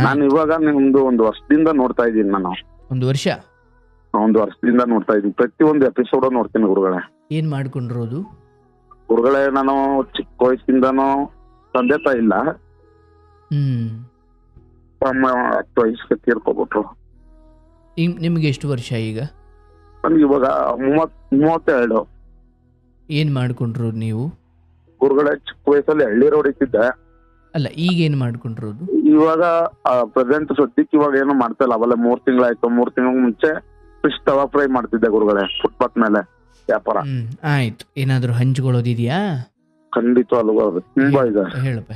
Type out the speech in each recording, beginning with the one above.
ನಾನು ಇವಾಗ ನಿಮ್ದು ಒಂದು ವರ್ಷದಿಂದ ನೋಡ್ತಾ ಇದ್ದೀನಿ. ನಾನು ಒಂದು ವರ್ಷದಿಂದ ನೋಡ್ತಾ ಇದ್ದೀನಿ. ಪ್ರತಿಯೊಂದು ಎಪಿಸೋಡ್ ನೋಡ್ತೀನಿ ಗುರುಗಳೇ. ಏನ್ ಮಾಡ್ಕೊಂಡಿರೋದು ಗುರುಗಳೇ, ನಾನು ಚಿಕ್ಕ ವಯಸ್ಸಿಂದಾನು ತಂದೆ ತಾಯಿ ಇಲ್ಲ. ಅಮ್ಮ 10 ವಯಸ್ಸಿಗೆ ತೀರ್ಕೊಬಿಟ್ರು. ನಿಮ್ಗೆ ಎಷ್ಟು ವರ್ಷ ಈಗ? ನನ್ಗೆ ಇವಾಗ 32. ಏನ್ ಮಾಡ್ಕೊಂಡಿರೋದು ನೀವು? ಗುರುಗಳೇ, ಚಿಕ್ಕ ವಯಸ್ಸಲ್ಲಿ ಎಳ್ನೀರು ಹೊಡಿತಿದ್ದೆ. ಅಲ್ಲ, ಈಗ ಏನ್ ಮಾಡ್ಕೊಂಡಿರೋದು? ಇವಾಗ ಪ್ರೆಸೆಂಟ್ ಸದ್ಯಕ್ಕೆ ಇವಾಗ ಏನು ಮಾಡ್ತಾ ಇಲ್ಲ. ಅವೆಲ್ಲ 3 ತಿಂಗಳಾಯ್ತು. 3 ತಿಂಗಳ ಮುಂಚೆ ಫಿಶ್ ತವಾ ಫ್ರೈ ಮಾಡ್ತಿದ್ದೆ ಗುರುಗಳೇ, ಫುಟ್ಪಾತ್ ಮೇಲೆ ವ್ಯಾಪಾರ. ಆಯ್ತು. ಏನಾದ್ರು ಹಂಚ್ಕೊಳ್ಳೋದಿದ್ಯಾ? ಖಂಡಿತ ಅಲ್ವಾ, ತುಂಬಾ ಇದೆ. ಹೇಳಪ್ಪ.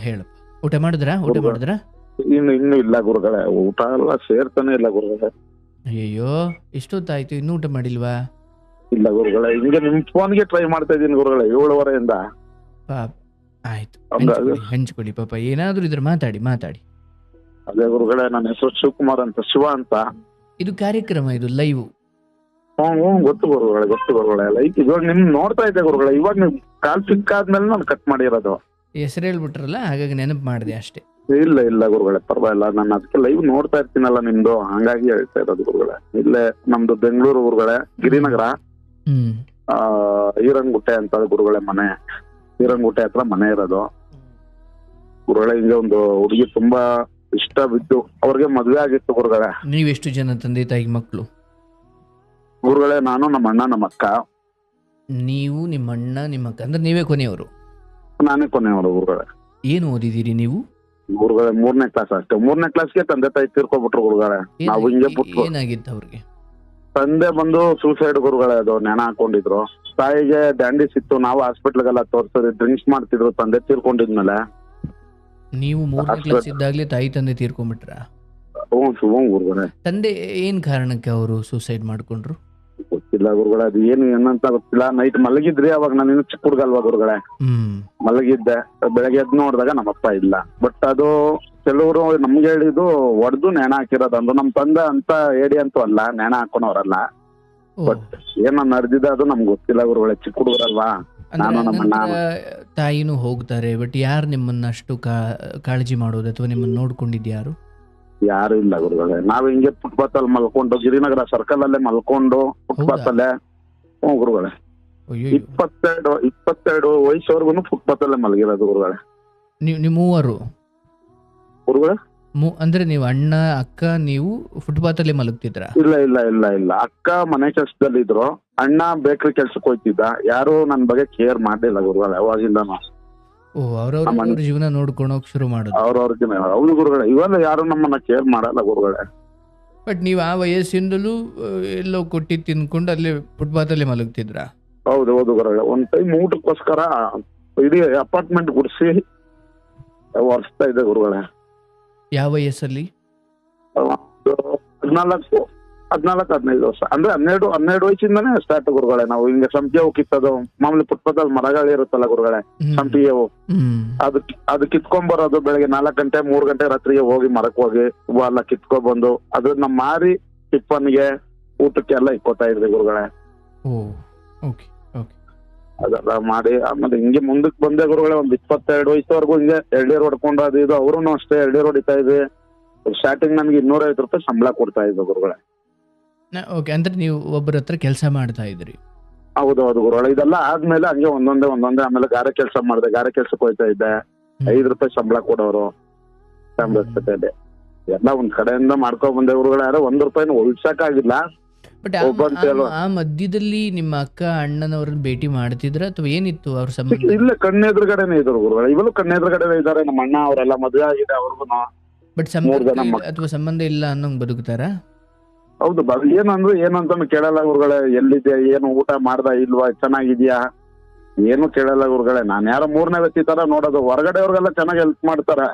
ಊಟ ಮಾಡಿದ್ರಾ? ಇನ್ನು ಇಲ್ಲ ಗುರುಗಳೇ, ಊಟ ಎಲ್ಲ ಸೇರ್ತಾನೆ ಇಲ್ಲ ಗುರುಗಳೇ. ಅಯ್ಯೋ, ಎಷ್ಟೊತ್ತಾಯ್ತು, ಇನ್ನೂ ಊಟ ಮಾಡಿಲ್ವಾ? ಇಲ್ಲ ಗುರುಗಳೇ, ಹಿಂಗೆ ನಿಮ್ ಫೋನ್ಗೆ ಟ್ರೈ ಮಾಡ್ತಾ ಇದ್ದೀನಿ ಗುರುಗಳೇ 7:30 ಪಾಪ. ಆಯ್ತು, ಹಂಚ್ಕೊಳ್ಳಿ ಪಾಪ. ಏನಾದ್ರೂ ಇದ್ರೆ ಮಾತಾಡಿ. ಅದೇ ಗುರುಗಳೇ, ನನ್ನ ಹೆಸರು ಶಿವಕುಮಾರ್ ಅಂತ, ಶಿವ ಅಂತ. ಇದು ಕಾರ್ಯಕ್ರಮ, ಇದು ಲೈವ್. ಗೊತ್ತು ಗುರುಗಳೇ. ಲೈಕ್ ಇವಾಗ ನಿಮ್ ನೋಡ್ತಾ ಇದ್ದೆ ಗುರುಗಳೇ. ಇವಾಗ ನೀವು ಕಾಲ್ ಸಿಕ್ಕಾದ್ಮೇಲೆ ನಾನು ಕಟ್ ಮಾಡಿರೋದು. ಹೆಸರು ಹೇಳ್ಬಿಟ್ರಲ್ಲ, ಹಾಗಾಗಿ ನೆನಪು ಮಾಡಿದೆ ಅಷ್ಟೇ. ಇಲ್ಲ ಗುರುಗಳೇ, ಪರವಾಗಿಲ್ಲ. ನಾನು ಅದಕ್ಕೆ ಲೈವ್ ನೋಡ್ತಾ ಇರ್ತೀನಲ್ಲ ನಿಮ್ದು, ಹಂಗಾಗಿ ಹೇಳ್ತಾ ಇರೋದು ಗುರುಗಳೇ. ಇಲ್ಲೇ ನಮ್ದು ಬೆಂಗಳೂರು ಗುರುಗಳೇ, ಗಿರಿನಗರ, ಈರಂಗುಟ್ಟೆ ಅಂತ ಗುರುಗಳೇ ಮನೆ. ಈರಂಗುಟ್ಟೆ ಹತ್ರ ಮನೆ ಇರೋದು ಗುರುಗಳೇ. ಹಿಂಗೆ ಒಂದು ಹುಡುಗಿ ತುಂಬಾ ಇಷ್ಟ ಬಿದ್ದು ಅವ್ರಿಗೆ ಮದ್ವೆ ಆಗಿತ್ತು ಗುರುಗಳೇ. ನೀವೆಷ್ಟು ಜನ ತಂದೆ ತಾಯಿ ಮಕ್ಕಳು? ಗುರುಗಳೇ, ನಾನು, ನಮ್ಮ ಅಣ್ಣ, ನಮ್ಮ ಅಕ್ಕ. ನೀವು, ನಿಮ್ಮ ಅಣ್ಣ, ನಿಮ್ಮ ಅಕ್ಕ, ಅಂದ್ರೆ ನೀವೇ ಕೊನೆಯವರು? ನಾನೇ ಕೊನೆಯವರು ಗುರುಗಳೇ. ಏನು ಓದಿದ್ದೀರಿ ನೀವು? ಗುರುಗಳೇ 3ನೇ ಕ್ಲಾಸ್ ಅಷ್ಟೇ. 3ನೇ ಕ್ಲಾಸ್ಗೆ ತಂದೆ ತಾಯಿ ತೀರ್ಕೊಬಿಟ್ರು ಗುರುಗಳೇ. ನಾವು ಹಿಂಗೆ ಬಿಟ್ಟು. ಏನಾಗಿತ್ತು ಅವ್ರಿಗೆ? ತಂದೆ ಬಂದು ಸೂಸೈಡ್ ಗುರುಗಳೇ. ಅದು ನೆನ ಹಾಕೊಂಡಿದ್ರು. ತಾಯಿಗೆ ಡ್ಯಾಂಡಿಸ್ ಇತ್ತು. ನಾವು ಹಾಸ್ಪಿಟ್ಲ್ಗೆಲ್ಲ ತೋರ್ಸಿದ್ವಿ. ಡ್ರಿಂಕ್ಸ್ ಮಾಡ್ತಿದ್ರು ತಂದೆ ತೀರ್ಕೊಂಡಿದ್ಮೇಲೆ. ನೀವು 3ನೇ ಕ್ಲಾಸ್ ಇದ್ದಾಗಲೇ ತಾಯಿ ತಂದೆ ತೀರ್ಕೊಂಡ್ಬಿಟ್ರ? ಹ್ಞೂ ಗುರುಗಳೇ. ತಂದೆ ಏನ್ ಕಾರಣಕ್ಕೆ ಅವರು ಸೂಸೈಡ್ ಮಾಡ್ಕೊಂಡ್ರು? ಗೊತ್ತಿಲ್ಲ ಗುರುಗಳೇ, ಅದು ಏನಂತ ಗೊತ್ತಿಲ್ಲ. ನೈಟ್ ಮಲಗಿದ್ರಿ, ಅವಾಗ ನಾನು ಇನ್ನು ಚಿಕ್ಕ ಹುಡುಗ ಅಲ್ವಾ ಗುರುಗಳೇ. ಮಲಗಿದ್ದೆ. ಬೆಳಗ್ಗೆ ಎದ್ದು ನೋಡಿದಾಗ ನಮ್ಮಪ್ಪ ಇಲ್ಲ. ಬಟ್ ಅದು ಕೆಲವರು ನಮ್ಗೆ ಹೇಳಿದ್ದು ಹೊಡೆದು ನೇಣ ಹಾಕಿರೋದು. ಅಂದ್ರು ನಮ್ ತಂದೆ ಅಂತ ಹೇಳಿ ಅಂತೂ ಅಲ್ಲ, ನೇಣ ಹಾಕೋನವ್ರಲ್ಲ. ಬಟ್ ಏನೋ ನಡೆದಿದೆ ಅದು ನಮ್ಗೆ ಗೊತ್ತಿಲ್ಲ ಗುರುಗಳೇ, ಚಿಕ್ಕ ಹುಡುಗರಲ್ವಾ. ನಾನು ನಮ್ಮ ಅಣ್ಣ. ತಾಯಿನೂ ಹೋಗ್ತಾರೆ, ಬಟ್ ಯಾರು ನಿಮ್ಮನ್ನ ಅಷ್ಟು ಕಾಳಜಿ ಮಾಡೋದು ಅಥವಾ ನಿಮ್ಮನ್ನ ನೋಡ್ಕೊಂಡಿದ್ಯಾರು? ಯಾರು ಇಲ್ಲ ಗುರುಗಳೇ. ನಾವ್ ಹಿಂಗೆ ಫುಟ್ಪಾತ್ ಅಲ್ಲಿ ಮಲ್ಕೊಂಡು, ಗಿರಿನಗರ ಸರ್ಕಲ್ ಅಲ್ಲೇ ಮಲ್ಕೊಂಡು ಫುಟ್ಪಾತ್ ಅಲ್ಲೇ. ಗುರುಗಳೇ, 22 ವಯಸ್ಸವರೆಗೂ ಫುಟ್ಪಾತ್ ಅಲ್ಲೇ ಮಲಗಿರೋದು ಗುರುಗಳೇ. ನೀವು ಮೂವರು ಗುರುಗಳೇ? ಅಂದ್ರೆ ನೀವು ಅಣ್ಣ, ಅಕ್ಕ, ನೀವು ಫುಟ್ಪಾತ್ ಅಲ್ಲೇ ಮಲಗ್ತಿದ್ರ? ಇಲ್ಲ. ಅಕ್ಕ ಮನೆ ಕೆಲ್ಸದಲ್ಲಿ ಇದ್ರು. ಅಣ್ಣ ಬೇಕ್ರಿ ಕೆಲ್ಸಕ್ಕೆ ಹೋಗ್ತಿದ್ದ. ಯಾರು ನನ್ ಬಗ್ಗೆ ಕೇರ್ ಮಾಡ್ಲಿಲ್ಲ ಗುರುಗಳೇ ಅವಾಗಿಂದನು. ಅವ್ರವ್ರ ಜೀವನ ನೋಡ್ಕೊಂಡೋಗ್ ಶುರು ಮಾಡೋದು. ಹೌದು ಗುರುಗಳೇ. ಇವೆಲ್ಲ ಯಾರು ನಮ್ಮನ್ನ ಕೇರ್ ಮಾಡಲ್ಲ ಗುರುಗಳೇ. ಬಟ್ ನೀವು ಆ ವಯಸ್ಸಿಂದಲೂ ಎಲ್ಲೋ ಕೊಟ್ಟಿ ತಿನ್ಕೊಂಡು ಅಲ್ಲೇ ಫುಟ್ಪಾತ್ ಅಲ್ಲೇ ಮಲಗ್ತಿದ್ರ? ಹೌದು ಗುರುಗಳೇ. ಒಂದ್ ಟೈಮ್ ಊಟಕ್ಕೋಸ್ಕರ ಇಡೀ ಅಪಾರ್ಟ್ಮೆಂಟ್ ಗುಡಿಸಿ ಒರೆಸ್ತಾ ಇದ್ದೆ ಗುರುಗಳೇ. ಯಾವ ವಯಸ್ಸಲ್ಲಿ? 14-15 ವರ್ಷ. ಅಂದ್ರೆ 12 ವಯಸ್ಸಿಂದಾನೇ ಸ್ಟಾರ್ಟ್ ಗುರುಗಳೇ. ನಾವು ಹಿಂಗೆ ಸಂಪಿಗೆ ಹೂ ಕಿತ್ತೋದು. ಮಾಮೂಲಿ ಫುಟ್ಪಾತ್ ಮರಗಳು ಇರುತ್ತಲ್ಲ ಗುರುಗಳೇ, ಸಂಪಿಗೆ ಹೂ. ಅದು ಕಿತ್ಕೊಂಡ್ಬರೋದು. ಬೆಳಗ್ಗೆ 4 ಗಂಟೆ 3 ಗಂಟೆ ರಾತ್ರಿಗೆ ಹೋಗಿ ಮರಕ್ ಹೋಗಿ ಹೂವು ಎಲ್ಲ ಕಿತ್ಕೊಬಂದು ಅದನ್ನ ಮಾರಿ ಟಿಫನ್ಗೆ ಊಟಕ್ಕೆಲ್ಲ ಇಕ್ಕೋತಾ ಇದ್ವಿ ಗುರುಗಳೇ. ಅದೆಲ್ಲ ಮಾಡಿ ಆಮೇಲೆ ಹಿಂಗೆ ಮುಂದಕ್ಕೆ ಬಂದೆ ಗುರುಗಳೇ. ಒಂದ್ 22 ವಯಸ್ಸವರೆಗೂ ಹಿಂಗೆ ಎಳ್ನೀರು ಹೊಡ್ಕೊಂಡು ಅದು ಇದು. ಅವ್ರು ಅಷ್ಟೇ ಎಳ್ನೀರು ಹೊಡಿತಾ ಇದ್ವಿ. ಸ್ಟಾರ್ಟಿಂಗ್ ನನ್ಗೆ 250 ರೂಪಾಯಿ ಸಂಬಳ ಕೊಡ್ತಾ ಇದ್ವಿ ಗುರುಗಳೇ. ಅಂದ್ರೆ ನೀವು ಒಬ್ಬರ ಹತ್ರ ಕೆಲಸ ಮಾಡ್ತಾ ಇದ್ರಿ? ಹೌದು ಗುರುಗಳೇ. ಇದೆಲ್ಲ ಆದ್ಮೇಲೆ ಹಂಗೆ ಒಂದೊಂದೇ ಆಮೇಲೆ ಗಾರೆ ಕೆಲಸ ಮಾಡಿದೆ. ಗಾರೆ ಕೆಲ್ಸಕ್ಕೆ ಹೋಯ್ತಾ ಇದ್ದೆ. 5 ರೂಪಾಯಿ ಸಂಬಳ ಕೊಡೋರು ಸಂಬಳದಲ್ಲಿ. ಎಲ್ಲ ಒಂದ್ ಕಡೆಯಿಂದ ಮಾಡ್ಕೊಂಡ್ ಬಂದೆ ಗುರುಗಳೇ. ಯಾರೋ 1 ರೂಪಾಯಿನ ಉಳ್ಸಕ್ಕಾಗಿಲ್ಲ. ಬಟ್ ಆ ಮಧ್ಯದಲ್ಲಿ ನಿಮ್ಮ ಅಕ್ಕ ಅಣ್ಣನವ್ರನ್ನ ಭೇಟಿ ಮಾಡ್ತಿದ್ರ ಅಥವಾ ಏನಿತ್ತು ಅವ್ರ ಸಂಬಂಧ? ಇಲ್ಲ, ಕಣ್ಣೆದುರುಗಡೆನೆ ಇದ್ರು ಗುರುಗಳೇ. ಇವಾಗಲೂ ಕಣ್ಣೆದುರುಗಡೆನೆ ಇದಾರೆ. ನಮ್ಮ ಅಣ್ಣ ಅವರೆಲ್ಲ ಮದುವೆ ಆಗಿದೆ ಅವ್ರಿಗೂ. ಬಟ್ ಸಂಬಂಧ ಇಲ್ಲ ಅನ್ನೋಂಗ್ ಬದುಕ್ತಾರ? ಹೌದು. ಏನಂತ ಕೇಳಲ್ಲ ಗುರುಗಳೇ. ಎಲ್ಲಿದೆ, ಏನು ಊಟ ಮಾಡ್ದ ಇಲ್ವಾ, ಚೆನ್ನಾಗಿದ್ಯಾ, ಏನು ಕೇಳಲ್ಲ ಗುರುಗಳೇ. ನಾನ್ ಯಾರೋ 3ನೇ ವ್ಯಕ್ತಿ ತರ ನೋಡೋದು. ಹೊರಗಡೆ ಅವ್ರಿಗೆಲ್ಲ ಚೆನ್ನಾಗಿ ಹೆಲ್ಪ್ ಮಾಡ್ತಾರೆ.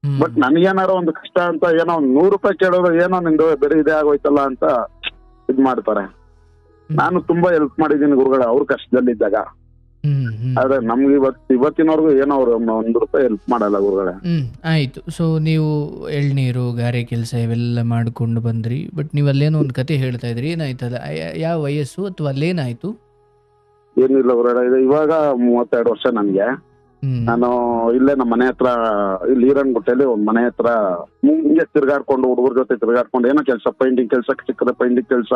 ಬಟ್ ನನ್ಗೇನಾರೋ ಒಂದು ಕಷ್ಟ ಅಂತ ಏನೋ 100 ರೂಪಾಯಿ ಕೇಳೋದು, ಏನೋ ನಿಂದು ಬೇರೆ ಇದೇ ಆಗೋಯ್ತಲ್ಲ ಅಂತ ಇದ್ ಮಾಡ್ತಾರೆ. ನಾನು ತುಂಬಾ ಹೆಲ್ಪ್ ಮಾಡಿದೀನಿ ಗುರುಗಳೇ ಅವ್ರ ಕಷ್ಟದಲ್ಲಿದ್ದಾಗ. ಆದ್ರೆ ನಮ್ಗೆ ಇವತ್ತಿನವರೆಗೂ ಏನೋ ಅವ್ರು 1 ರೂಪಾಯಿ ಹೆಲ್ಪ್ ಮಾಡಲ್ಲ ಗುರುಗಳೇ. ಆಯ್ತು. ಸೊ ನೀವು ಎಳ್ನೀರು, ಗಾರೆ ಕೆಲಸ ಇವೆಲ್ಲ ಮಾಡ್ಕೊಂಡು ಬಂದ್ರಿ. ಬಟ್ ನೀವು ಅಲ್ಲೇನೋ ಒಂದು ಕತೆ ಹೇಳ್ತಾ ಇದ್ರಿ, ಏನಾಯ್ತದ? ಯಾವ ವಯಸ್ಸು ಅಥವಾ ಅಲ್ಲೇನಾಯ್ತು? ಏನಿಲ್ಲ ಗುರುಗಳೇ. ಇವಾಗ 32 ವರ್ಷ ನನ್ಗೆ. ನಾನು ಇಲ್ಲೇ ನಮ್ಮ ಮನೆ ಹತ್ರ ಇಲ್ಲಿ ಈರನ್ಗುಟ್ಟೆಯಲ್ಲಿ ಒಂದ್ ಮನೆ ಹತ್ರ ಹಿಂಗೆ ತಿರ್ಗಾಡ್ಕೊಂಡು ಹುಡುಗರ ಜೊತೆ ತಿರ್ಗಾಡ್ಕೊಂಡು ಏನೋ ಕೆಲಸ ಪೈಂಟಿಂಗ್ ಕೆಲಸ ಸಿಕ್ಕರೆ ಪೈಂಟಿಂಗ್ ಕೆಲಸ,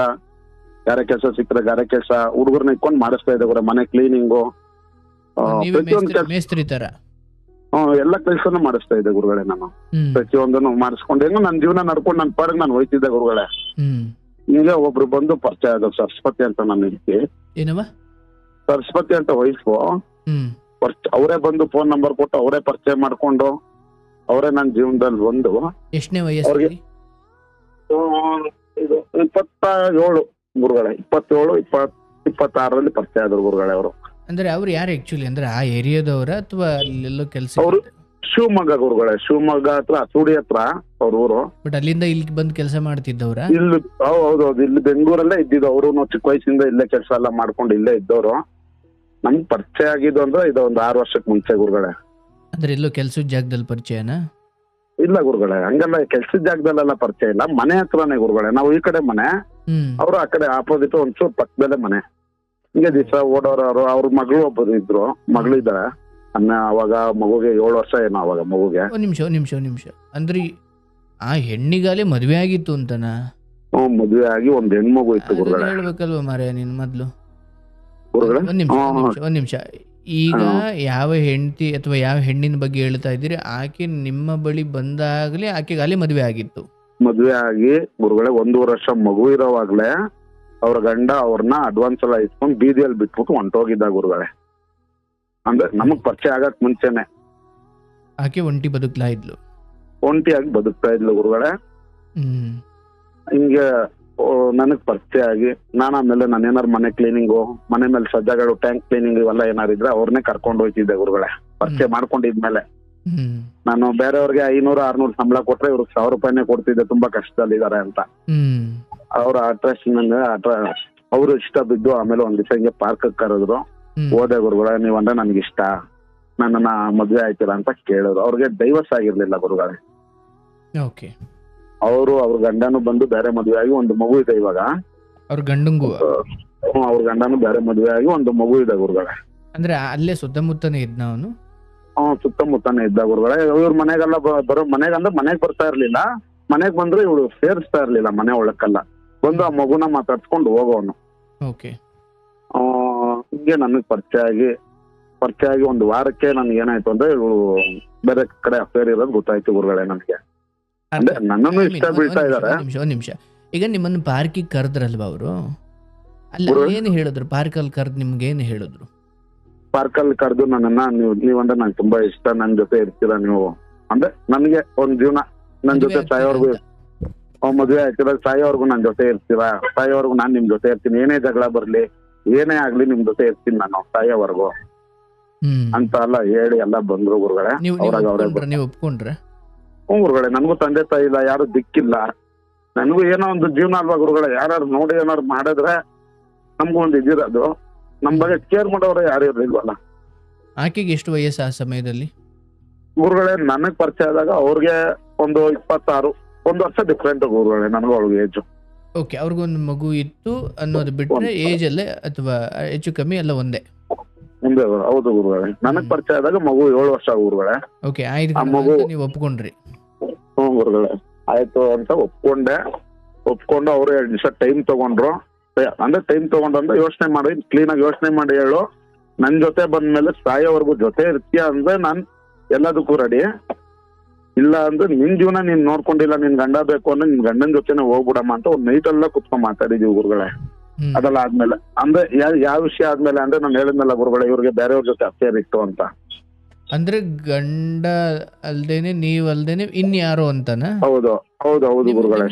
ಗಾರೆ ಕೆಲಸ ಸಿಕ್ಕರೆ ಗಾರೆ ಕೆಲಸ, ಹುಡುಗರ್ನ ಇಟ್ಕೊಂಡು ಮಾಡಿಸ್ತಾ ಇದ್ದೆ ಗುರು. ಮನೆ ಕ್ಲೀನಿಂಗು, ಪ್ರತಿಯೊಂದು ಕೆಲಸ, ಮೇಸ್ತ್ರಿ ತರ ಎಲ್ಲ ಕೆಲಸನೂ ಮಾಡಿಸ್ತಾ ಇದ್ದೆ ಗುರುಗಳೇ. ನಾನು ಪ್ರತಿಯೊಂದನ್ನು ಮಾಡಿಸ್ಕೊಂಡು ಹೆಂಗೋ ನನ್ನ ಜೀವನ ನಡ್ಕೊಂಡು ನನ್ನ ಪಾಡಿಗೆ ನಾನು ಹೋಯ್ತಿದ್ದೆ ಗುರುಗಳೇ. ಹಿಂಗೆ ಒಬ್ರು ಬಂದು ಪರಿಚಯ ಆದ ಸರಸ್ವತಿ ಅಂತ ನನ್ನ ಹೆಂಡತಿ, ಏನವ ಸರಸ್ವತಿ ಅಂತ ವಯಸ್ಸು, ಅವರೇ ಬಂದು ಫೋನ್ ನಂಬರ್ ಕೊಟ್ಟು ಅವರೇ ಪರಿಚಯ ಮಾಡ್ಕೊಂಡು ಅವರೇ ನನ್ನ ಜೀವನದಲ್ಲಿ ಬಂದು. ಎಷ್ಟನೇ ವಯಸ್ಸು? 27 ಗುರುಗಳೇ, 27-26ರಲ್ಲಿ ಪರಿಚಯ ಆದ್ರು ಗುರುಗಳೇ ಅವರು. ಅಂದ್ರೆ ಅವ್ರು ಯಾರು ಆಕ್ಚುಲಿ? ಅಂದ್ರೆ ಆ ಏರಿಯಾದವರ ಅಥವಾ ಅಲ್ಲೆಲ್ಲೋ ಕೆಲಸ? ಅವರು ಶಿವಮೊಗ್ಗ ಗುರುಗಳೇ, ಶಿವಮೊಗ್ಗ ಹತ್ರ ಸೂಡಿ ಹತ್ರ ಅವ್ರ ಊರು. ಬಟ್ ಅಲ್ಲಿಂದ ಇಲ್ಲಿ ಬಂದು ಕೆಲಸ ಮಾಡ್ತಿದ್ದವ್ರ? ಇಲ್ಲಿ ಹೌದೌದು, ಇಲ್ಲಿ ಬೆಂಗಳೂರಲ್ಲೇ ಇದ್ದಿದ್ದು. ಅವರು ಚಿಕ್ಕ ವಯಸ್ಸಿಂದ ಇಲ್ಲೇ ಕೆಲಸ ಎಲ್ಲ ಮಾಡ್ಕೊಂಡು ಇಲ್ಲೇ ಇದ್ದವರು. ನಮ್ಗೆ ಪರಿಚಯ ಆಗಿದ್ದು ಅಂದ್ರೆ ಇದು ಒಂದು 6 ವರ್ಷಕ್ಕೆ ಮುಂಚೆ ಗುರುಗಳೇ. ಅಂದ್ರೆ ಎಲ್ಲೋ ಕೆಲ್ಸದ ಜಾಗದಲ್ಲಿ ಪರಿಚಯನಾ? ಇಲ್ಲ ಗುರುಗಳೇ, ಹಂಗಲ್ಲ, ಕೆಲ್ಸದ ಜಾಗದಲ್ಲೆಲ್ಲ ಪರಿಚಯ ಇಲ್ಲ, ಮನೆ ಹತ್ರನೇ ಗುರುಗಳೇ. ನಾವು ಈ ಕಡೆ ಮನೆ, ಅವರು ಆ ಕಡೆ ಆಪೋಸಿಟ್ ಒಂಚೂರು ಪಕ್ಕದಲ್ಲೇ ಮನೆ. ಹಿಂಗೆ ದಿವಸ ಓಡೋರು. ಅವ್ರ ಮಗಳು ಒಬ್ಬರು ಇದ್ರು, ಮಗಳಿದ್ದಾರೆ. ಅವಾಗ ಮಗುಗೆ 7 ವರ್ಷ ಏನೋ ಅವಾಗ ಮಗುಗೆ. ನಿಮಿಷ ಅಂದ್ರೆ ಆ ಹೆಣ್ಣಿಗಾಲೆ ಮದ್ವೆ ಆಗಿತ್ತು ಅಂತನಾ? ಮದ್ವೆ ಆಗಿ ಒಂದ್ ಹೆಣ್ಮಗು ಇತ್ತು ಗುರುಗಳೇ. ಹೇಳ್ಬೇಕಲ್ವಾ ಮಾರ್ಯ ನಿನ್ ಮೊದ್ಲು? ಒಂದ್ ನಿಮಿಷ. ಈಗ ಯಾವ ಹೆಂಡತಿ ಅಥವಾ ಯಾವ ಹೆಣ್ಣಿನ ಬಗ್ಗೆ ಹೇಳ್ತಾ ಇದ್ದೀರಿ? ಆಕೆ ನಿಮ್ಮ ಬಳಿ ಬಂದಾಗ್ಲೇ ಆಕೆಗೆ ಅಲ್ಲೇ ಮದ್ವೆ ಆಗಿತ್ತು? ಮದ್ವೆ ಆಗಿ ಗುರುಗಳೇ 1.5 ವರ್ಷ ಮಗು ಇರೋವಾಗ್ಲೇ ಅವ್ರ ಗಂಡ ಅವ್ರನ್ನ ಅಡ್ವಾನ್ಸ್ ಎಲ್ಲ ಇಸ್ಕೊಂಡ್ ಬೀದಿಯಲ್ಲಿ ಬಿಟ್ಬಿಟ್ಟು ಹೊಂಟೋಗಿದ್ದ ಗುರುಗಳೇ. ಅಂದ್ರೆ ನಮಗ್ ಪರಿಚಯ ಆಗಕ್ ಮುಂಚೆನೆ ಆಕೆ ಒಂಟಿಯಾಗಿ ಬದುಕ್ತಾ ಇದ್ಲು ಗುರುಗಳೇ. ಹಿಂಗೆ ನನಗ್ ಪರಿಚಯ ಆಗಿ ನಾನು ಆಮೇಲೆ ನಾನೇನಾರು ಮನೆ ಕ್ಲೀನಿಂಗು, ಮನೆ ಮೇಲೆ ಸಜ್ಜಗಳು, ಟ್ಯಾಂಕ್ ಕ್ಲೀನಿಂಗ್ ಇವೆಲ್ಲ ಏನಾರು ಇದ್ರೆ ಅವ್ರನ್ನೇ ಕರ್ಕೊಂಡು ಹೋಯ್ತಿದ್ದೆ ಗುರುಗಳೇ. ಪರಿಚಯ ಮಾಡ್ಕೊಂಡಿದ್ಮೇಲೆ ನಾನು ಬೇರೆಯವ್ರಿಗೆ 500-600 ಸಂಬಳ ಕೊಟ್ರೆ ಇವ್ರಿಗೆ 1000 ರೂಪಾಯಿನೇ ಕೊಡ್ತಿದ್ದೆ, ತುಂಬಾ ಕಷ್ಟದಲ್ಲಿದ್ದಾರೆ ಅಂತ. ಅವ್ರ ಅಟ್ರಾಕ್ಷನ್ ಅವ್ರು ಇಷ್ಟ ಬಿದ್ದು ಆಮೇಲೆ ಒಂದ್ ದಿವಸ ಹಿಂಗೆ ಪಾರ್ಕ್ ಕರೆದ್ರು. ಹೋದೆ ಗುರುಗಳೇ, ನೀವಂದ್ರೆ ನನ್ಗೆ ಇಷ್ಟ, ನನ್ನನ್ನ ಮದ್ವೆ ಆಯ್ತೀರಾ ಅಂತ ಕೇಳಿದ್ರು. ಅವ್ರಿಗೆ ಡೈವರ್ಸ್ ಆಗಿರ್ಲಿಲ್ಲ ಗುರುಗಳೇ. ಅವರು ಅವ್ರ ಗಂಡನು ಬಂದು ಬೇರೆ ಮದ್ವೆ ಆಗಿ ಒಂದು ಮಗು ಇದೆ ಇವಾಗ. ಅವ್ರ ಗಂಡಂಗೂ? ಅವ್ರ ಗಂಡನು ಬೇರೆ ಮದ್ವೆ ಆಗಿ ಒಂದು ಮಗು ಇದೆ ಗುರುಗಳೇ. ಅಂದ್ರೆ ಅಲ್ಲೇ ಸುತ್ತಮುತ್ತನೇ ಇದ್ನ ಅವನು? ಸುತ್ತಮುತ್ತನೇ ಇದ್ದ ಗುರುಗಳೇ. ಇವ್ರ ಮನೆಗೆಲ್ಲ ಬರೋ ಮನೆಗಂದ್ರೆ ಮನೆಗ್ ಬರ್ತಾ ಇರ್ಲಿಲ್ಲ, ಮನೆಗ್ ಬಂದ್ರೆ ಇವಳು ಸೇರಿಸ್ತಾ ಇರ್ಲಿಲ್ಲ ಮನೆ ಒಳಕ್ಕೆಲ್ಲ. ಬಂದು ಆ ಮಗುನ ಮಾತಾಡ್ಸ್ಕೊಂಡು ಹೋಗೋನು. ಹಿಂಗೆ ನನಗ್ ಪರಿಚಯ ಆಗಿ 1 ವಾರಕ್ಕೆ ನನ್ಗೆ ಏನಾಯ್ತು ಅಂದ್ರೆ ಇವಳು ಬೇರೆ ಕಡೆ ಅಫೇರ್ ಇರೋದು ಗೊತ್ತಾಯ್ತು ಗುರುಗಳೇ ನನಗೆ. ಅಂದ್ರೆ ನನ್ನನ್ನು ಇಷ್ಟ ಬೀಳ್ತಾ ಇದಾರೆ. ಒಂದ್ ನಿಮಿಷ. ಈಗ ನಿಮ್ಮನ್ನು ಪಾರ್ಕಿಗೆ ಕರೆದ್ರಲ್ವಾ ಅವರು? ಅಲ್ಲಿ ಏನು ಹೇಳಿದ್ರು? ಪಾರ್ಕಲ್ಲಿ ಕರೆದು ನಿಮ್ಗೆ ಏನು ಹೇಳಿದ್ರು? ಪಾರ್ಕಲ್ಲಿ ಕರೆದು ನನ್ನನ್ನ ನೀವಂದ್ರೆ ನಂಗೆ ತುಂಬಾ ಇಷ್ಟ, ನನ್ ಜೊತೆ ಇರ್ತೀರಾ ನೀವು, ಅಂದ್ರೆ ನನ್ಗೆ ಒಂದ್ ಜೀವನ ನನ್ ಜೊತೆ ಸಾಯೋರ್ಗು, ಮದ್ವೆ ಆಯ್ತಿರ ಸಾಯೋರ್ಗು ನನ್ ಜೊತೆ ಇರ್ತೀರಾ, ಸಾಯೋರ್ಗು ನಾನ್ ನಿಮ್ ಜೊತೆ ಇರ್ತೀನಿ, ಏನೇ ಜಗಳ ಬರ್ಲಿ ಏನೇ ಆಗ್ಲಿ ನಿಮ್ ಜೊತೆ ಇರ್ತೀನಿ ನಾನು ಸಾಯೋವರ್ಗು ಅಂತ ಎಲ್ಲ ಹೇಳಿ ಎಲ್ಲ ಬಂದ್ರು ಗುರುಗಳೇ. ನೀವು ಒಪ್ಕೊಂಡ್ರೆ? ಗುರುಗಳೇ, ನನ್ಗೂ ತಂದೆ ತಾಯಿ ಇಲ್ಲ, ಯಾರು ದಿಕ್ಕಿಲ್ಲ, ನನ್ಗೂ ಏನೋ ಒಂದು ಜೀವನ ಅಲ್ವಾ ಗುರುಗಳೇ. ಯಾರು ನೋಡಿ ಏನಾರು ಮಾಡಿದ್ರೆ ನಮ್ಗೂ ಒಂದು ಇದಿರೋದು, ನಮ್ ಬಗ್ಗೆ ಕೇರ್ ಮಾಡೋರು ಯಾರು ಇರ್ಲಿಲ್ವಲ್ಲ. ಆಕೆಗೆ ಎಷ್ಟು ವಯಸ್ಸು ಆ ಸಮಯದಲ್ಲಿ? ಗುರುಗಳೇ, ನನಗ್ ಪರಿಚಯ ಆದಾಗ ಅವ್ರಿಗೆ ಒಂದು 26, 1 ವರ್ಷ ಡಿಫ್ರೆಂಟ್ ಗುರುಗಳೇ ನನಗೂ ಅವ್ಳಿಗೆ ಏಜ್. ಓಕೆ, ಅವ್ರಿಗೊಂದು ಮಗು ಇತ್ತು ಅನ್ನೋದು ಬಿಟ್ರೆ ಏಜ್ ಅಲ್ಲೇ ಅಥವಾ ಹೆಚ್ಚು ಕಮ್ಮಿ ಎಲ್ಲ ಒಂದೇ? ಹೌದು ಗುರುಗಳೇ, ನನಗ್ ಪರಿಚಯ ಆದಾಗ ಮಗು 7 ವರ್ಷ ಗುರುಗಳೇ. ಓಕೆ, ಆಯ್ತು, ಮಗು ನೀವು ಒಪ್ಕೊಂಡ್ರಿ? ಗುರುಗಳೇ ಆಯ್ತು ಅಂತ ಒಪ್ಕೊಂಡು ಅವ್ರು 2 ದಿವಸ ಟೈಮ್ ತಗೊಂಡ್ರು. ಅಂದ್ರೆ ಟೈಮ್ ತಗೊಂಡ್ರೆ ಯೋಚನೆ ಮಾಡಿ, ಕ್ಲೀನ್ ಆಗಿ ಯೋಚನೆ ಮಾಡಿ ಹೇಳು, ನನ್ ಜೊತೆ ಬಂದ್ಮೇಲೆ ಸಾಯೋವರೆಗೂ ಜೊತೆ ಇರ್ತೀಯ ಅಂದ್ರೆ ನಾನ್ ಎಲ್ಲದಕ್ಕೂ ರೆಡಿ, ಇಲ್ಲ ಅಂದ್ರೆ ನಿನ್ ಜೀವನ ನೀನ್ ನೋಡ್ಕೊಂಡಿಲ್ಲ, ನಿನ್ ಗಂಡ ಬೇಕು ಅಂದ್ರೆ ನಿನ್ ಗಂಡನ ಜೊತೆನೆ ಹೋಗ್ಬಿಡಮ್ಮ ಅಂತ ಒಂದ್ ನೈಟ್ ಎಲ್ಲ ಕುತ್ಕೊಂಡ್ ಮಾತಾಡಿದೀವಿ ಗುರುಗಳೇ. ಅದೆಲ್ಲ ಆದ್ಮೇಲೆ ಅಂದ್ರೆ ಯಾವ ವಿಷಯ ಆದ್ಮೇಲೆ ಅಂದ್ರೆ ನಾನು ಹೇಳಿದ್ನಲ್ಲ ಗುರುಗಳೇ, ಇವ್ರಿಗೆ ಬೇರೆಯವ್ರ ಜೊತೆ ಅಫೇರ್ ಇತ್ತು ಅಂತ. ಅಂದ್ರೆ ಗಂಡ ಅಲ್ದೇನೆ ನೀವ್ ಅಲ್ದೇನೆ ಇನ್ಯಾರೋ ಅಂತಾನ? ಹೌದು ಗುರುಗಳೇ.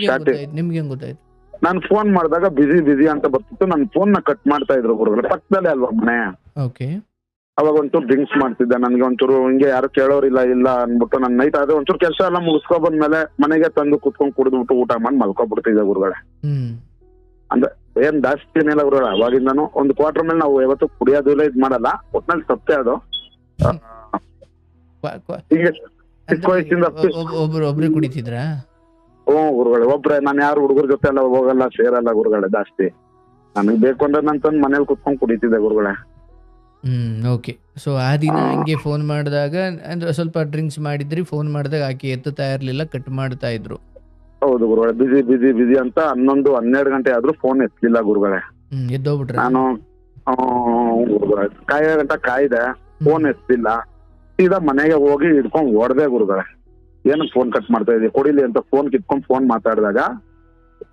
ನಿಮ್ಗೆ ಹೆಂಗ್ ಗೊತ್ತಾಯ್ತು? ನಾನು ಫೋನ್ ಮಾಡಿದಾಗ ಬಿಸಿ ಅಂತ ಬರ್ತಿತ್ತು, ನನ್ ಫೋನ್ ನ ಕಟ್ ಮಾಡ್ತಾ ಇದ್ರು ಗುರುಗಳೇ. ಪಕ್ಕದಲ್ಲೇ ಅಲ್ವಾ ಮನೆ. ಅವಾಗ ಒಂಚೂರು ಡ್ರಿಂಕ್ಸ್ ಮಾಡ್ತಿದ್ದೆ, ನನ್ಗೆ ಒಂಚೂರು ಹಿಂಗೆ ಯಾರು ಕೇಳೋರಿಲ್ಲ ಇಲ್ಲ ಅನ್ಬಿಟ್ಟು ನಾನು ನೈಟ್ ಆದ್ರೆ ಒಂಚೂರು ಕೆಲಸ ಎಲ್ಲ ಮುಗಿಸ್ಕೊ ಬಂದ್ಮೇಲೆ ಮನೆಗೆ ತಂದು ಕುತ್ಕೊಂಡ್ ಕುಡಿದ್ಬಿಟ್ಟು ಊಟ ಮಾಡಿ ಮಲ್ಕೊಬಿಡ್ತಿದ್ದೆ ಗುರುಗಳೇ. ಅಂದ್ರೆ ಏನ್ ಜಾಸ್ತಿ ಏನಿಲ್ಲ ಗುರುಗಳೇ, ಅವಾಗಿಂದಾನು ಒಂದು ಕ್ವಾರ್ಟರ್ ಮೇಲೆ ನಾವು ಯಾವತ್ತು ಕುಡಿಯೋದು ಇಲ್ಲ, ಇದ್ ಮಾಡಲ್ಲ, ಒಟ್ನಲ್ಲಿ ತಪ್ಪೆ ಅದು. ಈಗ ಚಿಕ್ಕ ವಯಸ್ಸಿಂದ ಒಬ್ರು ಕುಡಿತಿದ್ರ? ಗುರುಗಳೇ ಒಬ್ರೆ, ನಾನು ಯಾರು ಹುಡುಗರ ಜೊತೆ ಎಲ್ಲ ಹೋಗಲ್ಲ, ಸೇರಲ್ಲ ಗುರುಗಳೇ ಜಾಸ್ತಿ. ನನಗ್ ಬೇಕು ಅಂದ್ರೆ ನಾನು ತಂದು ಮನೇಲಿ ಕುತ್ಕೊಂಡ್ ಕುಡಿತಿದ್ದೆ ಗುರುಗಳೇ. ಓಕೆ. ಸೊ ಆ ದಿನ ಹಂಗೆ ಫೋನ್ ಮಾಡಿದಾಗ ಅಂದ್ರೆ ಸ್ವಲ್ಪ ಡ್ರಿಂಕ್ಸ್ ಮಾಡಿದ್ರಿ, ಫೋನ್ ಮಾಡಿದಾಗ ಆಕೆ ಎತ್ತುತ್ತಾ ಇರಲಿಲ್ಲ, ಕಟ್ ಮಾಡ್ತಾ ಇದ್ರು. ಹೌದು ಗುರುಗಳೇ, ಬಿಸಿ ಬಿಸಿ ಬಿಸಿ ಅಂತ 11-12 ಗಂಟೆ ಆದ್ರೂ ಫೋನ್ ಎತ್ತಲಿಲ್ಲ ಗುರುಗಳೇ. ಎದ್ದೋಗ್ಬಿಟ್ರೆ ನಾನು ಕಾಯೋ ಗಂಟ ಕಾಯ್ದೆ, ಫೋನ್ ಎತ್ತಲಿಲ್ಲ. ಸೀದಾ ಮನೆಗೆ ಹೋಗಿ ಹಿಡ್ಕೊಂಡ್ ಹೊಡೆದೆ ಗುರುಗಳೇ. ಏನಕ್ಕೆ ಫೋನ್ ಕಟ್ ಮಾಡ್ತಾ ಇದೀವಿ, ಕೊಡಿಲಿ ಅಂತ ಫೋನ್ ಕಿತ್ಕೊಂಡ್ ಫೋನ್ ಮಾತಾಡಿದಾಗ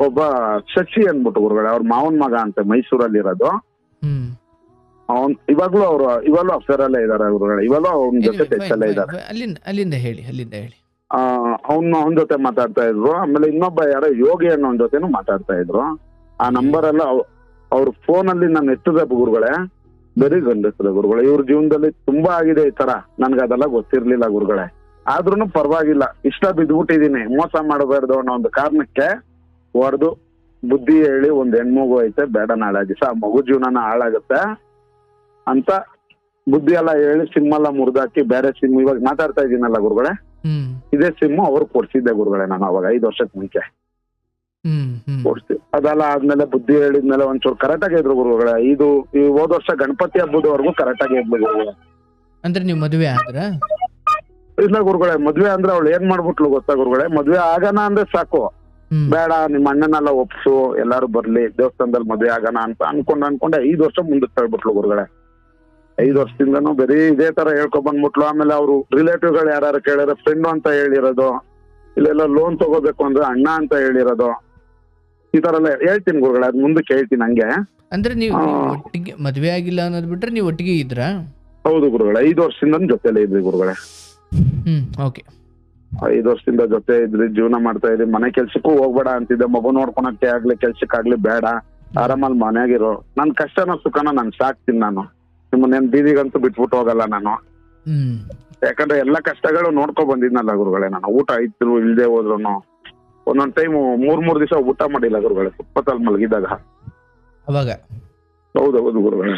ಒಬ್ಬ ಶಶಿ ಅಂದ್ಬಿಟ್ಟು ಗುರುಗಳೇ, ಅವ್ರ ಮಾವನ್ ಮಗ ಅಂತ ಮೈಸೂರಲ್ಲಿ ಇರೋದು. ಇವಾಗ್ಲೂ ಅಫೇರ್ ಅಲ್ಲೇ ಇದಾರೆ ಗುರುಗಳೇ. ಇವಾಗ್ಲೂ ಅವನ ಜೊತೆ ಟಚ್ ಅಲ್ಲೇ ಇದಾರೆ. ಅಲ್ಲಿಂದ ಹೇಳಿ. ಅವನ ಜೊತೆ ಮಾತಾಡ್ತಾ ಇದ್ರು. ಆಮೇಲೆ ಇನ್ನೊಬ್ಬ ಯಾರೋ ಯೋಗಿ ಅನ್ನೋನ್ ಜೊತೆನೂ ಮಾತಾಡ್ತಾ ಇದ್ರು. ಆ ನಂಬರ್ ಎಲ್ಲ ಅವ್ರ ಫೋನ್ ಅಲ್ಲಿ ನಾನು ಎತ್ತದ ಗುರುಗಳೇ, ಬರೀ ಗಂಡಸದ ಗುರುಗಳೇ. ಇವ್ರ ಜೀವನದಲ್ಲಿ ತುಂಬಾ ಆಗಿದೆ ಈ ತರ, ನನ್ಗೆ ಅದೆಲ್ಲ ಗೊತ್ತಿರ್ಲಿಲ್ಲ ಗುರುಗಳೇ. ಆದ್ರೂನು ಪರವಾಗಿಲ್ಲ, ಇಷ್ಟ ಬಿದ್ಬಿಟ್ಟಿದೀನಿ, ಮೋಸ ಮಾಡಬಾರ್ದು ಅನ್ನೋ ಒಂದು ಕಾರಣಕ್ಕೆ ಹೊಡೆದು ಬುದ್ಧಿ ಹೇಳಿ ಒಂದ್ ಹೆಣ್ಮಗು ಐತೆ, ಬೇಡ ನಾಳೆ ದಿವಸ ಆ ಮಗು ಜೀವನನ ಹಾಳಾಗತ್ತೆ ಅಂತ ಬುದ್ಧಿ ಎಲ್ಲ ಹೇಳಿ ಸಿಮ್ ಎಲ್ಲ ಮುರಿದಾಕಿ ಬೇರೆ ಸಿಮ್ ಇವಾಗ ಮಾತಾಡ್ತಾ ಇದೀನಲ್ಲ ಗುರುಗಳೇ, ಇದೇ ಸಿಮ್ ಅವ್ರು ಕೊಡ್ಸಿದ್ದೆ ಗುರುಗಳೇ. ನಾನು ಅವಾಗ 5 ವರ್ಷಕ್ಕೆ ಮುಂಚೆ ಕೊಡ್ಸಿ. ಅದೆಲ್ಲ ಆದ್ಮೇಲೆ ಬುದ್ಧಿ ಹೇಳಿದ್ಮೇಲೆ ಒಂಚೂರು ಕರೆಕ್ಟ್ ಆಗಿ ಇದ್ರು ಗುರುಗಳೇ. ಈ ಹೋದ ವರ್ಷ ಗಣಪತಿ ಹಬ್ಬದವರೆಗೂ ಕರೆಕ್ಟ್ ಆಗಿ ಇದ್ಲು ಗುರುಗಳೇ. ಅಂದ್ರೆ ನೀವು ಮದುವೆ ಆದ್ರ? ಇಲ್ಲ ಗುರುಗಳೇ, ಮದ್ವೆ ಅಂದ್ರೆ ಅವಳು ಏನ್ ಮಾಡ್ಬಿಟ್ಲು ಗೊತ್ತಾ ಗುರುಗಳೇ, ಮದ್ವೆ ಆಗೋಣ ಅಂದ್ರೆ ಸಾಕು, ಬೇಡ ನಿಮ್ಮ ಅಣ್ಣನೆಲ್ಲ ಒಪ್ಸು, ಎಲ್ಲಾರು ಬರ್ಲಿ ದೇವಸ್ಥಾನದಲ್ಲಿ ಮದ್ವೆ ಆಗೋಣ ಅಂತ ಅನ್ಕೊಂಡೆ 5 ವರ್ಷ ಮುಂದಕ್ಕೆ ತಳ್ಬಿಟ್ಲು ಗುರುಗಳೇ. 5 ವರ್ಷದಿಂದನೂ ಬರೀ ಇದೇ ತರ ಹೇಳ್ಕೊಂಡ್ ಬಂದ್ಬಿಟ್ಲು. ಆಮೇಲೆ ಅವ್ರು ರಿಲೇಟಿವ್ಗಳು ಯಾರು ಕೇಳಿದ್ರೆ ಫ್ರೆಂಡ್ ಅಂತ ಹೇಳಿರೋದು, ಇಲ್ಲೆಲ್ಲ ಲೋನ್ ತಗೋಬೇಕು ಅಂದ್ರೆ ಅಣ್ಣ ಅಂತ ಹೇಳಿರೋದು, ಈ ತರ ಎಲ್ಲ ಹೇಳ್ತೀನಿ ಗುರುಗಳೇ. ಅದ್ ಮುಂದಕ್ಕೆ ಹೇಳ್ತೀನಿ ಹಂಗೆ. ಅಂದ್ರೆ ನೀವು ಒಟ್ಟಿಗೆ ಮದ್ವೆ ಆಗಿಲ್ಲ ಅನ್ನೋದ್ ಬಿಟ್ರೆ ನೀವು ಒಟ್ಟಿಗೆ ಇದ್ರಾ? ಹೌದು ಗುರುಗಳೇ, 5 ವರ್ಷದಿಂದ ಜೊತೆಲೇ ಇದ್ವಿ ಗುರುಗಳೇ. ಓಕೆ. 5 ವರ್ಷದಿಂದ ಜೊತೆ ಇದ್ರಿ, ಜೀವನ ಮಾಡ್ತಾ ಇದ್ರಿ. ಮನೆ ಕೆಲ್ಸಕ್ಕೂ ಹೋಗ್ಬೇಡ ಅಂತಿದ್ದೆ, ಮಗು ನೋಡ್ಕೊಳಕ್ಕೆ ಆಗ್ಲಿ ಕೆಲ್ಸಕ್ಕಾಗ್ಲಿ ಬೇಡ, ಆರಾಮಲ್ಲಿ ಮನೆಯಾಗಿರೋ. ನನ್ ಕಷ್ಟನ ಸುಖನ ನಾನು ಸಾಕ್ತೀನಿ. ನಾನು ನಿಮ್ಮನ್ನೇನ್ ಬೀದಿಗಂತೂ ಬಿಟ್ಬಿಟ್ಟು ಹೋಗಲ್ಲ ನಾನು. ಯಾಕಂದ್ರೆ ಎಲ್ಲಾ ಕಷ್ಟಗಳು ನೋಡ್ಕೊ ಬಂದಿದ್ನಲ್ಲ ಗುರುಗಳೇ. ನಾನು ಊಟ ಇದ್ರು ಇಲ್ದೆ ಹೋದ್ರು ಒಂದೊಂದ್ ಟೈಮ್ 3 ದಿವಸ ಊಟ ಮಾಡಿಲ್ಲ ಗುರುಗಳೇ, ಫುಟ್ಪಾತಲ್ಲಿ ಮಲಗಿದಾಗ. ಅವಾಗ ಹೌದೌದು ಗುರುಗಳೇ.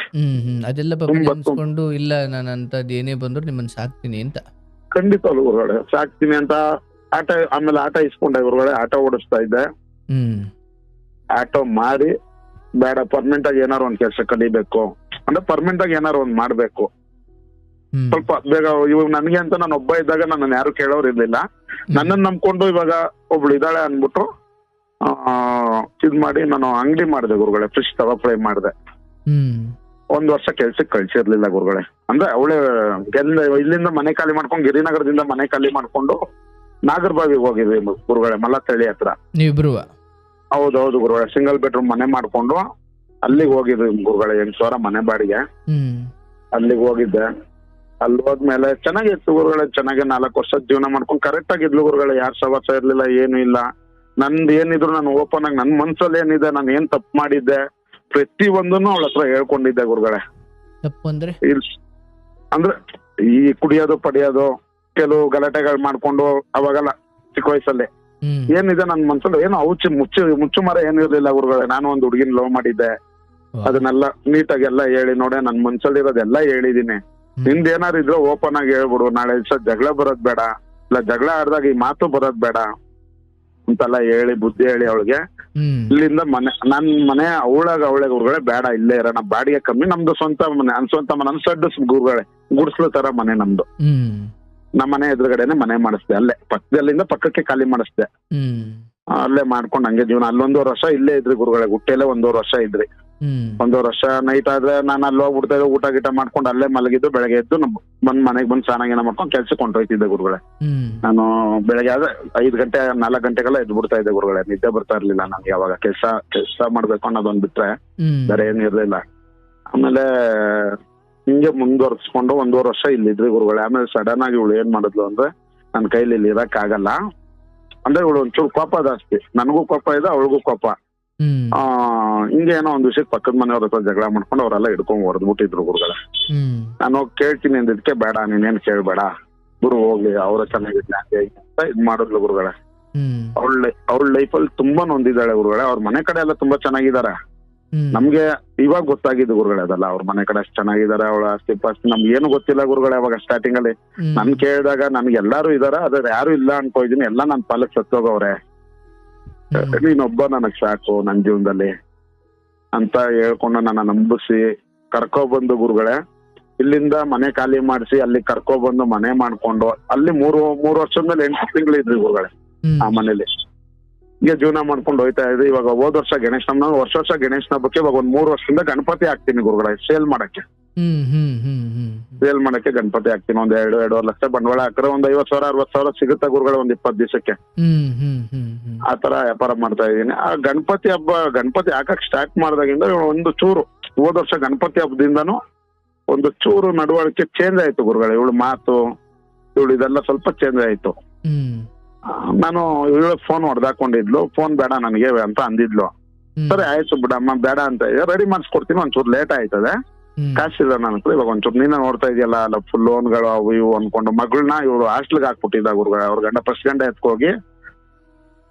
ಅದೆಲ್ಲ ಅನ್ಸ್ಕೊಂಡು ಇಲ್ಲ ನಾನು ಅಂತದ್ ಏನೇ ಬಂದ್ರು ನಿಮ್ಮನ್ನ ಸಾಕ್ತೀನಿ ಅಂತ. ಖಂಡಿತ ಗುರುಗಳೇ, ಸಾಕ್ತೀನಿ ಅಂತ ಆಮೇಲೆ ಆಟ ಇಸ್ಕೊಂಡೆ ಗುರುಗಳೇ. ಆಟೋ ಓಡಿಸ್ತಾ ಇದ್ದೆ. ಆಟೋ ಮಾರಿ ಬೇಡ, ಪರ್ಮನೆಂಟ್ ಆಗಿ ಏನಾರು ಒಂದ್ ಕೆಲಸ ಕಲಿಬೇಕು ಅಂದ್ರೆ ಪರ್ಮನೆಂಟ್ ಆಗಿ ಏನಾರು ಒಂದ್ ಮಾಡ್ಬೇಕು, ಸ್ವಲ್ಪ ಬೇಗ. ಇವಾಗ ನನ್ಗೆ ಅಂತ ನಾನು ಒಬ್ಬ ಇದ್ದಾಗ ನನ್ನ ಯಾರು ಕೇಳೋರು ಇರ್ಲಿಲ್ಲ. ನನ್ನನ್ನು ನಂಬ್ಕೊಂಡು ಇವಾಗ ಒಬ್ಳು ಇದ್ದಾಳೆ ಅನ್ಬಿಟ್ಟು ಇದ್ ಮಾಡಿ ನಾನು ಅಂಗಡಿ ಮಾಡಿದೆ ಗುರುಗಳೇ. ಫಿಶ್ ತವಾ ಫ್ರೈ ಮಾಡಿದೆ. 1 ವರ್ಷ ಕೆಲ್ಸಕ್ಕೆ ಕಳ್ಸಿರ್ಲಿಲ್ಲ ಗುರುಗಳೇ. ಅಂದ್ರೆ ಅವಳೇ ಇಲ್ಲಿಂದ ಮನೆ ಖಾಲಿ ಮಾಡ್ಕೊಂಡು, ಗಿರಿನಗರದಿಂದ ಮನೆ ಖಾಲಿ ಮಾಡ್ಕೊಂಡು ನಾಗರಬಾವಿಗೆ ಹೋಗಿದ್ವಿ ಗುರುಗಳೇ, ಮಲ್ಲತ್ತಳ್ಳಿ ಹತ್ರ. ನೀವಿಬ್ರು? ಹೌದೌದು ಗುರುಗಳೇ, ಸಿಂಗಲ್ ಬೆಡ್ರೂಮ್ ಮನೆ ಮಾಡ್ಕೊಂಡು ಅಲ್ಲಿಗೆ ಹೋಗಿದ್ವಿ ಗುರುಗಳೇ. 8,000 ಮನೆ ಬಾಡಿಗೆ. ಅಲ್ಲಿಗೆ ಹೋಗಿದ್ದೆ. ಅಲ್ಲಿ ಹೋದ್ಮೇಲೆ ಚೆನ್ನಾಗಿತ್ತು ಗುರುಗಳೇ. ಚೆನ್ನಾಗಿ 4 ವರ್ಷ ಜೀವನ ಮಾಡ್ಕೊಂಡು ಕರೆಕ್ಟ್ ಆಗಿದ್ಲು ಗುರುಗಳೇ. ಯಾರು ಸವಾಸ ಇರ್ಲಿಲ್ಲ, ಏನು ಇಲ್ಲ. ನಂದು ಏನಿದ್ರು ನಾನು ಓಪನ್ ಆಗಿ, ನನ್ ಮನ್ಸಲ್ಲಿ ಏನಿದೆ, ನಾನು ಏನ್ ತಪ್ಪು ಮಾಡಿದ್ದೆ ಪ್ರತಿ ಒಂದನ್ನು ಅವಳ ಹತ್ರ ಹೇಳ್ಕೊಂಡಿದ್ದೆ ಗುರುಗಳೇ. ತಪ್ಪು ಅಂದ್ರೆ ಈ ಕುಡಿಯೋದು ಪಡಿಯೋದು, ಕೆಲವು ಗಲಾಟೆಗಳು ಮಾಡ್ಕೊಂಡು ಅವಾಗೆಲ್ಲ ಚಿಕ್ಕ ವಯಸ್ಸಲ್ಲಿ ಏನಿದೆ ನನ್ ಮನ್ಸಲ್ಲಿ ಏನೋ ಮುಚ್ಚು ಮರ ಏನಿರ್ಲಿಲ್ಲ ಗುರುಗಳೇ. ನಾನು ಒಂದು ಹುಡುಗಿನ ಲವ್ ಮಾಡಿದ್ದೆ, ಅದನ್ನೆಲ್ಲ ನೀಟಾಗಿ ಎಲ್ಲ ಹೇಳಿ ನೋಡಿ, ನನ್ ಮನ್ಸಲ್ಲಿ ಇರೋದೆಲ್ಲ ಹೇಳಿದೀನಿ. ನಿಂದ ಏನಾರು ಇದ್ರೆ ಓಪನ್ ಆಗಿ ಹೇಳ್ಬಿಡು, ನಾಳೆ ದಿವಸ ಜಗಳ ಬರೋದ್ ಬೇಡ, ಇಲ್ಲ ಜಗಳ ಆಡ್ದಾಗ ಈ ಮಾತು ಬರೋದ್ ಬೇಡ ಅಂತೆಲ್ಲ ಹೇಳಿ ಬುದ್ಧಿ ಹೇಳಿ ಅವಳಿಗೆ ಇಲ್ಲಿಂದ ನನ್ ಮನೆ ಅವಳೆ ಗುರುಗಳೇ, ಬೇಡ ಇಲ್ಲೇ ಇರೋಣ, ಬಾಡಿಗೆ ಕಮ್ಮಿ, ನಮ್ದು ಸ್ವಂತ ಮನೆ ಸಡ್ಡು ಗುರುಗಳೇ, ಗುಡ್ಸ್ಲು ತರ ಮನೆ ನಮ್ದು. ನಮ್ಮ ಮನೆ ಎದುರುಗಡೆನೆ ಮನೆ ಮಾಡಿಸ್ದೆ, ಅಲ್ಲೇ ಪಕ್ಕದಲ್ಲಿಂದ ಪಕ್ಕಕ್ಕೆ ಖಾಲಿ ಮಾಡಿಸ್ದೆ. ಅಲ್ಲೇ ಮಾಡ್ಕೊಂಡು ಹಂಗೆ ಜೀವನ. ಅಲ್ಲಿ 1.5 ವರ್ಷ ಇಲ್ಲೇ ಇದ್ರಿ ಗುರುಗಳೇ, ಗುಟ್ಟೆಲ್ಲೇ 1.5 ವರ್ಷ ಇದ್ರಿ. 1.5 ವರ್ಷ ನೈಟ್ ಆದ್ರೆ ನಾನು ಅಲ್ಲಿ ಹೋಗ್ಬಿಡ್ತಾ ಇದ್ದೆ, ಊಟ ಗೀಟ ಮಾಡ್ಕೊಂಡು ಅಲ್ಲೇ ಮಲಗಿದ್ದು. ಬೆಳಗ್ಗೆ ಎದ್ದು ಮನೆಗೆ ಬಂದು ಸ್ನಾನ ಮಾಡ್ಕೊಂಡು ಕೆಲ್ಸಕ್ಕೆ ಹೊಂಟೋಯ್ತಿದ್ದೆ ಗುರುಗಳೇ. ನಾನು ಬೆಳಗ್ಗೆ ಆದ್ರೆ 5 ಗಂಟೆ 4 ಗಂಟೆಗೆಲ್ಲ ಎದ್ದು ಬಿಡ್ತಾ ಇದ್ದೆ ಗುರುಗಳೇ. ನಿದ್ದೆ ಬರ್ತಾ ಇರ್ಲಿಲ್ಲ ನನ್ಗೆ. ಯಾವಾಗ ಕೆಲ್ಸ ಮಾಡ್ಬೇಕು ಅನ್ನೋದೊಂದ್ ಬಿಟ್ರೆ ಬೇರೆ ಏನ್ ಇರ್ಲಿಲ್ಲ. ಆಮೇಲೆ ಹಿಂಗೆ ಮುಂದುವರ್ಸ್ಕೊಂಡು 1.5 ವರ್ಷ ಇಲ್ಲಿದ್ರಿ ಗುರುಗಳೇ. ಆಮೇಲೆ ಸಡನ್ ಆಗಿ ಇವಳು ಏನ್ ಮಾಡಿದ್ಲು ಅಂದ್ರೆ, ನನ್ ಕೈಲಿ ಇಲ್ಲಿ ಇರಕ್ ಆಗಲ್ಲ ಅಂದ್ರೆ, ಇವಳು ಒಂಚೂರು ಕೋಪ ಜಾಸ್ತಿ. ನನಗೂ ಕೋಪ ಇದೆ, ಅವಳಿಗೂ ಕೋಪ. ಹಿಂಗೆ ಏನೋ ಒಂದ್ ವಿಷಯಕ್ಕೆ ಪಕ್ಕದ ಮನೆಯವ್ರ ಹತ್ರ ಜಗಳ ಮಾಡ್ಕೊಂಡು ಅವರೆಲ್ಲ ಹಿಡ್ಕೊಂಡ್ ಹೊಡೆದ್ಬಿಟ್ಟಿದ್ರು ಗುರುಗಳೇ. ನಾನು ಹೋಗಿ ಕೇಳ್ತೀನಿ ಅಂದಿದ್ಕೆ, ಬೇಡ ನೀನೇನ್ ಕೇಳ್ಬೇಡ, ಗುರು ಹೋಗ್ಲಿ, ಅವ್ರ ಚೆನ್ನಾಗಿದ್ನ ಅಂತ ಇದ್ ಮಾಡಿದ್ಲು ಗುರುಗಳೇ. ಅವಳ ಲೈಫಲ್ಲಿ ತುಂಬಾ ನೊಂದಿದ್ದಾಳೆ ಗುರುಗಳೇ. ಅವ್ರ ಮನೆ ಕಡೆ ಎಲ್ಲ ತುಂಬಾ ಚೆನ್ನಾಗಿದ್ದಾರೆ. ನಮ್ಗೆ ಇವಾಗ ಗೊತ್ತಾಗಿದ್ದು ಗುರುಗಳೇ ಅದೆಲ್ಲ, ಅವ್ರ ಮನೆ ಕಡೆ ಅಷ್ಟು ಚೆನ್ನಾಗಿದ್ದಾರೆ. ಅವಳ ಆಸ್ತಿ ಪಾಸ್ತಿ ನಮ್ಗೆ ಏನು ಗೊತ್ತಿಲ್ಲ ಗುರುಗಳೇ. ಅವಾಗ ಸ್ಟಾರ್ಟಿಂಗ್ ಅಲ್ಲಿ ನನ್ ಕೇಳಿದಾಗ ನನ್ಗೆ ಎಲ್ಲಾರು ಇದಾರ, ಅದ್ರ ಯಾರು ಇಲ್ಲ ಅನ್ಕೋದಿನಿ, ಎಲ್ಲ ನನ್ ಪಾಲಕ್ ಸತ್ತೋಗವ್ರೆ, ನೀನೊಬ್ಬ ನನಗ್ ಸಾಕು ನನ್ ಜೀವನದಲ್ಲಿ ಅಂತ ಹೇಳ್ಕೊಂಡು ನನ್ನ ನಂಬಿಸಿ ಕರ್ಕೊಬಂದು ಗುರುಗಳೇ ಇಲ್ಲಿಂದ ಮನೆ ಖಾಲಿ ಮಾಡಿಸಿ ಅಲ್ಲಿ ಕರ್ಕೊಬಂದು ಮನೆ ಮಾಡ್ಕೊಂಡು ಅಲ್ಲಿ ಮೂರು ವರ್ಷದ ಮೇಲೆ 8 ತಿಂಗಳು ಇದ್ರಿ ಗುರುಗಳೇ ಆ ಮನೇಲಿ. ಈಗ ಜೀವನ ಮಾಡ್ಕೊಂಡು ಹೋಯ್ತಾ ಇದ್ರಿ. ಇವಾಗ ಹೋದ ವರ್ಷ ಗಣೇಶ್ ವರ್ಷ ಗಣೇಶನ ಹಬ್ಬಕ್ಕೆ ಇವಾಗ ಒಂದ್ 3 ವರ್ಷದಿಂದ ಗಣಪತಿ ಹಾಕ್ತೀನಿ ಗುರುಗಳೇ. ಸೇಲ್ ಮಾಡಕ್ಕೆ ಗಣಪತಿ ಹಾಕ್ತೀನಿ. ಒಂದ್ 2.5 ಲಕ್ಷ ಬಂಡವಾಳ ಹಾಕಿದ್ರೆ ಒಂದ್ 50,000 60,000 ಸಿಗುತ್ತೆ ಗುರುಗಳೇ ಒಂದ್ 20 ದಿವಸಕ್ಕೆ. ಆತರ ವ್ಯಾಪಾರ ಮಾಡ್ತಾ ಇದೀನಿ. ಆ ಗಣಪತಿ ಹಾಕಕ್ ಸ್ಟಾರ್ಟ್ ಮಾಡಿದಾಗಿಂದ ಒಂದು ಚೂರು ಹೋದ ವರ್ಷ ಗಣಪತಿ ಹಬ್ಬದಿಂದನೂ ಒಂದು ಚೂರು ನಡವಳಿಕೆ ಚೇಂಜ್ ಆಯ್ತು ಗುರುಗಳೇ. ಇವಳು ಮಾತು ಇದೆಲ್ಲ ಸ್ವಲ್ಪ ಚೇಂಜ್ ಆಯ್ತು. ನಾನು ಇವಳು ಫೋನ್ ಹೊಡೆದಾಕೊಂಡಿದ್ಲು. ಫೋನ್ ಬೇಡ ನನಗೆ ಅಂತ ಅಂದಿದ್ಲು. ಸರಿ ಆಯ್ತು ಬಿಡಮ್ಮ ಬೇಡ ಅಂತ ರೆಡಿ ಮಾಡಿಸ್ಕೊಡ್ತೀನಿ, ಒಂಚೂರು ಲೇಟ್ ಆಯ್ತದೆ, ಕಾಸಿಲ್ಲ ನನ್ನ ಹತ್ರ. ಇವಾಗ ಒಂಚೂರು ನೀನ ನೋಡ್ತಾ ಇದೆಯಲ್ಲ ಅಲ್ಲ ಫುಲ್ ಲೋನ್ಗಳು ಅವು ಇವು ಅನ್ಕೊಂಡು ಮಗಳನ್ನ ಇವಳು ಹಾಸ್ಟ್ಲಿಗೆ ಹಾಕ್ಬಿಟ್ಟಿದ್ದ ಗುರುಗಳೇ. ಅವ್ರ ಗಂಡ ಫಸ್ಟ್ ಗಂಡ ಎತ್ಕೋಗಿ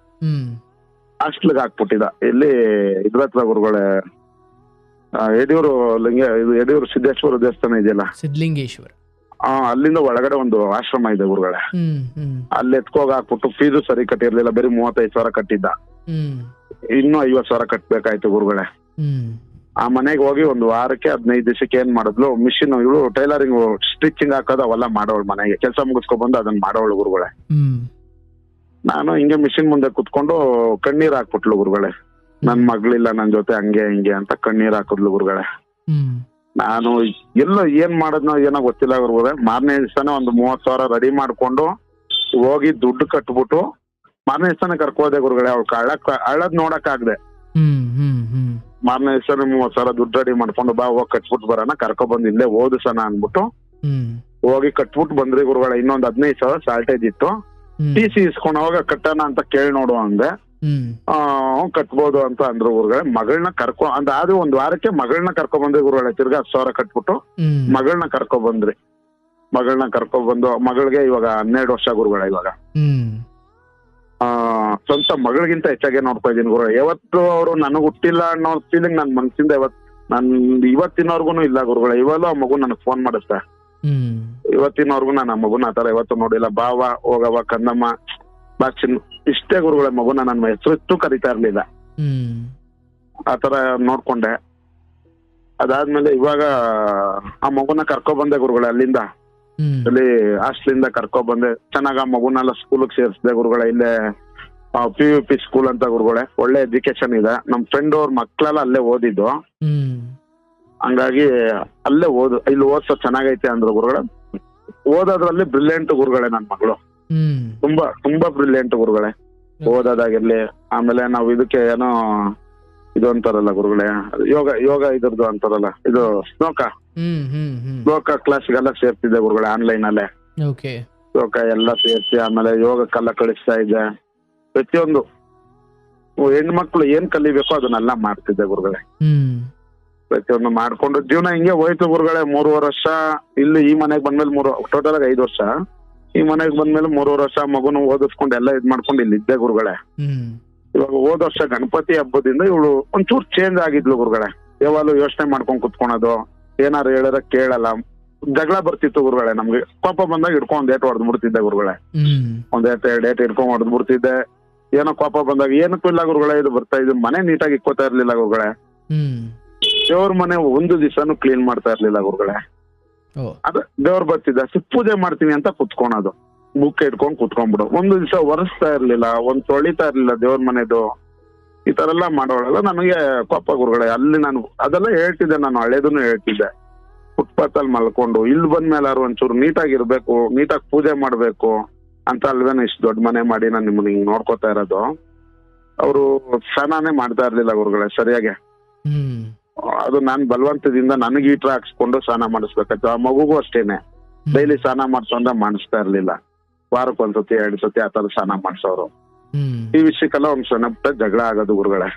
ಹಾಸ್ಟ್ಲಿಗೆ ಹಾಕ್ಬಿಟ್ಟಿದ್ದ. ಇಲ್ಲಿ ಇದ್ರ ಹತ್ರ ಗುರುಗಳೇ ಯಡಿಯೂರು ಸಿದ್ದೇಶ್ವರ ದೇವಸ್ಥಾನ ಇದೆಯಲ್ಲ, ಸಿದ್ಧಲಿಂಗೇಶ್ವರ, ಅಲ್ಲಿಂದ ಒಳಗಡೆ ಒಂದು ಆಶ್ರಮ ಇದೆ ಗುರುಗಳೇ. ಅಲ್ಲಿ ಎತ್ಕೋಗಿ ಹಾಕ್ಬಿಟ್ಟು ಫೀಸು ಸರಿ ಕಟ್ಟಿರ್ಲಿಲ್ಲ, ಬರೀ 35,000 ಕಟ್ಟಿದ್ದ. ಇನ್ನೂ 50,000 ಕಟ್ಬೇಕಾಯ್ತು ಗುರುಗಳೇ. ಆ ಮನೆಗೆ ಹೋಗಿ ಒಂದು ವಾರಕ್ಕೆ 15 ದಿವಸಕ್ಕೆ ಏನ್ ಮಾಡಿದ್ಲು, ಮಿಷಿನ್ ಇವಳು ಟೈಲರಿಂಗ್ ಸ್ಟಿಚಿಂಗ್ ಹಾಕೋದು ಅವೆಲ್ಲ ಮಾಡೋಳು. ಮನೆಗೆ ಕೆಲಸ ಮುಗಿಸ್ಕೊ ಬಂದು ಅದನ್ನ ಮಾಡೋಳು ಗುರುಗಳೇ. ನಾನು ಹಿಂಗೆ ಮಿಷಿನ್ ಮುಂದೆ ಕುತ್ಕೊಂಡು ಕಣ್ಣೀರ್ ಹಾಕ್ಬಿಟ್ಲು ಗುರುಗಳೇ. ನನ್ ಮಗಳಿಲ್ಲ ನನ್ ಜೊತೆ ಹಂಗೆ ಹಿಂಗೆ ಅಂತ ಕಣ್ಣೀರ್ ಹಾಕಿದ್ಲು ಗುರುಗಳೇ. ನಾನು ಎಲ್ಲ ಏನ್ ಮಾಡೋದ್ನೋ ಏನೋ ಗೊತ್ತಿಲ್ಲ ಗುರುಗಳೇ. ಮಾರನೇ ದಿವಸನೇ ಒಂದು 30,000 ರೆಡಿ ಮಾಡ್ಕೊಂಡು ಹೋಗಿ ದುಡ್ಡು ಕಟ್ಬಿಟ್ಟು ಮಾರನೇ ದಿವಸನೇ ಕರ್ಕೋದೆ ಗುರುಗಳೇ. ಅವಳು ಅಳದ್ ನೋಡಕ್ ಆಗದೆ ಮಾರನೇ ದಿವಸನೇ 30,000 ದುಡ್ಡು ರೆಡಿ ಮಾಡ್ಕೊಂಡು ಬಾ ಹೋಗಿ ಕಟ್ಬಿಟ್ಟು ಬರೋಣ, ಕರ್ಕೊಬಂದು ಇಲ್ಲೇ ಓದಿಸೋಣ ಅನ್ಬಿಟ್ಟು ಹೋಗಿ ಕಟ್ಬಿಟ್ಟು ಬಂದ್ರಿ ಗುರುಗಳೇ. ಇನ್ನೊಂದ್ 15,000 ಶಾರ್ಟೇಜ್ ಇತ್ತು. TC ಇಸ್ಕೊಂಡು ಹೋಗ ಕಟ್ಟೋಣ ಅಂತ ಕೇಳಿ ನೋಡು ಅಂದೆ. ಕಟ್ಬೋದು ಅಂತ ಅಂದ್ರು ಗುರುಗಳೇ. ಮಗಳನ್ನ ಅದಾದ್ರೂ ಒಂದ್ ವಾರಕ್ಕೆ ಮಗಳನ್ನ ಕರ್ಕೊಬಂದ್ರಿ ಗುರುಗಳೇ. ತಿರ್ಗಾ 10,000 ಕಟ್ಬಿಟ್ಟು ಮಗಳನ್ನ ಕರ್ಕೊಬಂದ್ರಿ. ಮಗಳನ್ನ ಕರ್ಕೊಬಂದು ಮಗಳಿಗೆ ಇವಾಗ 12 ವರ್ಷ ಗುರುಗಳೇ. ಇವಾಗ ಸ್ವಂತ ಮಗಳಿಗಿಂತ ಹೆಚ್ಚಾಗೆ ನೋಡ್ತಾ ಇದೀನಿ ಗುರುಗಳೇ. ಯಾವತ್ತು ಅವರು ನನಗ್ ಹುಟ್ಟಿಲ್ಲ ಅನ್ನೋ ಫೀಲಿಂಗ್ ನನ್ ಮನ್ಸಿಂದ ಇವತ್ತಿನವರ್ಗುನು ಇಲ್ಲ ಗುರುಗಳೇ. ಇವಾಗಲೂ ಆ ಮಗು ನನಗ್ ಫೋನ್ ಮಾಡುತ್ತೆ. ಇವತ್ತಿನವರ್ಗು ನಾನು ಆ ಮಗುನ ಆತರ ಯಾವತ್ತು ನೋಡಿಲ್ಲ. ಬಾವ ಹೋಗವ ಕಂದಮ್ಮ ಬಾಚಿನ್ ಇಷ್ಟೇ ಗುರುಗಳೇ. ಮಗುನ ನನ್ನ ಹೆಸರು ಕರಿತಾ ಇರ್ಲಿಲ್ಲ. ಆತರ ನೋಡ್ಕೊಂಡೆ. ಅದಾದ್ಮೇಲೆ ಇವಾಗ ಆ ಮಗುನ ಕರ್ಕೊಬಂದೆ ಗುರುಗಳೇ. ಅಲ್ಲಿಂದ ಅಲ್ಲಿ ಹಾಸ್ಟ್ಲಿಂದ ಕರ್ಕೊಬಂದೆ. ಚೆನ್ನಾಗ ಆ ಮಗುನೆಲ್ಲ ಸ್ಕೂಲಿಗೆ ಸೇರಿಸಿದೆ ಗುರುಗಳೇ. ಇಲ್ಲೇ PUP ಸ್ಕೂಲ್ ಅಂತ ಗುರುಗಳೇ. ಒಳ್ಳೆ ಎಜುಕೇಶನ್ ಇದೆ. ನಮ್ ಫ್ರೆಂಡ್ ಅವ್ರ ಮಕ್ಳೆಲ್ಲ ಅಲ್ಲೇ ಓದಿದ್ದು. ಹಂಗಾಗಿ ಅಲ್ಲೇ ಇಲ್ಲಿ ಓದ್ಸೋ ಚೆನ್ನಾಗೈತೆ ಅಂದ್ರು ಗುರುಗಳೇ. ಓದೋದ್ರಲ್ಲಿ ಬ್ರಿಲಿಯಂಟ್ ಗುರುಗಳೇ ನನ್ ಮಗಳು. ತುಂಬಾ ಬ್ರಿಲಿಯಂಟ್ ಗುರುಗಳೇ ಓದೋದಾಗಿರ್ಲಿ. ಆಮೇಲೆ ನಾವು ಇದಕ್ಕೆ ಏನೋ ಇದು ಅಂತಾರಲ್ಲ ಗುರುಗಳೇ, ಯೋಗ ಇದ್ರದ್ದು ಅಂತಾರಲ್ಲ, ಇದು ಸ್ನೋಕ ಕ್ಲಾಸ್ಗೆಲ್ಲ ಸೇರ್ತಿದ್ದೆ ಗುರುಗಳೇ. ಆನ್ಲೈನ್ ಅಲ್ಲೇ ಸ್ನೋಕ ಎಲ್ಲ ಸೇರ್ಸಿ ಆಮೇಲೆ ಯೋಗಕ್ಕೆಲ್ಲ ಕಳಿಸ್ತಾ ಇದ್ದೆ. ಪ್ರತಿಯೊಂದು ಹೆಣ್ಮಕ್ಳು ಏನ್ ಕಲಿಬೇಕೋ ಅದನ್ನೆಲ್ಲ ಮಾಡ್ತಿದ್ದೆ ಗುರುಗಳೇ. ಪ್ರತಿಯೊಂದು ಮಾಡ್ಕೊಂಡು ಜೀವನ ಹಿಂಗೆ ಹೋಯ್ತು ಗುರುಗಳೇ. 3.5 ವರ್ಷ ಇಲ್ಲಿ ಈ ಮನೆಗ್ ಬಂದ್ಮೇಲೆ ಟೋಟಲ್ ಆಗಿ 5 ವರ್ಷ. ಈ ಮನೆಗ್ ಬಂದ್ಮೇಲೆ 3.5 ವರ್ಷ ಮಗುನ ಓದಿಸ್ಕೊಂಡು ಎಲ್ಲ ಇದ್ ಮಾಡ್ಕೊಂಡು ಇಲ್ಲಿ ಇದ್ದೆ ಗುರುಗಳೇ. ಇವಾಗ ಹೋದ ವರ್ಷ ಗಣಪತಿ ಹಬ್ಬದಿಂದ ಇವಳು ಒಂಚೂರು ಚೇಂಜ್ ಆಗಿದ್ಲು ಗುರುಗಳೇ. ಯಾವಾಗ್ಲೂ ಯೋಚನೆ ಮಾಡ್ಕೊಂಡ್ ಕುತ್ಕೊಳೋದು, ಏನಾರು ಹೇಳಿದ್ರೆ ಕೇಳಲ್ಲ. ಜಗಳ ಬರ್ತಿತ್ತು ಗುರುಗಳೇ. ನಮ್ಗೆ ಕೋಪ ಬಂದಾಗ ಹಿಡ್ಕೊಂಡ್ ಏಟ್ ಹೊಡೆದ್ ಬಿಡ್ತಿದ್ದೆ ಗುರುಗಳೇ. ಒಂದ್ ಏಟ್ ಹಿಡ್ಕೊಂಡ್ ಹೊಡೆದ್ ಬಿಡ್ತಿದ್ದೆ. ಏನೋ ಕೋಪ ಬಂದಾಗ ಏನಕ್ಕೂ ಇಲ್ಲ ಗುರುಗಳೇ. ಇದು ಬರ್ತಾ ಇದು ಮನೆ ನೀಟಾಗಿ ಇಕ್ಕೋತಾ ಇರ್ಲಿಲ್ಲ ಗುರುಗಳೇ. ದೇವ್ರ ಮನೆ ಒಂದು ದಿವಸನು ಕ್ಲೀನ್ ಮಾಡ್ತಾ ಇರ್ಲಿಲ್ಲ ಗುರುಗಳೇ. ಅದ ದೇವ್ರು ಬರ್ತಿದ್ದ ಪೂಜೆ ಮಾಡ್ತೀನಿ ಅಂತ ಕುತ್ಕೊಳೋದು, ಬುಕ್ ಇಟ್ಕೊಂಡ್ ಕುತ್ಕೊಂಡ್ಬಿಡು. ಒಂದು ದಿವಸ ಒರೆಸ್ತಾ ಇರ್ಲಿಲ್ಲ, ಒಂದ್ ತೊಳಿತಾ ಇರ್ಲಿಲ್ಲ ದೇವ್ರ ಮನೆದು. ಈ ತರ ಎಲ್ಲ ಮಾಡೋಳಲ್ಲ ನನಗೆ ಕೋಪ ಗುರುಗಳೇ. ಅಲ್ಲಿ ನಾನು ಅದೆಲ್ಲ ಹೇಳ್ತಿದ್ದೆ, ನಾನು ಹಳೇದನ್ನು ಹೇಳ್ತಿದ್ದೆ. ಫುಟ್ಪಾತ್ ಅಲ್ಲಿ ಮಲ್ಕೊಂಡು ಇಲ್ಲಿ ಬಂದ್ಮೇಲೆ ಒಂಚೂರು ನೀಟಾಗಿರ್ಬೇಕು, ನೀಟಾಗಿ ಪೂಜೆ ಮಾಡ್ಬೇಕು ಅಂತ ಅಲ್ವೇನೋ ಇಷ್ಟು ದೊಡ್ಡ ಮನೆ ಮಾಡಿ ನಾನು ನಿಮ್ಮನ್ನ ಹಿಂಗ್ ನೋಡ್ಕೋತಾ ಇರೋದು. ಅವರು ಸ್ನಾನಾನೇ ಮಾಡ್ತಾ ಇರ್ಲಿಲ್ಲ ಗುರುಗಳೇ ಸರಿಯಾಗಿ. ಅದು ನಾನ್ ಬಲವಂತದಿಂದ ನನಗೆ ಹೀಟರ್ ಹಾಕ್ಸ್ಕೊಂಡು ಸ್ನಾನ ಮಾಡಿಸ್ಬೇಕಾಯ್ತು. ಆ ಮಗುಗೂ ಅಷ್ಟೇನೆ ಡೈಲಿ ಸ್ನಾನ ಮಾಡ್ಸೋಂದ್ರೆ ಮಾಡಿಸ್ತಾ ಇರ್ಲಿಲ್ಲ. ವಾರಕ್ಕೆ 1 ಸತಿ 2 ಸತಿ ಆತರ ಸ್ನಾನ ಮಾಡ್ಸೋರು. ಈ ವಿಷಯಕ್ಕೆಲ್ಲ ಒಂದ್ ಸಣ್ಣ ಜಗಳ ಆಗೋದು ಗುರುಗಳೇ.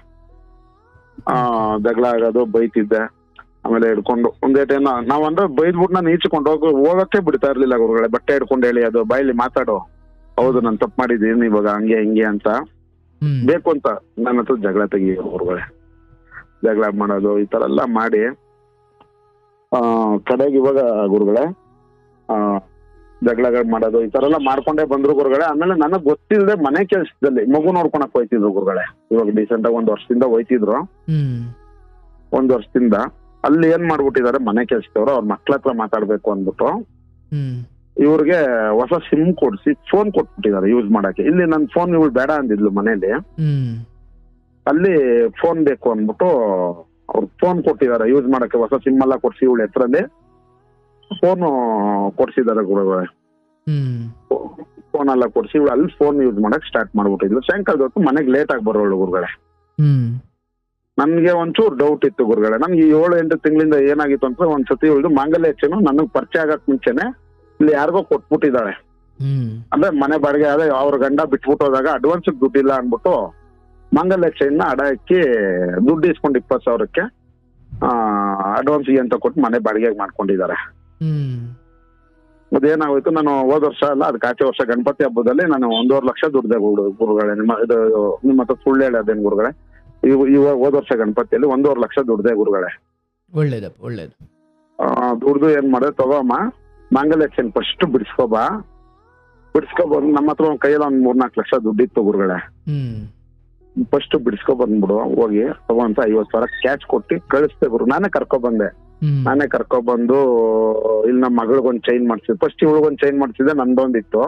ಜಗಳ ಆಗೋದು, ಬೈತಿದ್ದೆ. ಆಮೇಲೆ ಹಿಡ್ಕೊಂಡು ಒಂದೇಟೇನೋ ನಾವಂದ್ರೆ ಬೈದ್ಬಿಟ್ಟು ನಾನು ಈಚ್ಕೊಂಡು ಹೋಗಕ್ಕೆ ಬಿಡ್ತಾ ಇರ್ಲಿಲ್ಲ ಗುರುಗಳೇ. ಬಟ್ಟೆ ಹಿಡ್ಕೊಂಡು ಹೇಳಿ ಅದು ಬಾಯಲ್ಲಿ ಮಾತಾಡೋ, ಹೌದು ನಾನು ತಪ್ಪು ಮಾಡಿದ್ದೀನಿ ಇವಾಗ ಹಂಗೆ ಹಿಂಗೆ ಅಂತ ಬೇಕು ಅಂತ ನನ್ನ ಹತ್ರ ಜಗಳ ತೆಗಿಯೋ ಗುರುಗಳೇ. ಜಗಳ ಮಾಡೋದು ಈ ತರ ಎಲ್ಲ ಮಾಡಿ ಕಡೆಗೆ ಇವಾಗ ಗುರುಗಳೇ ಜಗಳಗಳು ಮಾಡೋದು ಈ ತರ ಎಲ್ಲ ಮಾಡ್ಕೊಂಡೇ ಬಂದ್ರು ಗುರುಗಳೇ. ಆಮೇಲೆ ನನಗ್ ಗೊತ್ತಿಲ್ಲದೆ ಮನೆ ಕೆಲ್ಸದಲ್ಲಿ ಮಗು ನೋಡ್ಕೊಳಕ್ ಹೋಯ್ತಿದ್ರು ಗುರುಗಳೇ. ಇವಾಗ ಡೀಸೆಂಟ್ ಆಗಿ 1 ವರ್ಷದಿಂದ ಹೋಯ್ತಿದ್ರು. 1 ವರ್ಷದಿಂದ ಅಲ್ಲಿ ಏನ್ ಮಾಡ್ಬಿಟ್ಟಿದ್ದಾರೆ ಮನೆ ಕೆಲ್ಸದವ್ರು ಅವ್ರ ಮಕ್ಳ ಹತ್ರ ಮಾತಾಡ್ಬೇಕು ಅಂದ್ಬಿಟ್ಟು ಇವ್ರಿಗೆ ಹೊಸ ಸಿಮ್ ಕೊಡ್ಸಿ ಫೋನ್ ಕೊಟ್ಬಿಟ್ಟಿದ್ದಾರೆ ಯೂಸ್ ಮಾಡಕ್ಕೆ. ಇಲ್ಲಿ ನನ್ ಫೋನ್ ಇವಳು ಬೇಡ ಅಂದಿದ್ಲು ಮನೇಲಿ, ಅಲ್ಲಿ ಫೋನ್ ಬೇಕು ಅಂದ್ಬಿಟ್ಟು ಅವ್ರು ಫೋನ್ ಕೊಟ್ಟಿದ್ದಾರೆ ಯೂಸ್ ಮಾಡಕ್ಕೆ. ಹೊಸ ಸಿಮ್ ಎಲ್ಲ ಕೊಡ್ಸಿ ಇವಳ ಹೆಸರಲ್ಲಿ ಫೋನ್ ಕೊಡ್ಸಿದ್ದಾರೆ ಗುರುಗಳೇ. ಫೋನ್ ಎಲ್ಲ ಕೊಡ್ಸಿ ಇವಳು ಅಲ್ಲಿ ಫೋನ್ ಯೂಸ್ ಮಾಡಕ್ ಸ್ಟಾರ್ಟ್ ಮಾಡ್ಬಿಟ್ಟಿದ್ಲು. ಸಾಯಂಕಾಲದ ಹೊತ್ತು ಮನೆಗೆ ಲೇಟ್ ಆಗಿ ಬರೋಳು ಗುರುಗಳೇ. ನನ್ಗೆ ಒಂಚೂರು ಡೌಟ್ ಇತ್ತು ಗುರುಗಳೇ. ನನ್ಗೆ 7-8 ತಿಂಗಳಿಂದ ಏನಾಗಿತ್ತು ಅಂತ ಒಂದ್ಸತಿ ಇವಳು ಮಾಂಗಲ್ಯ ಹೆಚ್ಚೇನು ನನಗ್ ಪರಿಚಯ ಆಗಕ್ ಮುಂಚೆನೆ ಇಲ್ಲಿ ಯಾರಿಗೋ ಕೊಟ್ಬಿಟ್ಟಿದ್ದಾಳೆ. ಅಂದ್ರೆ ಮನೆ ಬಾಡಿಗೆ ಅದೇ ಅವ್ರ ಗಂಡ ಬಿಟ್ಬಿಟ್ಟು ಹೋದಾಗ ಅಡ್ವಾನ್ಸ್ ದುಡ್ಡಿಲ್ಲ ಅನ್ಬಿಟ್ಟು ಮಾಂಗಲ್ಯ ಚೈನ್ನ ಅಡ ಹಾಕಿ ದುಡ್ಡು ಇಸ್ಕೊಂಡು 20,000ಕ್ಕೆ ಅಡ್ವಾನ್ಸ್ ಅಂತ ಕೊಟ್ಟು ಮನೆ ಬಾಡಿಗೆಗೆ ಮಾಡ್ಕೊಂಡಿದ್ದಾರೆ. ಅದೇನಾಗೋಯ್ತು, ನಾನು ಹೋದ ವರ್ಷ ಅಲ್ಲ ಅದಕ್ಕೆ ಆಚೆ ವರ್ಷ ಗಣಪತಿ ಹಬ್ಬದಲ್ಲಿ ನಾನು 1.5 ಲಕ್ಷ ದುಡ್ದೆ ಗುರುಗಳೇ. ನಿಮ್ಮ ಹತ್ರ ಸುಳ್ಳು ಹೇಳೋದೇನು ಗುರುಗಳೇ? ಇವಾಗ ಹೋದ ವರ್ಷ ಗಣಪತಿಯಲ್ಲಿ 1.5 ಲಕ್ಷ ದುಡ್ದೆ ಗುರುಗಳೇ. ಒಳ್ಳೇದಪ್ಪ, ಒಳ್ಳೇದು. ದುಡ್ದು ಏನ್ ಮಾಡಿದೆ, ತಗೋಮ್ಮ ಮಾಂಗಲ್ಯ ಚೈನ್ ಫಸ್ಟ್ ಬಿಡಿಸ್ಕೊಬಂದು ನಮ್ಮ ಹತ್ರ ಒಂದ್ ಕೈಯಲ್ಲಿ 3-4 ಲಕ್ಷ ದುಡ್ಡಿತ್ತು ಗುರುಗಳೇ. ಫಸ್ಟ್ ಬಿಡಿಸ್ಕೊಬಂದ್ಬಿಡು ಹೋಗಿ ತಗೊಂತ 50,000 ಕ್ಯಾಶ್ ಕೊಟ್ಟು ಕಳಿಸ್ದೆ ಗುರು. ನಾನೇ ಕರ್ಕೊಬಂದೆ. ಇಲ್ಲಿ ನಮ್ಮ ಮಗಳಿಗೊಂದ್ ಚೈನ್ ಮಾಡ್ಸಿದ್ದೆ. ಫಸ್ಟ್ ಇವಳಿಗೊಂದ್ ಚೈನ್ ಮಾಡ್ಸಿದ್ದೆ, ನಂದೊಂದಿತ್ತು.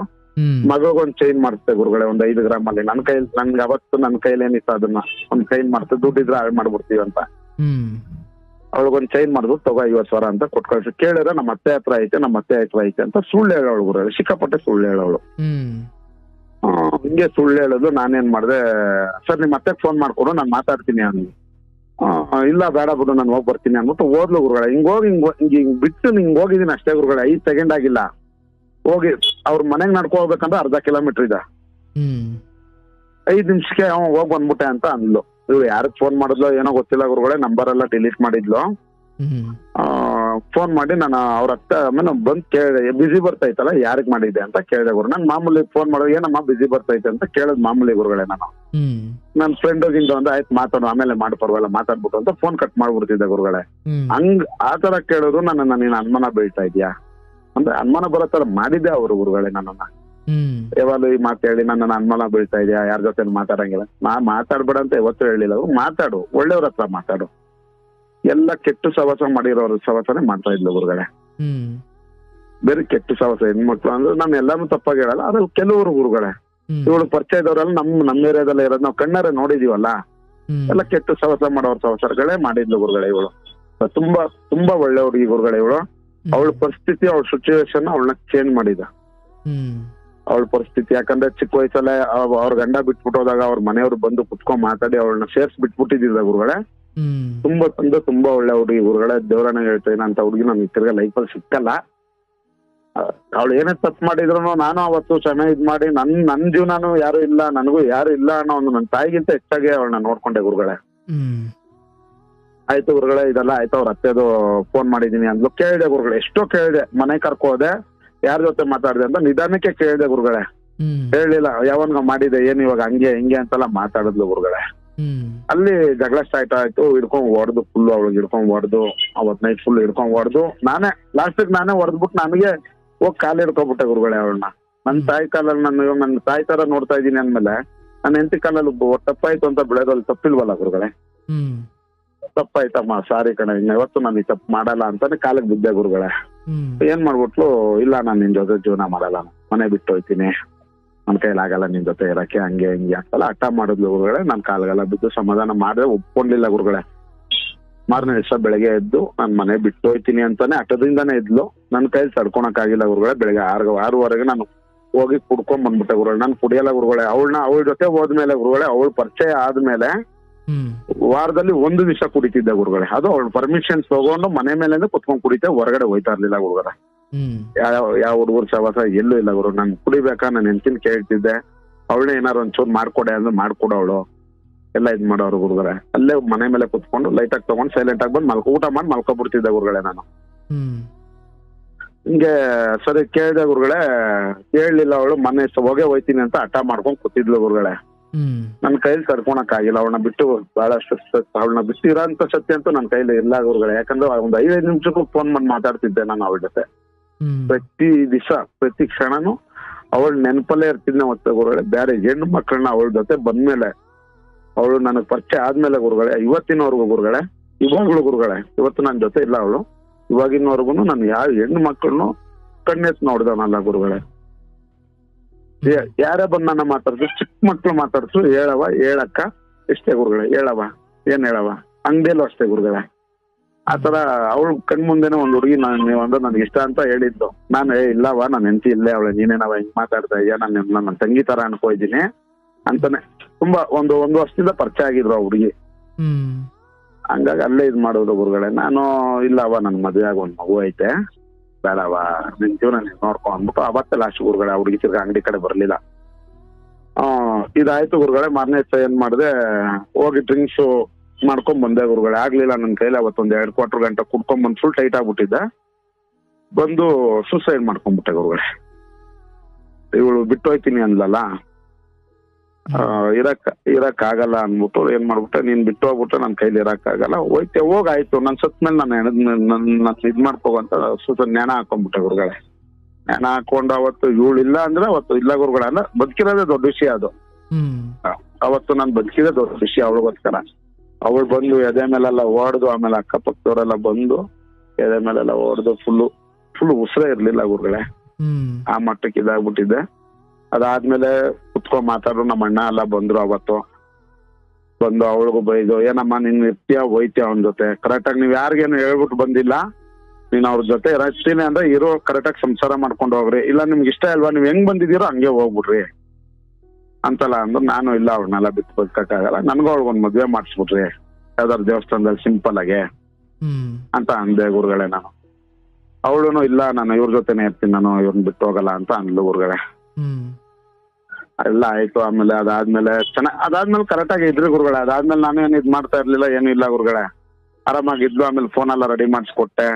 ಮಗಳಿಗೊಂದ್ ಚೈನ್ ಮಾಡಿಸ್ದೆ ಗುರುಗಳೇ, ಒಂದ್ 5 ಗ್ರಾಮ್ ಅಲ್ಲಿ. ನನ್ಗೆ ಅವತ್ತು ನನ್ನ ಕೈಲಿ ಏನಿತ್ತು ಅದನ್ನ ಒಂದ್ ಚೈನ್ ಮಾಡ್ತೆ, ದುಡ್ಡಿದ್ರೆ ಹಾಳು ಮಾಡ್ಬಿಡ್ತೀವಿ ಅಂತ. ಅವಳಿಗೊಂದ್ ಚೈನ್ ಮಾಡಿದ್ರು, ತಗೋ 50,000 ಅಂತ ಕೊಟ್ಟು ಕಳ್ಸಿ. ಕೇಳಿದ್ರೆ ನಮ್ಮ ಅತ್ತೆ ಹತ್ರ ಐತೆ ಅಂತ ಸುಳ್ಳು ಹೇಳೋಳು ಗುರುಗಳೇ. ಸಿಕ್ಕಾಪಟ್ಟೆ ಸುಳ್ಳು ಹೇಳೋಳು. ಹಿಂಗೆ ಸುಳ್ಳು ಹೇಳೋದು. ನಾನೇನ್ ಮಾಡ್ದೆ, ಸರ್ ನಿಮ್ ಅತ್ತೆಗೆ ಫೋನ್ ಮಾಡ್ಕೊಡು ನಾನು ಮಾತಾಡ್ತೀನಿ ಅಂದ್. ಇಲ್ಲ ಬೇಡ ಬಿಡು ನಾನು ಹೋಗಿ ಬರ್ತೀನಿ ಅಂದ್ಬಿಟ್ಟು ಹೋದ್ಲು ಗುರುಗಳೇ. ಹಿಂಗ್ ಬಿಟ್ಟು ಹೋಗಿದ್ದೀನಿ ಅಷ್ಟೇ ಗುರುಗಳೇ. 5 ಸೆಕೆಂಡ್ ಆಗಿಲ್ಲ. ಹೋಗಿ ಅವ್ರ ಮನೆಗ್ ನಡ್ಕೋಬೇಕಂದ್ರೆ 1/2 ಕಿಲೋಮೀಟರ್ ಇದೆ. 5 ನಿಮಿಷಕ್ಕೆ ಹೋಗ್ ಬಂದ್ಬಿಟ್ಟೆ ಅಂತ ಅಂದ್ಲು. ಇವ್ರು ಯಾರಿಗೆ ಫೋನ್ ಮಾಡಿದ್ಲು ಏನೋ ಗೊತ್ತಿಲ್ಲ ಗುರುಗಳೇ. ನಂಬರ್ ಎಲ್ಲ ಡಿಲೀಟ್ ಮಾಡಿದ್ಲು. ಫೋನ್ ಮಾಡಿ ನಾನು ಅವ್ರ ಅತ್ತೆ ಆಮೇಲೆ ಬಂದ್ ಕೇಳಿದೆ, ಬಿಸಿ ಬರ್ತೈತಲ್ಲ ಯಾರಿಗ್ ಮಾಡಿದ್ದೆ ಅಂತ ಕೇಳಿದೆ ಗುರು. ನನ್ ಮಾಮೂಲಿ ಫೋನ್ ಮಾಡೋದು, ಏನಮ್ಮ ಬಿಸಿ ಬರ್ತೈತೆ ಅಂತ ಕೇಳದ್ ಮಾಮೂಲಿ ಗುರುಗಳೇ. ನಾನು ನನ್ ಫ್ರೆಂಡ್ ಗಿಂದ ಒಂದು ಆಯ್ತು ಮಾತಾಡು ಆಮೇಲೆ ಮಾಡಿ ಪರವಾಗಿಲ್ಲ ಮಾತಾಡ್ಬಿಟ್ಟು ಅಂತ ಫೋನ್ ಕಟ್ ಮಾಡ್ಬಿಡ್ತಿದ್ದೆ ಗುರುಗಳೇ. ಆತರ ಕೇಳೋದು ನನ್ನ ನೀನ್ ಅನುಮಾನ ಬೀಳ್ತಾ ಇದ್ಯಾ ಅಂದ್ರೆ ಅನುಮಾನ ಬರೋ ತರ ಮಾಡಿದ್ದೆ ಅವರು ಗುರುಗಳೇ. ನನ್ನನ್ನ ಯಾವಾಗಲೂ ಈ ಮಾತು ಹೇಳಿ ನನ್ನ ಅನುಮಾನ ಬೀಳ್ತಾ ಇದೆಯಾ, ಯಾರ ಜೊತೆ ಮಾತಾಡಂಗಿಲ್ಲ. ನಾ ಮಾತಾಡ್ಬೇಡ ಅಂತ ಯಾವತ್ತೂ ಹೇಳಿಲ್ಲ. ಮಾತಾಡು, ಒಳ್ಳೆಯವ್ರ ಹತ್ರ ಮಾತಾಡು. ಎಲ್ಲ ಕೆಟ್ಟು ಸವಾಸ ಮಾಡಿರೋರು ಸವಾಸನೆ ಮಾಡ್ತಾ ಇದ್ಲು ಗುರುಗಳೇ. ಬೇರೆ ಕೆಟ್ಟು ಸವಾಸ ಹೆಣ್ಮಕ್ಳು ಅಂದ್ರೆ ನಾನು ಎಲ್ಲಾನು ತಪ್ಪಾಗಿ ಹೇಳಲ್ಲ, ಅದ್ರಲ್ಲಿ ಕೆಲವರು ಗುರುಗಳೇ ಇವಳು ಪರಿಚಯ ಇದ್ದವರೆಲ್ಲ ನಮ್ಮ ಏರಿಯಾದಲ್ಲೇ ಇರೋದು ನಾವು ಕಣ್ಣಾರೆ ನೋಡಿದೀವಲ್ಲ. ಎಲ್ಲ ಕೆಟ್ಟು ಸವಾಸ ಮಾಡೋರ್ ಸವಾಸಗಳೇ ಮಾಡಿದ್ಲು ಗುರುಗಳೇ ಇವಳು. ತುಂಬಾ ತುಂಬಾ ಒಳ್ಳೆ ಹುಡುಗಿ ಗುರುಗಳೇ ಇವಳು. ಅವಳ ಪರಿಸ್ಥಿತಿ, ಅವಳ ಸಿಚುವೇಶನ್ ಅವಳನ್ನ ಚೇಂಜ್ ಮಾಡಿದ. ಅವಳ ಪರಿಸ್ಥಿತಿ ಯಾಕಂದ್ರೆ ಚಿಕ್ಕ ವಯಸ್ಸಲ್ಲೇ ಅವ್ರ ಗಂಡ ಬಿಟ್ಬಿಟ್ಟು ಹೋದಾಗ ಅವ್ರ ಮನೆಯವ್ರು ಬಂದು ಕುತ್ಕೊಂಡ್ ಮಾತಾಡಿ ಅವಳನ್ನ ಸೇರ್ಸ್ ಬಿಟ್ಬಿಟ್ಟಿದ್ದ ಗುರುಗಳೇ. ತುಂಬಾ ಒಳ್ಳೆ ಹುಡುಗಿ ಗುರುಗಳೇ. ದೇವರನ್ನ ಹೇಳ್ತೇನೆ ಅಂತ ಹುಡುಗಿ ನಮ್ಗೆ ತಿರ್ಗಾ ಲೈಫಲ್ಲಿ ಸಿಕ್ಕಲ್ಲ. ಅವಳು ಏನೇ ತಪ್ಪು ಮಾಡಿದ್ರು ನಾನು ಅವತ್ತು ಚೆನ್ನಾಗಿ ಇದ್ ಮಾಡಿ ನನ್ ಜೀವನಾನು ಯಾರು ಇಲ್ಲ, ನನಗೂ ಯಾರು ಇಲ್ಲ ಅನ್ನೋ ಒಂದು ನನ್ನ ತಾಯಿಗಿಂತ ಹೆಚ್ಚಾಗಿ ಅವಳನ್ನ ನೋಡ್ಕೊಂಡೆ ಗುರುಗಳೇ. ಆಯ್ತು ಗುರುಗಳೇ, ಇದೆಲ್ಲ ಆಯ್ತು. ಅವ್ರ ಅತ್ತೆದು ಫೋನ್ ಮಾಡಿದೀನಿ ಅಂದ್ಲು. ಕೇಳಿದೆ ಗುರುಗಳೇ, ಎಷ್ಟೋ ಕೇಳಿದೆ. ಮನೆ ಕರ್ಕೋದೆ, ಯಾರ ಜೊತೆ ಮಾತಾಡಿದೆ ಅಂತ ನಿಧಾನಕ್ಕೆ ಕೇಳಿದೆ ಗುರುಗಳೇ. ಹೇಳಿಲ್ಲ ಯಾವನ್ಗ ಮಾಡಿದೆ ಏನ್ ಇವಾಗ ಹಂಗೆ ಹಿಂಗೆ ಅಂತೆಲ್ಲ ಮಾತಾಡಿದ್ಲು ಗುರುಗಳೇ. ಅಲ್ಲಿ ಜಗಳ ಸ್ಟಾರ್ಟ್ ಆಯ್ತು. ಹಿಡ್ಕೊಂಡ್ ಹೊಡೆದು ಫುಲ್ ಅವಳಿಗೆ ಹಿಡ್ಕೊಂಡ್ ಹೊಡೆದು ಅವತ್ ನೈಟ್ ಫುಲ್ ಹಿಡ್ಕೊಂಡ್ ಹೊಡೆದು ನಾನೇ ಹೊಡೆದ್ಬಿಟ್ಟು ನನಗೆ ಹೋಗಿ ಕಾಲು ಹಿಡ್ಕೊಬಿಟ್ಟೆ ಗುರುಗಳೇ ಅವಳನ್ನ. ನನ್ನ ತಾಯಿ ಕಾಲಲ್ಲಿ ನನ್ನ ತಾಯಿ ತರ ನೋಡ್ತಾ ಇದ್ದೀನಿ ಅಂದ್ಮೇಲೆ ನನ್ನ ಹೆಂಡತಿ ಕಾಲಲ್ಲಿ ತಪ್ಪಾಯ್ತು ಅಂತ ಬೆಳೆದಲ್ಲಿ ತಪ್ಪಿಲ್ವಲ್ಲ ಗುರುಗಳೇ. ತಪ್ಪಾಯ್ತಮ್ಮ, ಸಾರಿ ಕಣ, ಇವತ್ತು ನಾನು ಈ ತಪ್ಪು ಮಾಡಲ್ಲ ಅಂತಾನೆ ಕಾಲಿಗೆ ಬಿದ್ದೆ ಗುರುಗಳೇ. ಏನ್ ಮಾಡ್ಬಿಟ್ಲು, ಇಲ್ಲ ನಾನು ನಿನ್ ಜೊತೆ ಜೀವನ ಮಾಡಲ್ಲ, ಮನೆ ಬಿಟ್ಟು ಹೋಯ್ತೀನಿ, ನನ್ ಕೈಲಿ ಆಗಲ್ಲ ನಿನ್ ಜೊತೆ ಇರಕ್ಕೆ, ಹಂಗೆ ಹಿಂಗೆ ಅಂತಲ್ಲ ಹಠ ಮಾಡಿದ್ಲು ಗುರುಗಳೇ. ನನ್ ಕಾಲ್ಗೆಲ್ಲ ಬಿದ್ದು ಸಮಾಧಾನ ಮಾಡಿದ್ರೆ ಒಪ್ಕೊಂಡಿಲ್ಲ ಗುರುಗಳೇ. ಮಾರನೇ ದಿವಸ ಬೆಳಗ್ಗೆ ಎದ್ದು ನಾನ್ ಮನೆ ಬಿಟ್ಟು ಹೋಯ್ತೀನಿ ಅಂತಾನೆ ಹಠದಿಂದಾನೇ ಇದ್ಲು. ನನ್ ಕೈಲಿ ತಡ್ಕೊಳಕ್ ಆಗಿಲ್ಲ ಗುರುಗಳೇ. ಬೆಳಗ್ಗೆ 6:30 ನಾನು ಹೋಗಿ ಕುಡ್ಕೊಂಡ್ ಬಂದ್ಬಿಟ್ಟೆ ಗುರುಗಳೇ. ನಾನು ಕುಡಿಯಲ್ಲ ಗುರುಗಳೇ. ಅವಳ ಜೊತೆ ಹೋದ್ಮೇಲೆ ಗುರುಗಳೇ, ಅವಳ ಪರಿಚಯ ಆದ್ಮೇಲೆ ವಾರದಲ್ಲಿ 1 ದಿವಸ ಕುಡಿತಿದ್ದೆ ಗುರುಗಳೇ. ಅದು ಅವಳ ಪರ್ಮಿಷನ್ಸ್ ತಗೊಂಡು ಮನೆ ಮೇಲೆ ಕುತ್ಕೊಂಡ್ ಕುಡಿತೆ, ಹೊರಗಡೆ ಹೋಯ್ತಾ ಇರ್ಲಿಲ್ಲ ಗುರುಗಳೇ. ಯಾವ ಹುಡುಗರು ಸವಾಸ ಎಲ್ಲೂ ಇಲ್ಲ ಗುರು. ನಾನು ಕುಡಿಬೇಕಾ ನಾನು ಹೆಂಡತಿನ ಕೇಳ್ತಿದ್ದೆ, ಅವಳನ್ನ ಏನಾರು ಒಂಚೂರು ಮಾಡ್ಕೊಡೆ ಅಂದ್ರೆ ಮಾಡ್ಕೊಡವಳು, ಎಲ್ಲ ಇದ್ ಮಾಡೋರು ಗುರುಗಳೇ. ಅಲ್ಲೇ ಮನೆ ಮೇಲೆ ಕುತ್ಕೊಂಡು ಲೈಟ್ ಆಗಿ ತಗೊಂಡು ಸೈಲೆಂಟ್ ಆಗಿ ಬಂದು ಊಟ ಮಾಡಿ ಮಲ್ಕೊಬಿಡ್ತಿದ್ದೆ ಗುರುಗಳೇ ನಾನು. ಹಿಂಗೆ ಸರಿ ಕೇಳಿದೆ ಗುರುಗಳೇ. ಕೇಳಲಿಲ್ಲ ಅವಳು. ಮನೆ ಹೋಗೇ ಹೋಯ್ತೀನಿ ಅಂತ ಹಠ ಮಾಡ್ಕೊಂಡ್ ಕೂತಿದ್ಲು ಗುರುಗಳೇ. ನನ್ ಕೈಲಿ ತಡ್ಕೊಳಕ್ ಆಗಿಲ್ಲ. ಅವಳನ್ನ ಬಿಟ್ಟು ಬಹಳಷ್ಟು ಅವಳನ್ನ ಬಿಟ್ಟು ಇರೋಂತ ಶಕ್ತಿ ಅಂತೂ ನನ್ನ ಕೈಲಿ ಇಲ್ಲ ಗುರುಗಳೇ. ಯಾಕಂದ್ರೆ ಒಂದ್ 5 ನಿಮಿಷಕ್ಕೂ ಫೋನ್ ಮಾಡಿ ಮಾತಾಡ್ತಿದ್ದೆ ನಾನು ಅವಳ ಜೊತೆ. ಪ್ರತಿ ದಿವಸ ಪ್ರತಿ ಕ್ಷಣನು ಅವಳು ನೆನಪಲ್ಲೇ ಇರ್ತಿದ್ನೆ ಮತ್ತೆ ಗುರುಗಳೇ. ಬೇರೆ ಹೆಣ್ಣು ಮಕ್ಕಳನ್ನ ಅವಳ ಜೊತೆ ಬಂದ್ಮೇಲೆ, ಅವಳು ನನಗ್ ಪರಿಚಯ ಆದ್ಮೇಲೆ ಗುರುಗಳೇ, ಇವತ್ತಿನವರೆಗೂ ಗುರುಗಳೇ ಇವಾಗ್ಲೂ ಗುರುಗಳೇ, ಇವತ್ತು ನನ್ನ ಜೊತೆ ಇಲ್ಲ ಅವಳು, ಇವಾಗಿನವರೆಗೂ ನಾನು ಯಾವ ಹೆಣ್ಣು ಮಕ್ಕಳನ್ನು ಕಣ್ಣೆತ್ ನೋಡ್ದವನಲ್ಲ ಗುರುಗಳೇ. ಯಾರೇ ಬಂದ್ ನನ್ನ ಮಾತಾಡ್ಸು, ಚಿಕ್ಕ ಮಕ್ಳು ಮಾತಾಡ್ಸು, ಹೇಳವ ಹೇಳಕ್ಕ ಇಷ್ಟೇ ಗುರುಗಳೇ, ಹೇಳವ ಏನ್ ಹೇಳವ, ಅಂಗಡಿಯಲ್ಲೂ ಅಷ್ಟೇ ಗುರುಗಳೇ. ಆತರ ಅವಳು ಕಣ್ ಮುಂದೆನೆ ಒಂದ್ ಹುಡುಗಿ ನೀವಂದ್ರೆ ನನ್ಗೆ ಇಷ್ಟ ಅಂತ ಹೇಳಿದ್ದು. ನಾನು ಇಲ್ಲವ ನನ್ನ ಹೆಂಡತಿ ಇಲ್ಲೇ ಅವಳೆ, ನೀನೇನವ ಹಿಂಗ್ ಮಾತಾಡ್ತಾ ಇದೀಯ, ನನ್ನ ತಂಗಿ ತರ ಅನ್ಕೋಯಿದ್ದೀನಿ ಅಂತಾನೆ. ತುಂಬಾ ಒಂದು ವರ್ಷದಿಂದ ಪರಿಚಯ ಆಗಿದ್ರು ಆ ಹುಡುಗಿ. ಹಂಗಾಗಿ ಅಲ್ಲೇ ಇದ್ ಮಾಡೋದು ಗುರುಗಳೇ. ನಾನು ಇಲ್ಲವ ನನ್ ಮದ್ವೆ ಆಗ ಒಂದ್ ಮಗು ಐತೆ, ಬೇಡವ ನಿನ್ ಜೀವನ ನೀನ್ ನೋಡ್ಕೊ ಅಂದ್ಬಿಟ್ಟು ಅವತ್ತೇ ಲಾಸ್ಟ್ ಗುರುಗಳೇ. ಆ ಹುಡುಗಿ ತಿರ್ಗಾ ಅಂಗಡಿ ಕಡೆ ಬರ್ಲಿಲ್ಲ. ಇದಾಯ್ತು ಗುರುಗಳೇ. ಮಾರನೇ ದಿವಸ ಏನ್ ಮಾಡಿದೆ, ಹೋಗಿ ಡ್ರಿಂಕ್ಸ್ ಮಾಡ್ಕೊಂಡ್ ಬಂದೆ ಗುರುಗಳೇ. ಆಗ್ಲಿಲ್ಲ ನನ್ ಕೈಲಿ. ಅವತ್ತೊಂದ್ 2 ಕ್ವಾರ್ಟರ್ ಗಂಟೆ ಕುಡ್ಕೊಂಡ್ ಬಂದ್ ಫುಲ್ ಟೈಟ್ ಆಗ್ಬಿಟ್ಟಿದ್ದೆ. ಬಂದು ಸೂಸೈಡ್ ಮಾಡ್ಕೊಂಡ್ಬಿಟ್ಟೆ ಗುರುಗಳೇ. ಇವಳು ಬಿಟ್ಟು ಹೋಯ್ತೀನಿ ಅಂದ್ಲಲ್ಲ, ಇರಕ್ ಆಗಲ್ಲ ಅನ್ಬಿಟ್ಟು ಏನ್ ಮಾಡ್ಬಿಟ್ಟೆ, ನೀನ್ ಬಿಟ್ಟು ಹೋಗ್ಬಿಟ್ರೆ ನನ್ ಕೈಲಿ ಇರಕ್ ಆಗಲ್ಲ, ಹೋಗಾಯ್ತು ನನ್ ಸತ್ ಮೇಲೆ ನಾನು ಇದ್ ಮಾಡ್ಕೋಗಂತ ನೇಣ ಹಾಕೊಂಡ್ಬಿಟ್ಟೆ ಗುರುಗಳೇ. ನೇಣ ಹಾಕೊಂಡು ಅವತ್ತು ಇವಳು ಇಲ್ಲ ಅಂದ್ರೆ ಅವತ್ತು ಇಲ್ಲ ಗುರುಗಳೇ. ಅಲ್ಲ, ಬದುಕಿರೋದೇ ದೊಡ್ಡ ವಿಷಯ ಅದು. ಅವತ್ತು ನಾನು ಬದುಕಿರೋದೇ ದೊಡ್ಡ ವಿಷಯ ಅವಳಿಗೋಸ್ಕರ. ಅವಳು ಬಂದು ಎದೆ ಮೇಲೆಲ್ಲ ಓಡ್ದು, ಆಮೇಲೆ ಅಕ್ಕಪಕ್ಕದವರೆಲ್ಲ ಬಂದು ಎದೆ ಮೇಲೆಲ್ಲ ಓಡ್ದು ಫುಲ್ ಉಸಿರೇ ಇರ್ಲಿಲ್ಲ ಗುರುಗಳೇ. ಆ ಮಟ್ಟಕ್ಕೆ ಇದಾಗ್ಬಿಟ್ಟಿದ್ದೆ. ಅದಾದ್ಮೇಲೆ ಕುತ್ಕೊಂಡ್ ಮಾತಾಡ್ರು. ನಮ್ಮ ಅಣ್ಣ ಎಲ್ಲ ಬಂದ್ರು ಅವತ್ತು. ಬಂದು ಅವಳಿಗೂ ಬೈದು, ಏನಮ್ಮ ನೀನ್ ಇರ್ತೀಯ ಹೋಯ್ತೀಯ ಅವನ ಜೊತೆ, ಕರೆಕ್ಟಾಗಿ ನೀವ್ ಯಾರಿಗೇನು ಹೇಳ್ಬಿಟ್ಟು ಬಂದಿಲ್ಲ, ನೀನ್ ಅವ್ರ ಜೊತೆ ಇರ್ತೀನಿ ಅಂದ್ರೆ ಇರೋ ಕರೆಕ್ಟಾಗಿ ಸಂಸಾರ ಮಾಡ್ಕೊಂಡು ಹೋಗ್ರಿ, ಇಲ್ಲ ನಿಮ್ಗೆ ಇಷ್ಟ ಅಲ್ವಾ ನೀವ್ ಹೆಂಗ್ ಬಂದಿದ್ದೀರೋ ಹಂಗೆ ಹೋಗ್ಬಿಡ್ರಿ ಅಂತಲ್ಲ ಅಂದ್ರು. ನಾನು ಇಲ್ಲ, ಅವ್ರನ್ನೆಲ್ಲ ಬಿಟ್ಟು ಬದುಕಕ್ಕಾಗಲ್ಲ, ನನ್ಗೂ ಅವ್ಳಿಗೊಂದ್ ಮದ್ವೆ ಮಾಡಿಸ್ಬಿಟ್ರಿ ಯಾವ್ದಾದ್ರು ದೇವಸ್ಥಾನದಲ್ಲಿ ಸಿಂಪಲ್ ಆಗಿ ಅಂತ ಅಂದೆ ಗುರುಗಳೇ ನಾನು. ಅವಳುನು ಇಲ್ಲ, ನಾನು ಇವ್ರ ಜೊತೆನೆ ಇರ್ತೀನಿ, ನಾನು ಇವ್ರನ್ನ ಬಿಟ್ಟು ಹೋಗಲ್ಲ ಅಂತ ಅಂದ್ಲು ಗುರುಗಳೇ. ಎಲ್ಲ ಆಯ್ತು. ಆಮೇಲೆ ಅದಾದ್ಮೇಲೆ ಕರೆಕ್ಟ್ ಆಗಿ ಇದ್ರಿ ಗುರುಗಳೇ. ಅದಾದ್ಮೇಲೆ ನಾನು ಏನು ಇದ್ ಮಾಡ್ತಾ ಇರ್ಲಿಲ್ಲ, ಏನು ಇಲ್ಲ ಗುರುಗಳೇ, ಆರಾಮಾಗಿದ್ಲು. ಆಮೇಲೆ ಫೋನ್ ಎಲ್ಲ ರೆಡಿ ಮಾಡಿಸ್ಕೊಟ್ಟೆ.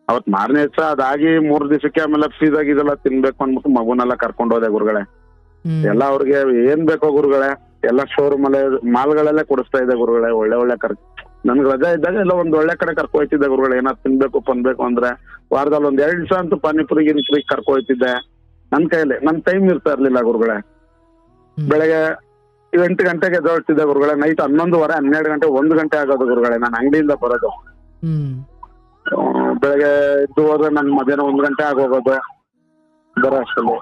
ಅವತ್ ಮಾರನೇ ದಿವಸ ಅದಾಗಿ 3 ದಿವಸಕ್ಕೆ ಆಮೇಲೆ ಫೀಸ್ ಆಗಿದೆಲ್ಲ ತಿನ್ಬೇಕು ಅಂದ್ಬಿಟ್ಟು ಮಗುನೆಲ್ಲ ಕರ್ಕೊಂಡು ಹೋದೆ ಗುರುಗಳೇ. ಎಲ್ಲ ಅವ್ರಿಗೆ ಏನ್ ಬೇಕೋ ಗುರುಗಳೇ ಎಲ್ಲ ಶೋರೂಮ್ ಅಲ್ಲೇ ಮಾಲ್ಗಳಲ್ಲೇ ಕೊಡಿಸ್ತಾ ಇದೆ ಗುರುಗಳೇ. ಒಳ್ಳೆ ನನ್ಗೆ ರಜಾ ಇದ್ದಾಗ ಎಲ್ಲ ಒಂದ್ ಒಳ್ಳೆ ಕಡೆ ಕರ್ಕೊ ಹೋಯ್ತಿದ್ದೆ ಗುರುಗಳೇ. ಏನಾದ್ರು ತಿನ್ಬೇಕು ಪನ್ಬೇಕು ಅಂದ್ರೆ ವಾರದಲ್ಲಿ 1-2 ದಿವಸ ಅಂತೂ ಪಾನಿಪುರಿ ಗಿನಿಪುರಿ ಕರ್ಕೊ ಹೋಯ್ತಿದ್ದೆ. ನನ್ ಕೈಯಲ್ಲಿ ನನ್ ಟೈಮ್ ಇರ್ತಾ ಇರ್ಲಿಲ್ಲ ಗುರುಗಳೇ. ಬೆಳಗ್ಗೆ 8 ಗಂಟೆಗೆ ಎದ್ದೇಳ್ತಿದ್ದೆ ಗುರುಗಳೇ, ನೈಟ್ 11:30, 12 ಗಂಟೆ, 1 ಗಂಟೆ ಆಗೋದು ಗುರುಗಳೇ ನಾನು ಅಂಗಡಿಯಿಂದ ಬರೋದು. ಬೆಳಗ್ಗೆ ಎದ್ದು ಹೋದ್ರೆ ನನ್ ಮಧ್ಯಾಹ್ನ 1 ಗಂಟೆ ಆಗೋಗೋದು ಬರೋ ಅಷ್ಟಲ್ಲಿ.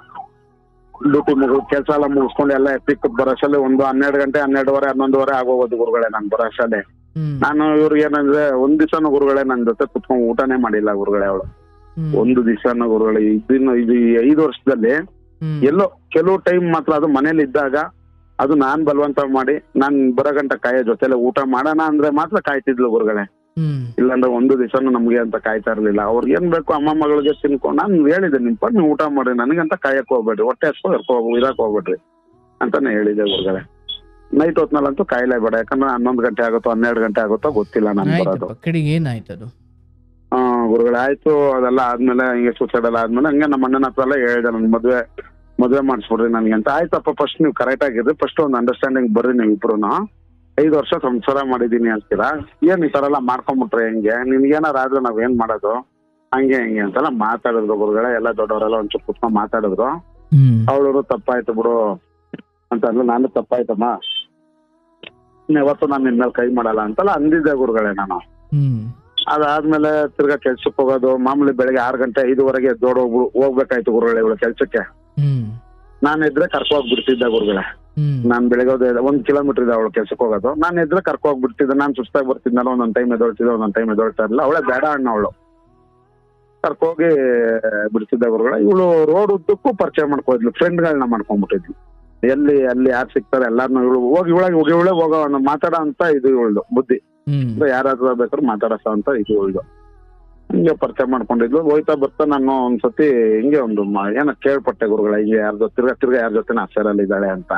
ಡ್ಯೂಟಿ ಕೆಲಸ ಎಲ್ಲ ಮುಗಿಸ್ಕೊಂಡು ಎಲ್ಲ ಎತ್ತಿಕ್ ಬರೋ ಅಷ್ಟಲ್ಲಿ 12 ಗಂಟೆ, 12:30, 11:30 ಆಗೋಗೋದು ಗುರುಗಳೇ ನಾನು ಬರೋ ಅಷ್ಟಲ್ಲಿ. ನಾನು ಇವ್ರಿಗೆ ಏನಂದ್ರೆ ಒಂದ್ ದಿವಸನೂ ಗುರುಗಳೇ ನನ್ ಜೊತೆ ಕುತ್ಕೊಂಡ್ ಊಟನೇ ಮಾಡಿಲ್ಲ ಗುರುಗಳೇ ಅವಳು. ಒಂದು ದಿವಸನೂ ಗುರುಗಳೇ. ಇದು 5 ವರ್ಷದಲ್ಲಿ ಎಲ್ಲೋ ಕೆಲವು ಟೈಮ್ ಮಾತ್ರ, ಅದು ಮನೇಲಿ ಇದ್ದಾಗ ಅದು ನಾನ್ ಬಲವಂತ ಮಾಡಿ ನಾನ್ ಬರೋ ಗಂಟ ಕಾಯೋ ಜೊತೆಲೆ ಊಟ ಮಾಡೋಣ ಅಂದ್ರೆ ಮಾತ್ರ ಕಾಯ್ತಿದ್ಲು ಗುರುಗಳೇ. ಇಲ್ಲಾಂದ್ರೆ ಒಂದು ದಿವಸನು ನಮ್ಗೆ ಅಂತ ಕಾಯ್ತಾ ಇರ್ಲಿಲ್ಲ. ಅವ್ರಿಗೆ ಏನ್ ಬೇಕು ಅಮ್ಮ ಮಗಳಿಗೆ ತಿನ್ಕೊಂಡು ನಾನು ಹೇಳಿದೆ, ನೀವು ಊಟ ಮಾಡ್ರಿ, ನನಗಂತ ಕಾಯಕ್ ಹೋಗ್ಬೇಡ್ರಿ, ಹೊಟ್ಟೆ ಹಸ್ಕೊ ಇರಕ್ ಹೋಗ್ಬೇಡ್ರಿ ಅಂತಾನೆ ಹೇಳಿದೆ ಗುರುಗಳೇ. ನೈಟ್ ಹೊತ್ನಲ್ಲಂತೂ ಕಾಯಿಲೆ ಬೇಡ, ಯಾಕಂದ್ರೆ 11 ಗಂಟೆ ಆಗುತ್ತೋ 12 ಗಂಟೆ ಆಗುತ್ತೋ ಗೊತ್ತಿಲ್ಲ ನಾನು ಬರೋದು. ಏನಾಯ್ತದು ಗುರುಗಳೇ. ಆಯ್ತು ಅದೆಲ್ಲ ಆದ್ಮೇಲೆ ಹಿಂಗೆ ಸೂಸೈಡ್ ಎಲ್ಲ ಆದ್ಮೇಲೆ ಹಂಗೆ ನಮ್ಮ ಅಣ್ಣನ ಹತ್ರ ಎಲ್ಲ ಹೇಳಿದೆ, ನನ್ ಮದ್ವೆ ಮಾಡಿಸ್ಬಿಡ್ರಿ ನನ್ಗೆ ಅಂತ. ಆಯ್ತಪ್ಪ, ಫಸ್ಟ್ ನೀವು ಕರೆಕ್ಟ್ ಆಗಿರ್ರಿ, ಫಸ್ಟ್ ಒಂದು ಅಂಡರ್ಸ್ಟ್ಯಾಂಡಿಂಗ್ ಬರ್ರಿ ನೀವು ಇಬ್ರುನು. 5 ವರ್ಷ ಸಂಸಾರ ಮಾಡಿದೀನಿ ಅಂತೀರಾ, ಏನ್ ಈ ತರ ಎಲ್ಲ ಮಾಡ್ಕೊಂಡ್ಬಿಟ್ರೆ ಹೆಂಗೆ, ನಿನ್ಗೇನಾರ ಆದ್ರೆ ನಾವ್ ಏನ್ ಮಾಡೋದು, ಹಂಗೆ ಹಿಂಗೆ ಅಂತೆಲ್ಲ ಮಾತಾಡಿದ್ರು ಗುರುಗಳೇ. ಎಲ್ಲ ದೊಡ್ಡವರೆಲ್ಲ ಒಂಚೂರು ಕುತ್ಕೊಂಡ್ ಮಾತಾಡಿದ್ರು. ಅವಳು ತಪ್ಪಾಯ್ತು ಬಿಡು ಅಂತ ಅಂದ್ಲು. ನಾನು ತಪ್ಪಾಯ್ತಮ್ಮ, ಯಾವತ್ತು ನಾನು ನಿನ್ ಮೇಲೆ ಕೈ ಮಾಡಲ್ಲ ಅಂತೆಲ್ಲ ಅಂದಿದ್ದೆ ಗುರುಗಳೇ ನಾನು. ಅದಾದ್ಮೇಲೆ ತಿರ್ಗಾ ಕೆಲ್ಸಕ್ಕೆ ಹೋಗೋದು ಮಾಮೂಲಿ. ಬೆಳಗ್ಗೆ 6 ಗಂಟೆ 5:15 ಹೋಗ್ಬೇಕಾಯ್ತು ಗುರುಗಳೇ ಇವಳು ಕೆಲ್ಸಕ್ಕೆ. ನಾನು ಇದ್ರೆ ಕರ್ಕೋಗ್ಬಿಡ್ತಿದ್ದೆ ಗುರುಗಳೇ. ನಾನ್ ಬೆಳಗ್ಗೆ 1 ಕಿಲೋಮೀಟರ್ ಇದೆ ಅವಳು ಕೆಲ್ಸಕ್ಕೆ ಹೋಗೋದು. ನಾನು ಇದ್ರೆ ಕರ್ಕೋಗ್ಬಿಡ್ತಿದ್ದೆ. ನಾನ್ ಸುಸ್ತಾಗಿ ಬರ್ತಿದ್ನಲ್ಲ, ಒಂದೊಂದ್ ಟೈಮ್ ಎದೊಳ್ತಿದ್ದೆ, ಒಂದೊಂದ್ ಟೈಮ್ ಎದೊಳ್ತಾ ಇರಲಿಲ್ಲ. ಅವಳೇ ಬೇಡ ಅಣ್ಣ, ಅವಳು ಕರ್ಕೋಗಿ ಬಿಡ್ತಿದ್ದೆ ಗುರುಗಳೇ. ಇವಳು ರೋಡ್ ಉದ್ದಕ್ಕೂ ಪರಿಚಯ ಮಾಡ್ಕೋದ್ಲು, ಫ್ರೆಂಡ್ಗಳನ್ನ ಮಾಡ್ಕೊಂಡ್ಬಿಟ್ಟಿದ್ಲು. ಅಲ್ಲಿ ಯಾರು ಸಿಗ್ತಾರೆ ಎಲ್ಲಾರ್ನು ಇವಳು ಇವಳೇ ಹೋಗೋ ಮಾತಾಡೋ ಅಂತ ಇದು ಇವಳ್ದು ಬುದ್ಧಿ. ಯಾರಾದ್ರೂ ಬೇಕಾದ್ರೂ ಮಾತಾಡಸ ಅಂತ ಇದು ಇವಳ್ದು. ಹಿಂಗೆ ಪರಿಚಯ ಮಾಡ್ಕೊಂಡಿದ್ಲು. ಹೋಯ್ತಾ ಬರ್ತಾ ನಾನು ಒಂದ್ಸತಿ ಹಿಂಗೆ ಒಂದು ಏನೋ ಕೇಳ್ಪಟ್ಟೆ ಗುರುಗಳೇ, ಹಿಂಗೆ ತಿರ್ಗಾ ಯಾರ ಜೊತೆ ಅಫೇರಲ್ಲಿ ಇದ್ದಾಳೆ ಅಂತ.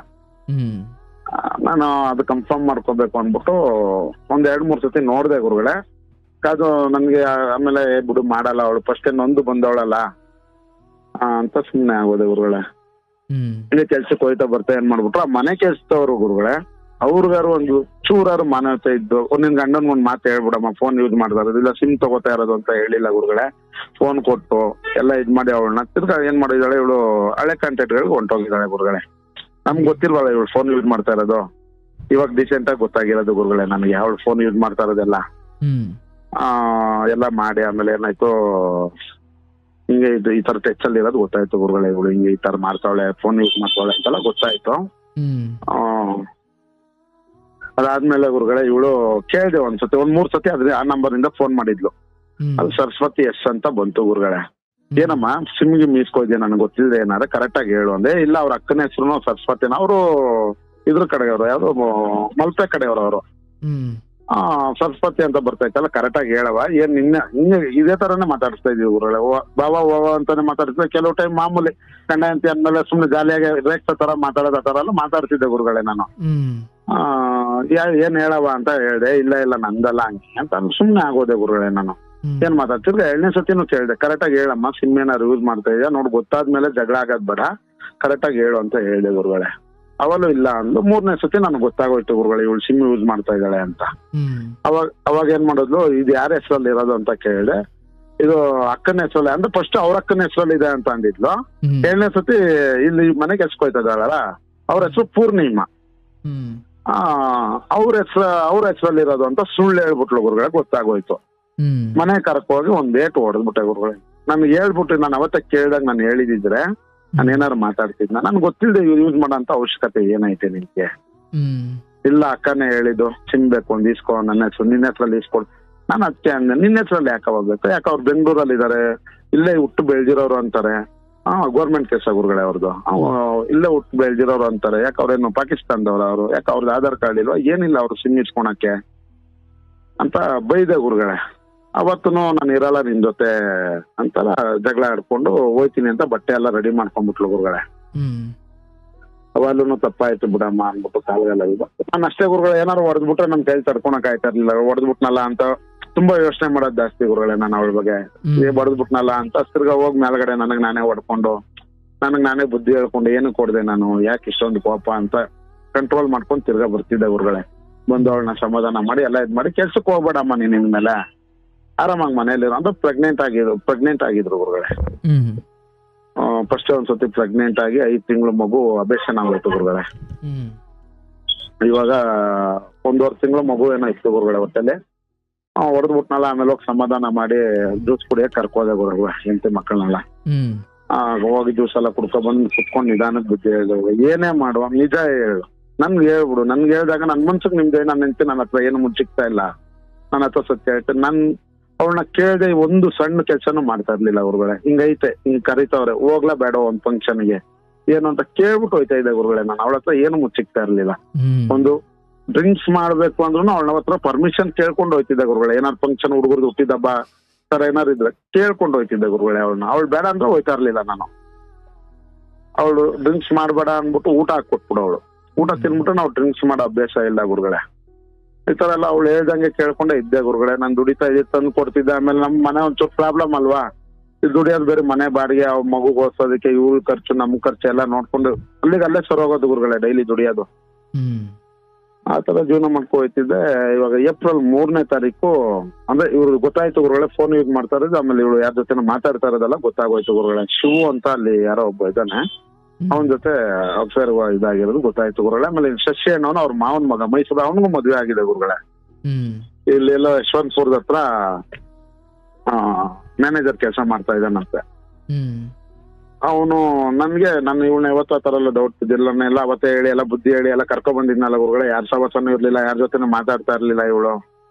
ನಾನು ಅದು ಕನ್ಫರ್ಮ್ ಮಾಡ್ಕೋಬೇಕು ಅಂದ್ಬಿಟ್ಟು 1-2-3 ಸತಿ ನೋಡ್ದೆ ಗುರುಗಳೇ. ಅದು ನನ್ಗೆ ಆಮೇಲೆ ಬಿಡು ಮಾಡಲ್ಲ ಅವಳು, ಫಸ್ಟ್ ನೊಂದು ಬಂದವಳಲ್ಲ ಅಂತ ಸುಮ್ನೆ ಆಗೋದೆ ಗುರುಗಳೇ. ಇಲ್ಲಿ ಕೆಲ್ಸಕ್ಕೆ ಹೋಯ್ತಾ ಬರ್ತಾ ಏನ್ ಮಾಡ್ಬಿಟ್ರು, ಆ ಮನೆ ಕೆಲ್ಸದವ್ರು ಗುರುಗಳೇ, ಅವ್ರಿಗಾರು ಒಂದು ಚೂರಾರು ಮಾನವತೆ ಇದ್ದು, ನಿನ್ ಗಂಡನ್ ಒಂದ್ ಮಾತು ಹೇಳ್ಬಿಡಮ್ಮ, ಫೋನ್ ಯೂಸ್ ಮಾಡ್ತಾ ಇರೋದು ಇಲ್ಲ ಸಿಮ್ ತಗೋತಾ ಇರೋದು ಅಂತ ಹೇಳಿಲ್ಲ ಗುರುಗಳೇ. ಫೋನ್ ಕೊಟ್ಟು ಎಲ್ಲ ಇದ್ ಮಾಡಿ ಅವಳನ್ನ ತಿರ್ಗಾ ಏನ್ ಮಾಡಿದಾಳೆ, ಇವಳು ಹಳೆ ಕಾಂಟ್ಯಾಕ್ಟ್ ಗಳಿಗೆ ಹೊಂಟೋಗಿದ್ದಾಳೆ ಗುರುಗಳೇ. ನಮ್ಗೆ ಗೊತ್ತಿಲ್ವಲ್ಲ ಇವಳು ಫೋನ್ ಯೂಸ್ ಮಾಡ್ತಾ ಇರೋದು. ಇವಾಗ ಡಿಸೆಂಟ್ ಆಗಿ ಗೊತ್ತಾಗಿರೋದು ಗುರುಗಳೇ ನನಗೆ ಅವಳು ಫೋನ್ ಯೂಸ್ ಮಾಡ್ತಾ ಇರೋದೆಲ್ಲ. ಹ್ಮ್ ಎಲ್ಲ ಮಾಡಿ ಆಮೇಲೆ ಏನಾಯ್ತು, ಹಿಂಗೆ ಈ ತರ ಟಚ್ ಅಲ್ಲಿ ಇರೋದು ಗೊತ್ತಾಯ್ತು ಗುರುಗಳೇ. ಇವಳು ಹಿಂಗೆ ಈ ತರ ಮಾಡ್ತಾವಳೆ, ಫೋನ್ ಯೂಸ್ ಮಾಡ್ತಾವಳೆ ಅಂತೆಲ್ಲ ಗೊತ್ತಾಯ್ತು. ಹ್ಮ್ ಅದಾದ್ಮೇಲೆ ಗುರುಗಳೇ ಇವಳು ಕೇಳಿದೆ ಒಂದ್ 3 ಸತಿ ಅದ್ರ ಆ ನಂಬರ್ ಇಂದ ಫೋನ್ ಮಾಡಿದ್ಲು. ಅದು ಸರಸ್ವತಿ ಎಸ್ ಅಂತ ಬಂತು ಗುರುಗಳೇ. ಏನಮ್ಮ ಸಿಮ್ಗೆ ಮೀಸ್ಕೊಯ್ದೆ ನನಗೆ ಗೊತ್ತಿಲ್ಲದೆ ಏನಾರ ಕರೆಕ್ಟ್ ಆಗಿ ಹೇಳು ಅಂದೆ. ಇಲ್ಲ ಅವ್ರ ಅಕ್ಕನ ಹೆಸರು ಸರಸ್ವತಿನ, ಅವರು ಇದ್ರ ಕಡೆಯವರು, ಯಾವ್ದು ಮಲ್ಪೆ ಕಡೆಯವರು ಅವರು. ಸರಸ್ವತಿ ಅಂತ ಬರ್ತೈತಲ್ಲ, ಕರೆಕ್ಟ್ ಆಗಿ ಹೇಳವ. ಏನ್ ನಿನ್ನೆ ಇದೇ ತರನೇ ಮಾತಾಡಿಸ್ತಾ ಇದೀವಿ ಗುರುಗಳೇ. ಬಾವಾ ಅಂತಾನೆ ಮಾತಾಡ್ತಿದ್ದೆ. ಕೆಲವು ಟೈಮ್ ಮಾಮೂಲಿ ಗಂಡ ಅಂತ ಅಂದ್ಮೇಲೆ ಸುಮ್ನೆ ಜಾಲಿಯಾಗಿ ರೇಕ್ಸ ತರ ಮಾತಾಡೋದ ತರ ಎಲ್ಲ ಮಾತಾಡ್ತಿದ್ದೆ ಗುರುಗಳೇ ನಾನು. ಏನ್ ಹೇಳವ ಅಂತ ಹೇಳ್ದೆ. ಇಲ್ಲ ನಂದಲ್ಲ ಹಂಗೆ ಅಂತ ಸುಮ್ನೆ ಆಗೋದೆ ಗುರುಗಳೇ ನಾನು. ಏನ್ ಮಾತಾಡ್ತಿದ್ರೆ 2ನೇ ಸತಿನೂ ಕೇಳಿದೆ, ಕರೆಕ್ಟ್ ಆಗಿ ಹೇಳಮ್ಮ, ಸಿಮ್ ಏನಾರು ಯೂಸ್ ಮಾಡ್ತಾ ಇದೆಯಾ ನೋಡಿ, ಗೊತ್ತಾದ್ಮೇಲೆ ಜಗಳ ಆಗೋದ್ ಬೇಡ, ಕರೆಕ್ಟ್ ಆಗಿ ಹೇಳು ಅಂತ ಹೇಳಿದೆ ಗುರುಗಳೇ. ಅವಳು ಇಲ್ಲ ಅಂದ್ಲು. 3ನೇ ಸತಿ ನನಗೆ ಗೊತ್ತಾಗೋಯ್ತು ಗುರುಗಳೇ ಇವಳು ಸಿಮ್ ಯೂಸ್ ಮಾಡ್ತಾ ಇದ್ದಾಳೆ ಅಂತ. ಅವಾಗ ಏನ್ ಮಾಡಿದ್ಲು, ಇದು ಯಾರ ಹೆಸರಲ್ಲಿ ಇರೋದು ಅಂತ ಕೇಳಿದೆ. ಇದು ಅಕ್ಕನ ಹೆಸರಲ್ಲಿ ಅಂದ್ರೆ ಫಸ್ಟ್ ಅವ್ರ ಅಕ್ಕನ ಹೆಸರಲ್ಲಿ ಇದೆ ಅಂತ ಅಂದಿದ್ಲು. 2ನೇ ಸತಿ ಇಲ್ಲಿ ಮನೆಗೆ ಹೆಸ್ಕೊಯ್ತಾ ಇದ್ದಾಳಲ್ಲ, ಅವ್ರ ಹೆಸರು ಪೂರ್ಣಿಮಾ. ಅವ್ರ ಹೆಸರಲ್ಲಿ ಇರೋದು ಅಂತ ಸುಳ್ಳು ಹೇಳ್ಬಿಟ್ಲು ಗುರುಗಳೇ. ಗೊತ್ತಾಗೋಯ್ತು. ಮನೆ ಕರ್ಕೋಗಿ ಒಂದ್ ಏಟು ಹೊಡೆದ್ಬಿಟ್ಟೆ ಗುರುಗಳೇ. ನನ್ಗೆ ಹೇಳ್ಬಿಟ್ಟು ನಾನು ಅವತ್ತ ಕೇಳ್ದಾಗ ನಾನು ಹೇಳಿದಿದ್ರೆ ನಾನು ಏನಾರು ಮಾತಾಡ್ತಿದ್ನ. ನನ್ಗೆ ಗೊತ್ತಿಲ್ಲದೆ ಯೂಸ್ ಮಾಡೋ ಅವಶ್ಯಕತೆ ಏನೈತೆ ನಿನ್ಗೆ? ಇಲ್ಲ ಅಕ್ಕನೇ ಹೇಳಿದ್ದು ಸಿಮ್ ಬೇಕು ಒಂದ್ ಇಸ್ಕೊ, ನನ್ನ ಹೆಸರು ನಿನ್ನ ಹೆಸರಲ್ಲಿ ಇಸ್ಕೊಡ್. ನಾನು ಅದಕ್ಕೆ ಅಂದೆ, ನಿನ್ನ ಹೆಸರಲ್ಲಿ ಯಾಕೆ ಹೋಗ್ಬೇಕು? ಯಾಕೆ ಅವ್ರು ಬೆಂಗಳೂರಲ್ಲಿ ಇದಾರೆ, ಇಲ್ಲೇ ಹುಟ್ಟು ಬೆಳ್ದಿರೋರು ಅಂತಾರೆ. ಗೌರ್ಮೆಂಟ್ ಕೆಲಸ ಗುರುಗಳೇ ಅವ್ರದ್ದು. ಇಲ್ಲೇ ಹುಟ್ಟು ಬೆಳ್ದಿರೋರು ಅಂತಾರೆ. ಯಾಕೆ ಅವ್ರೇನು ಪಾಕಿಸ್ತಾನದವ್ರ ಅವರು? ಯಾಕೆ ಅವ್ರದ್ದು ಆಧಾರ್ ಕಾರ್ಡ್ ಇಲ್ವಾ? ಏನಿಲ್ಲ ಅವ್ರು ಸಿಮ್ ಇಸ್ಕೊಳಕ್ಕೆ ಅಂತ ಬೈದೆ ಗುರುಗಳೇ. ಅವತ್ತು ನಾನು ಇರಲ್ಲ ನಿನ್ ಜೊತೆ ಅಂತೆಲ್ಲ ಜಗಳ ಆಡ್ಕೊಂಡು ಹೋಯ್ತೀನಿ ಅಂತ ಬಟ್ಟೆ ಎಲ್ಲ ರೆಡಿ ಮಾಡ್ಕೊಂಡ್ಬಿಟ್ಲು ಗುರುಗಳೇ. ಅವಾಗ್ಲೂ ತಪ್ಪಾಯ್ತು ಬಿಡಮ್ಮ ಅನ್ಬಿಟ್ಟು ಕಾಲಗೆಲ್ಲ ನಾನು ಅಷ್ಟೇ ಗುರುಗಳೇ. ಏನಾರು ಹೊಡೆದ್ಬಿಟ್ರೆ ನಮ್ ಕೈ ತಡ್ಕೊಳಕ್ ಆಯ್ತಾ ಇರ್ಲಿಲ್ಲ. ಹೊಡೆದ್ಬಿಟ್ನಲ್ಲ ಅಂತ ತುಂಬಾ ಯೋಚನೆ ಮಾಡೋದು ಜಾಸ್ತಿ ಗುರುಗಳೇ ನಾನು ಅವಳ ಬಗ್ಗೆ. ಹೊಡೆದ್ಬಿಟ್ನಲ್ಲ ಅಂತ ತಿರ್ಗಾ ಹೋಗ್ ಮೇಲ್ಗಡೆ ನನಗ್ ನಾನೇ ಹೊಡ್ಕೊಂಡು ನನಗ್ ನಾನೇ ಬುದ್ಧಿ ಹೇಳ್ಕೊಂಡು ಏನು ಕೊಡ್ದೆ ನಾನು, ಯಾಕೆ ಇಷ್ಟೊಂದು ಕೋಪ ಅಂತ ಕಂಟ್ರೋಲ್ ಮಾಡ್ಕೊಂಡು ತಿರ್ಗಾ ಬರ್ತಿದ್ದೆ ಗುರುಗಳೇ. ಬಂದು ಅವಳನ್ನ ಸಮಾಧಾನ ಮಾಡಿ ಎಲ್ಲ ಇದ್ ಮಾಡಿ, ಕೆಲ್ಸಕ್ಕೆ ಹೋಗ್ಬೇಡಮ್ಮ ನೀನ್ ಇನ್ಮೇಲೆ ಆರಾಮಾಗಿ ಮನೇಲಿ ಅಂದ್ರೆ ಪ್ರೆಗ್ನೆಂಟ್ ಆಗಿದ್ರು ಗುರುಗಳೇ. ಫಸ್ಟ್ ಒಂದ್ಸತಿ ಪ್ರೆಗ್ನೆಂಟ್ ಆಗಿ 5 ತಿಂಗಳು ಮಗು ಅಬೇಷನ್ ಆಗೋಯ್ತು ಗುರುಗಳೇ. ಇವಾಗ 1.5 ತಿಂಗಳು ಮಗು ಏನೋ ಇತ್ತು ಗುರುಗಳೇ ಹೊಟ್ಟೆಲಿ. ಹೊಡೆದ್ಬಿಟ್ನಲ್ಲ, ಆಮೇಲೆ ಹೋಗಿ ಸಮಾಧಾನ ಮಾಡಿ ಜ್ಯೂಸ್ ಕುಡಿಯಕ್ ಕರ್ಕೋದೆ ಗುರುಗಳೇ ಹೆಂಡತಿ ಮಕ್ಕಳನ್ನೆಲ್ಲ. ಹೋಗಿ ಜ್ಯೂಸ್ ಎಲ್ಲ ಕುಡ್ಕೊಂಡ್ಬಂದು ಕುತ್ಕೊಂಡು ನಿಧಾನಕ್ಕೆ ಬುದ್ಧಿ ಹೇಳಿದ್ರು. ಏನೇ ಮಾಡುವ ನಿಜ ಹೇಳು, ನನ್ಗೆ ಹೇಳ್ಬಿಡು. ನನ್ಗೆ ಹೇಳ್ದಾಗ ನನ್ ಮನ್ಸಿಗೆ ನಿಮ್ದೆ, ನನ್ನ ಹೆಂಡತಿ ನನ್ನ ಹತ್ರ ಏನು ಮುಚ್ಚಿಕ್ತಾ ಇಲ್ಲ, ನನ್ನ ಹತ್ರ ಸತ್ಯ ಹೇಳ್ತೇನೆ. ಅವಳನ್ನ ಕೇಳದೆ ಒಂದು ಸಣ್ಣ ಕೆಲ್ಸನೂ ಮಾಡ್ತಾ ಇರ್ಲಿಲ್ಲ ಗುರುಗಳೇ. ಹಿಂಗೈತೆ ಹಿಂಗ್ ಕರಿತವ್ರೆ ಹೋಗ್ಲಾ ಬೇಡ ಒಂದ್ ಫಂಕ್ಷನ್ಗೆ ಏನು ಅಂತ ಕೇಳ್ಬಿಟ್ಟು ಹೋಯ್ತಾ ಇದ್ದೆ ಗುರುಗಳೇ ನಾನು. ಅವಳ ಹತ್ರ ಏನು ಮುಚ್ಚಿಕ್ತಾ ಇರ್ಲಿಲ್ಲ. ಒಂದು ಡ್ರಿಂಕ್ಸ್ ಮಾಡ್ಬೇಕು ಅಂದ್ರೂ ಅವಳ ಹತ್ರ ಪರ್ಮಿಷನ್ ಕೇಳ್ಕೊಂಡು ಹೋಯ್ತಿದ್ದೆ ಗುರುಗಳೇ. ಏನಾರು ಫಂಕ್ಷನ್ ಹುಡುಗರ್ದು ಹುಟ್ಟಿದಬ್ಬ ತರ ಏನಾರು ಇದ್ರೆ ಕೇಳ್ಕೊಂಡು ಹೋಯ್ತಿದ್ದೆ ಗುರುಗಳೇ ಅವಳನ್ನ. ಅವಳು ಬೇಡ ಅಂದ್ರೆ ಹೋಯ್ತಾ ಇರ್ಲಿಲ್ಲ ನಾನು. ಅವಳು ಡ್ರಿಂಕ್ಸ್ ಮಾಡ್ಬೇಡ ಅನ್ಬಿಟ್ಟು ಊಟ ಹಾಕೊಟ್ಬಿಡು. ಅವಳು ಊಟ ತಿನ್ಬಿಟ್ಟು ನಾವು ಡ್ರಿಂಕ್ಸ್ ಮಾಡೋ ಅಭ್ಯಾಸ ಇಲ್ಲ ಗುರುಗಳೇ. ಈ ತರ ಎಲ್ಲ ಅವಳು ಹೇಳ್ದಂಗೆ ಕೇಳ್ಕೊಂಡೆ ಇದ್ದೆ ಗುರುಗಳೇ. ನಾನು ದುಡಿತಾ ಇದ್ದೆ, ತಂದು ಕೊಡ್ತಿದ್ದೆ. ಆಮೇಲೆ ನಮ್ ಮನೆ ಒಂಚೂರು ಪ್ರಾಬ್ಲಮ್ ಅಲ್ವಾ, ಇದು ದುಡಿಯೋದು ಬೇರೆ, ಮನೆ ಬಾಡಿಗೆ, ಅವ್ ಮಗುಗೆ ಓದಿಸೋದಕ್ಕೆ ಇವ್ಳ ಖರ್ಚು ನಮ್ ಖರ್ಚು ಎಲ್ಲ ನೋಡ್ಕೊಂಡು ಅಲ್ಲೇ ಸರೋಗೋದು ಗುರುಗಳೇ ಡೈಲಿ ದುಡಿಯೋದು. ಆ ತರ ಜೀವನ ಮಾಡ್ಕೊ ಹೋಯ್ತಿದ್ದೆ. ಇವಾಗ ಏಪ್ರಿಲ್ 3ನೇ ತಾರೀಕು ಅಂದ್ರೆ ಇವ್ರು ಗೊತ್ತಾಯ್ತು ಗುರುಗಳೇ ಫೋನ್ ಯೂಸ್ ಮಾಡ್ತಾ ಇರೋದು. ಆಮೇಲೆ ಇವಳು ಯಾರ ಜೊತೆ ಮಾತಾಡ್ತಾ ಇರೋದೆಲ್ಲ ಗೊತ್ತಾಗೋಯ್ತು ಗುರುಗಳೇ. ಶಿವು ಅಂತ ಅಲ್ಲಿ ಯಾರೋ ಒಬ್ಬ ಇದ್ದಾನೆ, ಅವನ ಜೊತೆ ಅಫೇರ್ ಇದಾಗಿರೋದು ಗೊತ್ತಾಯ್ತು ಗುರುಗಳೇ. ಆಮೇಲೆ ಶಶಿ ಅನ್ನೋನು ಅವ್ರ ಮಾವನ್ ಮಗ ಮೈಸೂರು, ಅವನಿಗೂ ಮದ್ವೆ ಆಗಿದೆ ಗುರುಗಳೇ. ಇಲ್ಲೆಲ್ಲ ಯಶವಂತಪುರದ ಹತ್ರ ಮ್ಯಾನೇಜರ್ ಕೆಲಸ ಮಾಡ್ತಾ ಇದ್ದಾನಂತೆ. ಅವನು ನಾನು ಇವಳನ್ನ ಯಾವತ್ತೂ ಆ ತರ ಎಲ್ಲ ಡೌಟ್ ಇದ್ದಿಲ್ಲ. ಎಲ್ಲ ಅವತ್ತೇ ಹೇಳಿ ಎಲ್ಲ ಬುದ್ಧಿ ಹೇಳಿ ಎಲ್ಲ ಕರ್ಕೊಂಡ್ ಬಂದಿದ್ನಲ್ಲ ಗುರುಗಳೇ. ಯಾರ ಸವಸನೂ ಇರ್ಲಿಲ್ಲ, ಯಾರ ಜೊತೆ ಮಾತಾಡ್ತಾ ಇರ್ಲಿಲ್ಲ ಇವಳು.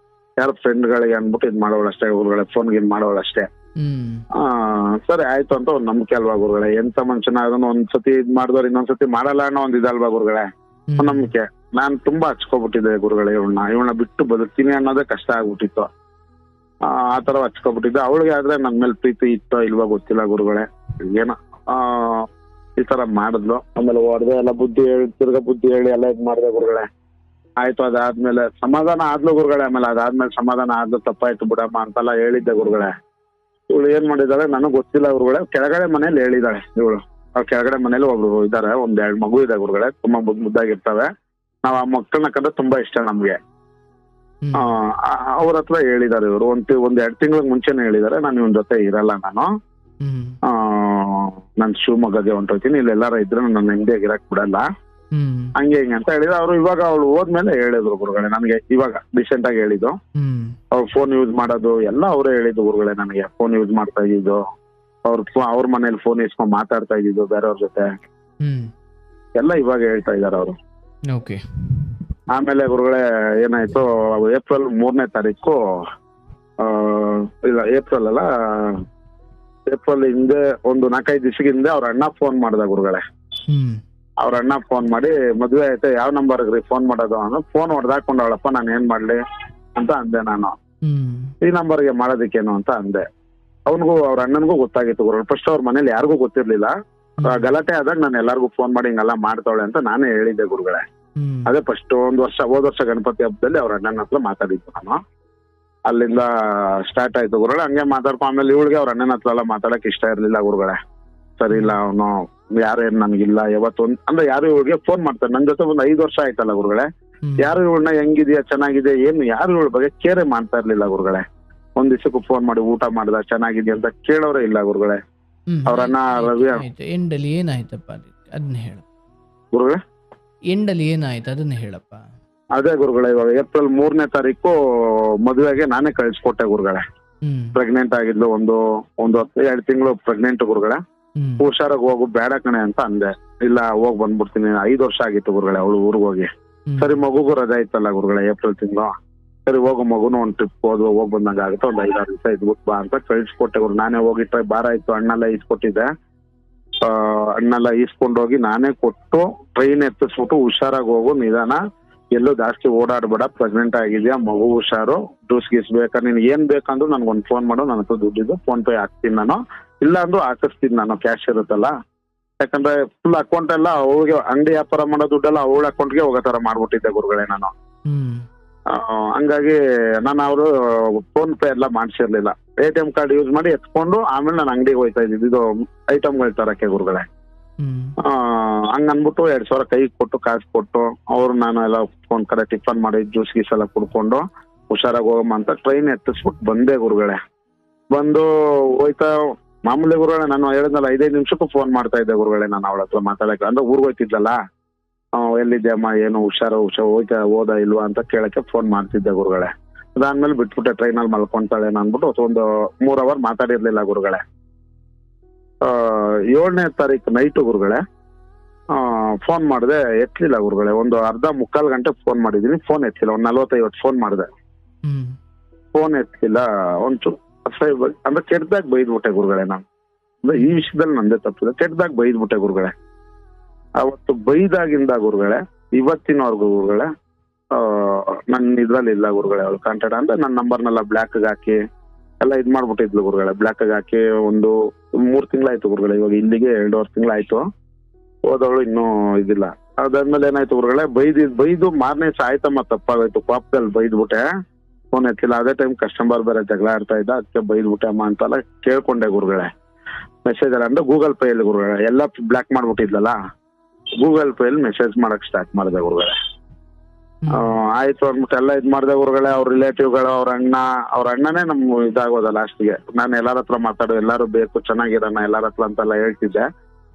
ಯಾರ ಫ್ರೆಂಡ್ಗಳಿಗೆ ಅನ್ಬಿಟ್ಟು ಇದ್ ಮಾಡೋಳು ಅಷ್ಟೇ ಗುರುಗಳೇ, ಫೋನ್ ಗಿನ್ ಮಾಡೋಳು ಅಷ್ಟೇ. ಸರಿ ಆಯ್ತು ಅಂತ ಒಂದ್ ನಂಬಿಕೆ ಅಲ್ವಾ ಗುರುಗಳೇ. ಎಂತ ಮನುಷ್ಯನ ಅದನ್ನ ಒಂದ್ಸತಿ ಇದ್ ಮಾಡಿದವ್ರು ಇನ್ನೊಂದ್ಸತಿ ಮಾಡಲ್ಲ ಅನ್ನೋ ಒಂದ್ ಇದಲ್ವಾ ಗುರುಗಳೇ, ನಂಬಿಕೆ. ನಾನ್ ತುಂಬಾ ಹಚ್ಕೊಬಿಟ್ಟಿದ್ದೆ ಗುರುಗಳೇ ಇವಳನ್ನ ಬಿಟ್ಟು ಬದುಕ್ತೀನಿ ಅನ್ನೋದೇ ಕಷ್ಟ ಆಗ್ಬಿಟ್ಟಿತ್ತು. ಆ ತರ ಹಚ್ಕೊಬಿಟ್ಟಿದ್ದೆ. ಅವಳಿಗೆ ಆದ್ರೆ ನನ್ ಮೇಲೆ ಪ್ರೀತಿ ಇತ್ತೋ ಇಲ್ವಾ ಗೊತ್ತಿಲ್ಲ ಗುರುಗಳೇ. ಏನೋ ಈ ತರ ಮಾಡಿದ್ಲು. ಆಮೇಲೆ ಹೊಡೆದೆ ಎಲ್ಲ ಬುದ್ಧಿ ಹೇಳಿ ತಿರ್ಗಾ ಬುದ್ಧಿ ಹೇಳಿ ಎಲ್ಲ ಇದ್ ಮಾಡಿದೆ ಗುರುಗಳೇ. ಆಯ್ತು ಅದಾದ್ಮೇಲೆ ಸಮಾಧಾನ ಆದ್ಲು ಗುರುಗಳೇ. ಆಮೇಲೆ ಅದಾದ್ಮೇಲೆ ಸಮಾಧಾನ ಆದ್ಲು, ತಪ್ಪಾಯ್ತು ಬಿಡಮ್ಮ ಅಂತೆಲ್ಲ ಹೇಳಿದ್ದೆ ಗುರುಗಳೇ. ಇವಳು ಏನ್ ಮಾಡಿದಾಳೆ ನನಗ್ ಗೊತ್ತಿಲ್ಲ ಗುರುಗಳೇ. ಕೆಳಗಡೆ ಮನೇಲಿ ಹೇಳಿದಾಳೆ ಇವಳು. ಅವ್ರ ಕೆಳಗಡೆ ಮನೇಲಿ ಒಬ್ರು ಇದಾರೆ, 1-2 ಮಗು ಇದೆ ಗುರುಗಳೇ, ತುಂಬಾ ಮುದ್ದಾಗಿರ್ತವೆ. ನಾವ್ ಆ ಮಕ್ಕಳನ್ನ ಕಂಡ್ರೆ ತುಂಬಾ ಇಷ್ಟ ನಮ್ಗೆ. ಅವ್ರ ಹತ್ರ ಹೇಳಿದಾರೆ ಇವರು. 1-2 ತಿಂಗಳ ಮುಂಚೆನೆ ಹೇಳಿದಾರೆ, ನಾನು ಇವನ್ ಜೊತೆ ಇರಲ್ಲ, ನಾನು ಶಿವಮೊಗ್ಗಗೆ ಹೊಂಟೋಗ್ತೀನಿ, ಇಲ್ಲಿ ಎಲ್ಲಾರ ಇದ್ರೆ ನನ್ನ ನೆಮ್ಮದಿಯಾಗಿ ಇರಕ್ ಬಿಡಲ್ಲ, ಹ್ಮ್ ಹಂಗೆ ಹಿಂಗೆ ಅಂತ ಹೇಳಿದ್ರು. ಅವರು ಇವಾಗ ಅವಳು ಹೋದ್ಮೇಲೆ ಹೇಳಿದ್ರು ಗುರುಗಳೇ ನನಗೆ, ಇವಾಗ ರೀಸೆಂಟ್ ಆಗಿ ಹೇಳಿದ್ದು. ಹ್ಮ್ ಅವ್ರು ಫೋನ್ ಯೂಸ್ ಮಾಡೋದು ಎಲ್ಲ ಅವರೇ ಹೇಳಿದ್ದು ಗುರುಗಳೇ ನನಗೆ. ಫೋನ್ ಯೂಸ್ ಮಾಡ್ತಾ ಇದ್ದಿದ್ದು, ಅವ್ರ ಮನೇಲಿ ಫೋನ್ ಇಸ್ಕೊಂಡ್ ಮಾತಾಡ್ತಾ ಇದ್ದಿದ್ದು ಬೇರೆಯವ್ರ ಜೊತೆ ಹ್ಮ್ ಎಲ್ಲ ಇವಾಗ ಹೇಳ್ತಾ ಇದಾರೆ ಅವರು. ಓಕೆ. ಆಮೇಲೆ ಗುರುಗಳೇ ಏನಾಯ್ತು, ಏಪ್ರಿಲ್ 3ನೇ ತಾರೀಕು ಇಲ್ಲ ಏಪ್ರಿಲ್ ಅಲ್ಲ, ಏಪ್ರಿಲ್ ಹಿಂದೆ ಒಂದು 4-5 ದಿವಸದ ಹಿಂದೆ ಅವ್ರ ಅಣ್ಣ ಫೋನ್ ಮಾಡ್ದ ಗುರುಗಳೇ. ಹ್ಮ್ ಅವ್ರ ಅಣ್ಣ ಫೋನ್ ಮಾಡಿ ಮದ್ವೆ ಆಯ್ತು, ಯಾವ ನಂಬರ್ಗ್ರಿ ಫೋನ್ ಮಾಡೋದು ಅನ್ನೋ. ಫೋನ್ ಹೊಡೆದಾಕೊಂಡವಳಪ್ಪ, ನಾನು ಏನ್ ಮಾಡ್ಲಿ ಅಂತ ಅಂದೆ ನಾನು. ಹ್ಮ್ ಈ ನಂಬರ್ಗೆ ಮಾಡೋದಕ್ಕೇನು ಅಂತ ಅಂದೆ. ಅವನಿಗೂ ಅವ್ರ ಅಣ್ಣನಿಗೂ ಗೊತ್ತಾಗಿತ್ತು ಗುರುಗಳು. ಫಸ್ಟ್ ಅವ್ರ ಮನೇಲಿ ಯಾರಿಗೂ ಗೊತ್ತಿರ್ಲಿಲ್ಲ. ಗಲಾಟೆ ಆದಾಗ ನಾನು ಎಲ್ಲಾರ್ಗು ಫೋನ್ ಮಾಡಿ ಹಿಂಗೆಲ್ಲ ಮಾಡ್ತಾವಳೆ ಅಂತ ನಾನೇ ಹೇಳಿದ್ದೆ ಗುರುಗಳೇ. ಹ್ಮ್ ಅದೇ ಫಸ್ಟ್ ಹೋದ ವರ್ಷ ಗಣಪತಿ ಹಬ್ಬದಲ್ಲಿ ಅವ್ರ ಅಣ್ಣನ ಹತ್ರ ಮಾತಾಡಿದ್ದು ನಾನು. ಅಲ್ಲಿಂದ ಸ್ಟಾರ್ಟ್ ಆಯ್ತು ಗುರುಗಳೇ. ಹಂಗೆ ಮಾತಾಡ್ಕೊ ಆಮೇಲೆ ಇವಳಿಗೆ ಅವ್ರ ಅಣ್ಣನ ಹತ್ರ ಎಲ್ಲ ಮಾತಾಡಕ್ ಇಷ್ಟ ಇರ್ಲಿಲ್ಲ ಗುರುಗಳೇ. ಸರಿ ಇಲ್ಲ, ಅವನು ಯಾರೇನ್ ನನ್ಗಿಲ್ಲ ಯಾವತ್ತೊಂದ್ ಅಂದ್ರೆ ಯಾರು ಇವಳಿಗೆ ಫೋನ್ ಮಾಡ್ತಾರೆ. ನನ್ ಜೊತೆ ಒಂದು 5 ವರ್ಷ ಆಯ್ತಲ್ಲ ಗುರುಗಳೇ. ಯಾರು ಇವಳನ್ನ ಹೆಂಗಿದ್ಯಾ ಚೆನ್ನಾಗಿದೆ ಏನು ಯಾರು ಇವಳ ಬಗ್ಗೆ ಕೇರೆ ಮಾಡ್ತಾ ಇರ್ಲಿಲ್ಲ ಗುರುಗಳೇ. ಒಂದ್ ದಿವಸಕ್ಕೂ ಫೋನ್ ಮಾಡಿ ಊಟ ಮಾಡ್ದ ಚೆನ್ನಾಗಿದ್ಯಾ ಅಂತ ಕೇಳೋರೇ ಇಲ್ಲ ಗುರುಗಳೇ. ಅವ್ರ ಅಣ್ಣ ರವಿ ಎಂಡಲ್ಲಿ ಏನಾಯ್ತಪ್ಪ ಅದನ್ನ ಹೇಳ ಗುರುಗಳೇ. ಎಂಡಲ್ಲಿ ಏನಾಯ್ತು ಅದನ್ನ ಹೇಳಪ್ಪ. ಅದೇ ಗುರುಗಳೇ, ಇವಾಗ ಏಪ್ರಿಲ್ 3ನೇ ತಾರೀಕು ಮದುವೆಗೆ ನಾನೇ ಕಳಿಸ್ಕೊಟ್ಟೆ ಗುರುಗಳೇ. ಪ್ರೆಗ್ನೆಂಟ್ ಆಗಿದ್ಲು, ಒಂದು 2 ತಿಂಗಳು ಪ್ರೆಗ್ನೆಂಟ್ ಗುರುಗಳೇ. ಹುಷಾರಾಗಿ ಹೋಗು ಬೇಡ ಕಣೆ ಅಂತ ಅಂದೆ. ಇಲ್ಲ ಹೋಗ್ ಬಂದ್ಬಿಡ್ತೀನಿ, 5 ವರ್ಷ ಆಗಿತ್ತು ಗುರುಗಳೇ ಅವಳು ಊರಿಗೆ ಹೋಗಿ. ಸರಿ ಮಗುಗೂ ರಜಾ ಇತ್ತಲ್ಲ ಗುರುಗಳೇ ಏಪ್ರಿಲ್ ತಿಂಗಳು. ಸರಿ ಹೋಗು ಮಗುನು ಒಂದ್ ಟ್ರಿಪ್ ಹೋಗ್ ಬಂದಂಗ ಆಗುತ್ತೆ, ಒಂದ್ 5-6 ದಿವಸ ಇದ್ಬಿಟ್ಟು ಬಾ ಅಂತ ಕಳಿಸ್ಕೊಟ್ಟೆ ಗುರು. ನಾನೇ ಹೋಗಿ ಬಾರ ಆಯ್ತು, ಹಣ್ಣೆಲ್ಲ ಈಸ್ಕೊಟ್ಟಿದ್ದೆ. ಹಣ್ಣೆಲ್ಲ ಈಸ್ಕೊಂಡೋಗಿ ನಾನೇ ಕೊಟ್ಟು ಟ್ರೈನ್ ಎತ್ತಿಸ್ಬಿಟ್ಟು ಹುಷಾರಾಗಿ ಹೋಗು ನಿಧಾನ, ಎಲ್ಲೂ ಜಾಸ್ತಿ ಓಡಾಡ್ಬೇಡ, ಪ್ರೆಗ್ನೆಂಟ್ ಆಗಿದ್ಯಾ, ಮಗು ಹುಷಾರು, ಜ್ಯೂಸ್ ಗೀಸ್ ಬೇಕಾ, ನಿನ್ಗೆ ಏನ್ ಬೇಕಂದ್ರು ನನ್ಗೊಂದು ಫೋನ್ ಮಾಡು, ನನ್ನ ಹತ್ರ ದುಡ್ಡಿದ್ದು ಫೋನ್ ಪೇ ಹಾಕ್ತೀನಿ ನಾನು, ಇಲ್ಲ ಅಂದ್ರೂ ಹಾಕಿಸ್ತೀನಿ ನಾನು, ಕ್ಯಾಶ್ ಇರುತ್ತಲ್ಲ. ಯಾಕಂದ್ರೆ ಫುಲ್ ಅಕೌಂಟ್ ಎಲ್ಲ ಅವಳಿಗೆ ಅಂಗಡಿ ವ್ಯಾಪಾರ ಮಾಡೋ ದುಡ್ಡೆಲ್ಲ ಅವಳ ಅಕೌಂಟ್ಗೆ ಹೋಗೋ ತರ ಮಾಡ್ಬಿಟ್ಟಿದ್ದೆ ಗುರುಗಳೇ ನಾನು. ಹಂಗಾಗಿ ನಾನು ಅವರು ಫೋನ್ ಪೇ ಎಲ್ಲ ಮಾಡ್ಸಿರ್ಲಿಲ್ಲ. ATM ಕಾರ್ಡ್ ಯೂಸ್ ಮಾಡಿ ಎತ್ಕೊಂಡು ಆಮೇಲೆ ನಾನು ಅಂಗಡಿಗೆ ಹೋಯ್ತಾ ಇದ್ದಿದ್ದು ಇದು ಐಟಮ್ಗಳು ತರಕ್ಕೆ ಗುರುಗಳೇ. ಹಂಗ ಅನ್ಬಿಟ್ಟು 2,000 ಕೈಗೆ ಕೊಟ್ಟು ಕಾಸು ಕೊಟ್ಟು ಅವ್ರು ನಾನು ಎಲ್ಲ ಒಂದ್ ಕಡೆ ಟಿಫನ್ ಮಾಡಿ ಜ್ಯೂಸ್ ಗೀಸ್ ಎಲ್ಲ ಕುಡ್ಕೊಂಡು ಹುಷಾರಾಗಿ ಹೋಗಮ್ಮ ಅಂತ ಟ್ರೈನ್ ಎತ್ತಿಸ್ಬಿಟ್ಟು ಬಂದೆ ಗುರುಗಳೇ. ಬಂದು ಹೋಯ್ತಾ ಮಾಮೂಲಿ ಗುರುಗಳೇ, ನಾನು ಹೇಳಿದ್ನಲ್ಲ 5 ನಿಮಿಷಕ್ಕೂ ಫೋನ್ ಮಾಡ್ತಾ ಇದ್ದೆ ಗುರುಗಳೇ ನಾನು ಅವಳ ಹತ್ರ ಮಾತಾಡಕ್ಕೆ. ಅಂದ್ರೆ ಊರ್ಗ್ ಹೋಯ್ತಿದ್ಲಲ್ಲ, ಎಲ್ಲಿದ್ದೆ ಅಮ್ಮ, ಏನು ಹುಷಾರು ಹೋದ ಇಲ್ವಾ ಅಂತ ಕೇಳಕ್ಕೆ ಫೋನ್ ಮಾಡ್ತಿದ್ದೆ ಗುರುಗಳೇ. ಅದಾದ್ಮೇಲೆ ಬಿಟ್ಬಿಟ್ಟೆ, ಟ್ರೈನಲ್ಲಿ ಮಲ್ಕೊಂತಾಳೆ ಅನ್ಬಿಟ್ಟು ಒಂದು 3 ಅವರ್ ಮಾತಾಡಿರ್ಲಿಲ್ಲ ಗುರುಗಳೇ. 7ನೇ ತಾರೀಕು ನೈಟು ಗುರುಗಳೇ ಫೋನ್ ಮಾಡಿದೆ, ಎತ್ತಲಿಲ್ಲ ಗುರುಗಳೇ. ಒಂದು ಅರ್ಧ-ಮುಕ್ಕಾಲು ಗಂಟೆ ಫೋನ್ ಮಾಡಿದೀನಿ, ಫೋನ್ ಎತ್ತಿಲ್ಲ. ಒಂದು 40-50 ಫೋನ್ ಮಾಡಿದೆ, ಫೋನ್ ಎತ್ತಿಲ್ಲ. ಒಂಚೂರು ಅಂದ್ರೆ ಕೆಟ್ಟದಾಗ ಬೈದ್ಬಿಟ್ಟೆ ಗುರುಗಳೇ ನಾನು. ಅಂದ್ರೆ ಈ ವಿಷಯದಲ್ಲಿ ನಂದೇ ತಪ್ಪಿದೆ, ಕೆಟ್ಟದಾಗ ಬೈದ್ಬಿಟ್ಟೆ ಗುರುಗಳೇ. ಅವತ್ತು ಬೈದಾಗಿಂದ ಗುರುಗಳೇ ಇವತ್ತಿನವರೆಗೂ ಗುರುಗಳೇ ನನ್ನ ಇದ್ರಲ್ಲಿ ಇಲ್ಲ ಗುರುಗಳೇ. ಅವಳು ಕಾಂಟ್ಯಾಕ್ಟ್ ಅಂದ್ರೆ ನನ್ನ ನಂಬರ್ನೆಲ್ಲ ಬ್ಲಾಕ್ಗೆ ಹಾಕಿ ಎಲ್ಲ ಇದ್ ಮಾಡ್ಬಿಟ್ಟಿದ್ಲು ಗುರುಗಳೇ. ಬ್ಲಾಕ್ಗೆ ಹಾಕಿ ಒಂದು 3 ತಿಂಗಳಾಯ್ತು ಗುರುಗಳೇ. ಇವಾಗ ಇಲ್ಲಿಗೆ 2.5 ತಿಂಗಳಾಯ್ತು. ಹೋದವಳು ಇನ್ನೂ ಇದಿಲ್ಲ. ಅದಾದ್ಮೇಲೆ ಏನಾಯ್ತು ಗುರುಗಳೇ, ಬೈದು ಮಾರನೇ ಸಾಯ್ತಮ್ಮ ತಪ್ಪಾಗೋಯ್ತು, ಪಾಪದಲ್ಲಿ ಬೈದ್ಬಿಟ್ಟೆ, ಫೋನ್ ಎತ್ತಿಲ್ಲ. ಅದೇ ಟೈಮ್ ಕಸ್ಟಮರ್ ಬೇರೆ ಜಗಳ ಆಡ್ತಾ ಇದ್ದ, ಅದಕ್ಕೆ ಬೈದ್ಬಿಟ್ಟೆ ಅಮ್ಮ ಅಂತೆಲ್ಲ ಕೇಳ್ಕೊಂಡೆ ಗುರುಗಳೇ. ಮೆಸೇಜ್ ಎಲ್ಲ ಅಂದ್ರೆ ಗೂಗಲ್ ಪೇ ಅಲ್ಲಿ ಗುರುಗಳೇ ಎಲ್ಲ ಬ್ಲಾಕ್ ಮಾಡ್ಬಿಟ್ಟಿದ್ಲಲ್ಲ, ಗೂಗಲ್ ಪೇ ಅಲ್ಲಿ ಮೆಸೇಜ್ ಮಾಡಕ್ ಸ್ಟಾರ್ಟ್ ಮಾಡಿದೆ ಗುರುಗಳೇ. ಆಯ್ತು ಅಂದ್ಬಿಟ್ಟು ಎಲ್ಲ ಇದ್ ಮಾಡಿದೆ ಗುರುಗಳೇ. ಅವ್ರ ರಿಲೇಟಿವ್ಗಳು, ಅವ್ರ ಅಣ್ಣನೇ ನಮ್ ಇದಾಗೋದ ಲಾಸ್ಟ್ಗೆ. ನಾನು ಎಲ್ಲಾರ ಹತ್ರ ಮಾತಾಡೋ, ಎಲ್ಲಾರು ಬೇಕು ಚೆನ್ನಾಗಿರೋಣ ಎಲ್ಲಾರ ಹತ್ರ ಅಂತೆಲ್ಲ ಹೇಳ್ತಿದ್ದೆ.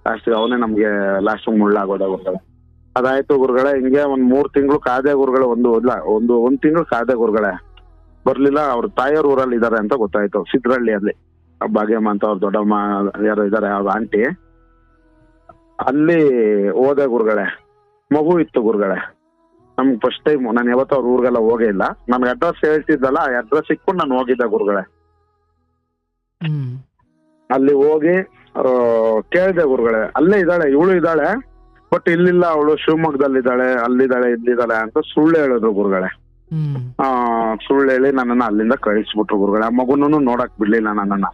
ಲಾಸ್ಟ್ಗೆ ಅವನೇ ನಮ್ಗೆ ಲಾಸ್ಟ್ ಮುಳ್ಳಾಗೋದ ಗುರುಗಳೇ. ಅದಾಯ್ತು ಗುರುಗಳೇ. ಹಿಂಗೆ ಒಂದ್ 3 ತಿಂಗಳು ಕಾದೆ ಗುರುಗಳೇ. ಒಂದ್ ತಿಂಗಳು ಕಾದೆ ಗುರುಗಳೇ, ಬರ್ಲಿಲ್ಲ. ಅವ್ರ ತಾಯಿಯವ್ರ ಊರಲ್ಲಿ ಇದಾರೆ ಅಂತ ಗೊತ್ತಾಯ್ತು, ಸಿದ್ರಳ್ಳಿ ಅಲ್ಲಿ. ಭಾಗ್ಯಮ್ಮ ಅಂತ ಅವ್ರ ದೊಡ್ಡಮ್ಮ ಯಾರು ಇದಾರೆ, ಅವ್ರ ಆಂಟಿ. ಅಲ್ಲಿ ಹೋದೆ ಗುರುಗಳೇ. ಮಗು ಇತ್ತು ಗುರುಗಳೇ. ನಮ್ಗೆ ಫಸ್ಟ್ ಟೈಮ್, ನಾನು ಯಾವತ್ತೂ ಅವ್ರ ಊರಿಗೆಲ್ಲ ಹೋಗೇ ಇಲ್ಲ. ನನ್ಗೆ ಅಡ್ರೆಸ್ ಹೇಳ್ತಿದ್ದಲ್ಲ, ಆ ಅಡ್ರೆಸ್ ಇಟ್ಕೊಂಡು ನಾನು ಹೋಗಿದ್ದೆ ಗುರುಗಳೇ. ಅಲ್ಲಿ ಹೋಗಿ ಕೇಳಿದೆ ಗುರುಗಳೇ, ಅಲ್ಲೇ ಇದ್ದಾಳೆ ಇವಳು ಇದ್ದಾಳೆ, ಬಟ್ ಇಲ್ಲಿಲ್ಲ ಅವಳು, ಶಿವಮೊಗ್ಗದಲ್ಲಿದ್ದಾಳೆ, ಅಲ್ಲಿದ್ದಾಳೆ ಇಲ್ಲಿದ್ದಾಳೆ ಅಂತ ಸುಳ್ಳು ಹೇಳಿದ್ರು ಗುರುಗಳೇ. ಸುಳ್ಳು ಹೇಳಿ ನನ್ನನ್ನ ಅಲ್ಲಿಂದ ಕಳಿಸ್ಬಿಟ್ರು ಗುರುಗಳೇ. ಆ ಮಗುನೂ ನೋಡಕ್ ಬಿಡ್ಲಿಲ್ಲ ನನ್ನನ್ನ.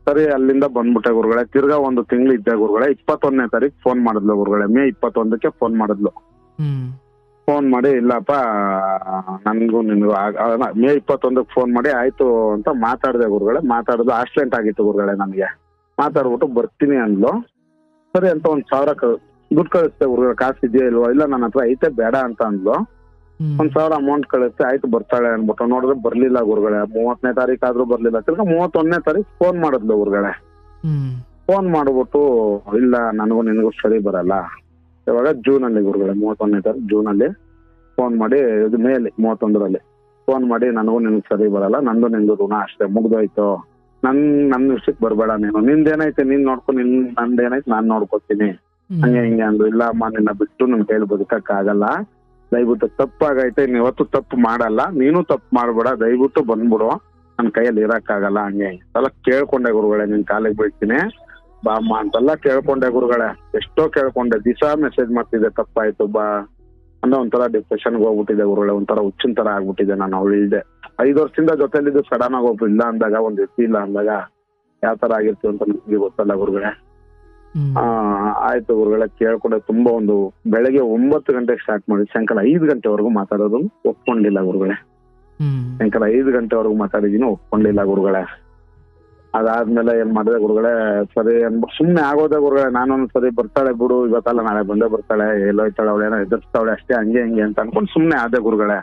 ಸರಿ ಅಲ್ಲಿಂದ ಬಂದ್ಬಿಟ್ಟೆ ಗುರುಗಳೇ. ತಿರ್ಗಾ 1 ತಿಂಗಳು ಇದ್ದೆ ಗುರುಗಳೇ. 21ನೇ ತಾರೀಕು ಫೋನ್ ಮಾಡಿದ್ಲು ಗುರುಗಳೇ. ಮೇ 21ಕ್ಕೆ ಫೋನ್ ಮಾಡಿದ್ಲು. ಫೋನ್ ಮಾಡಿ ಇಲ್ಲಪ್ಪ ನನ್ಗೂ ನಿನ್ಗೂ ಮೇ 21ಕ್ಕೆ ಫೋನ್ ಮಾಡಿ ಆಯ್ತು ಅಂತ ಮಾತಾಡಿದೆ ಗುರುಗಳೇ. ಮಾತಾಡೋದು ಆಕ್ಸಿಡೆಂಟ್ ಆಗಿತ್ತು ಗುರುಗಳೇ ನನಗೆ. ಮಾತಾಡ್ಬಿಟ್ಟು ಬರ್ತೀನಿ ಅಂದ್ಲು. ಸರಿ ಅಂತ 1,000 ದುಡ್ಡು ಕಳಿಸ್ತೆ ಗುರುಗಳೇ. ಕಾಸು ಇದೆಯಾ ಇಲ್ವಾ? ಇಲ್ಲ ನನ್ನ ಹತ್ರ ಐತೆ ಬೇಡ ಅಂತ ಅಂದ್ಲು. 1,000 ಅಮೌಂಟ್ ಕಳಿಸ್ತೆ. ಆಯ್ತು ಬರ್ತಾಳೆ ಅನ್ಬಿಟ್ಟು ನೋಡಿದ್ರೆ ಬರ್ಲಿಲ್ಲ ಗುರುಗಳೇ. 30ನೇ ತಾರೀಕು ಆದ್ರೂ ಬರ್ಲಿಲ್ಲ. ತಿರ್ಗಾ 31ನೇ ತಾರೀಕು ಫೋನ್ ಮಾಡಿದ್ಲು ಗುರುಗಳೇ. ಫೋನ್ ಮಾಡ್ಬಿಟ್ಟು ಇಲ್ಲ ನನಗೂ ನಿನಗೂ ಸರಿ ಬರಲ್ಲ, ಇವಾಗ ಜೂನಲ್ಲಿ ಗುರುಗಳೇ 31ನೇ ತಾರೀಕು ಜೂನಲ್ಲಿ ಫೋನ್ ಮಾಡಿ, ಇದು ಮೇಲೆ 31ರಲ್ಲಿ ಫೋನ್ ಮಾಡಿ, ನನಗೂ ನಿನ್ಗೆ ಸರಿ ಬರಲ್ಲ, ನಂದು ನಿಂದು ಋಣ ಅಷ್ಟೇ ಮುಗ್ದೋಯ್ತು, ನನ್ನ ವಿಷಯಕ್ಕೆ ಬರ್ಬೇಡ, ನೀನು ನಿಂದೇನೈತೆ ನೀನ್ ನೋಡ್ಕೊ, ನಂದೇನೈತೆ ನಾನ್ ನೋಡ್ಕೊತೀನಿ ಹಂಗೆ ಹಿಂಗೆ ಅಂದ್ರು. ಇಲ್ಲ ಅಮ್ಮ, ನಿನ್ನ ಬಿಟ್ಟು ನನ್ ಕೈಲಿ ಬದುಕಕ್ಕಾಗಲ್ಲ, ದಯವಿಟ್ಟು ತಪ್ಪಾಗೈತೆ, ಇನ್ ಇವತ್ತು ತಪ್ಪು ಮಾಡಲ್ಲ, ನೀನು ತಪ್ಪು ಮಾಡ್ಬೇಡ, ದಯವಿಟ್ಟು ಬಂದ್ಬಿಡು, ನನ್ ಕೈಯಲ್ಲಿ ಇರಕ್ಕಾಗಲ್ಲ ಹಂಗೆ ಎಲ್ಲ ಕೇಳ್ಕೊಂಡೆ ಗುರುಗಳೇ, ನಿನ್ ಕಾಲಿಗೆ ಬೀಳ್ತೀನಿ ಬಾ ಅಮ್ಮ ಅಂತೆಲ್ಲ ಕೇಳ್ಕೊಂಡೆ ಗುರುಗಳೇ. ಎಷ್ಟೋ ಕೇಳ್ಕೊಂಡೆ, ದಿವಸ ಮೆಸೇಜ್ ಮಾಡ್ತಿದ್ದೆ, ತಪ್ಪಾಯ್ತು ಬಾ ಅಂದ್ರೆ ಒಂಥರ ಡಿಪ್ರೆಷನ್ಗೆ ಹೋಗ್ಬಿಟ್ಟಿದೆ ಗುರುಗಳೇ, ಒಂಥರ ಹುಚ್ಚಿನ ತರ ಆಗ್ಬಿಟ್ಟಿದೆ. ನಾನು ಅವಳು ಇಲ್ದೆ 5 ವರ್ಷದಿಂದ ಜೊತೆಲಿದ್ದು ಸಡನ್ ಆಗಿ ಒಬ್ರು ಇಲ್ಲ ಅಂದಾಗ, ಒಂದ್ ವ್ಯಕ್ತಿ ಇಲ್ಲ ಅಂದಾಗ ಯಾವ ತರ ಆಗಿರ್ತೀವಿ ಅಂತ ನಿಮ್ಗೆ ಗೊತ್ತಲ್ಲ ಗುರುಗಳೇ. ಆಯ್ತು ಗುರುಗಳೇ, ಕೇಳ್ಕೊಂಡೆ. ತುಂಬಾ ಒಂದು ಬೆಳಗ್ಗೆ 9 ಗಂಟೆಗೆ ಸ್ಟಾರ್ಟ್ ಮಾಡಿ ಸಾಯಂಕಾಲ 5 ಗಂಟೆವರೆಗೂ ಮಾತಾಡೋದು ಒಪ್ಕೊಂಡಿಲ್ಲ ಗುರುಗಳೇ. ಸಾಯಂಕಾಲ 5 ಗಂಟೆವರೆಗೂ ಮಾತಾಡಿದೀನಿ, ಒಪ್ಕೊಂಡಿಲ್ಲ ಗುರುಗಳೇ. ಅದಾದ್ಮೇಲೆ ಏನ್ ಮಾಡಿದೆ ಗುರುಗಳೇ, ಸರಿ ಅನ್ಬಿಟ್ಟು ಸುಮ್ನೆ ಆಗೋದೆ ಗುರುಗಳೇ. ನಾನೊಂದ್ ಸರಿ ಬರ್ತಾಳೆ ಬಿಡು, ಇವತ್ತಲ್ಲ ನಾಳೆ ಬಂದೇ ಬರ್ತಾಳೆ, ಎಲ್ಲೋಯ್ತಾಳೆ ಅವಳೇನೋ ಎದುರಿಸ್ತಾವಳೆ ಅಷ್ಟೇ, ಹಂಗೆ ಹಿಂಗೆ ಅಂತ ಅನ್ಕೊಂಡು ಸುಮ್ನೆ ಆದೆ ಗುರುಗಳೇ.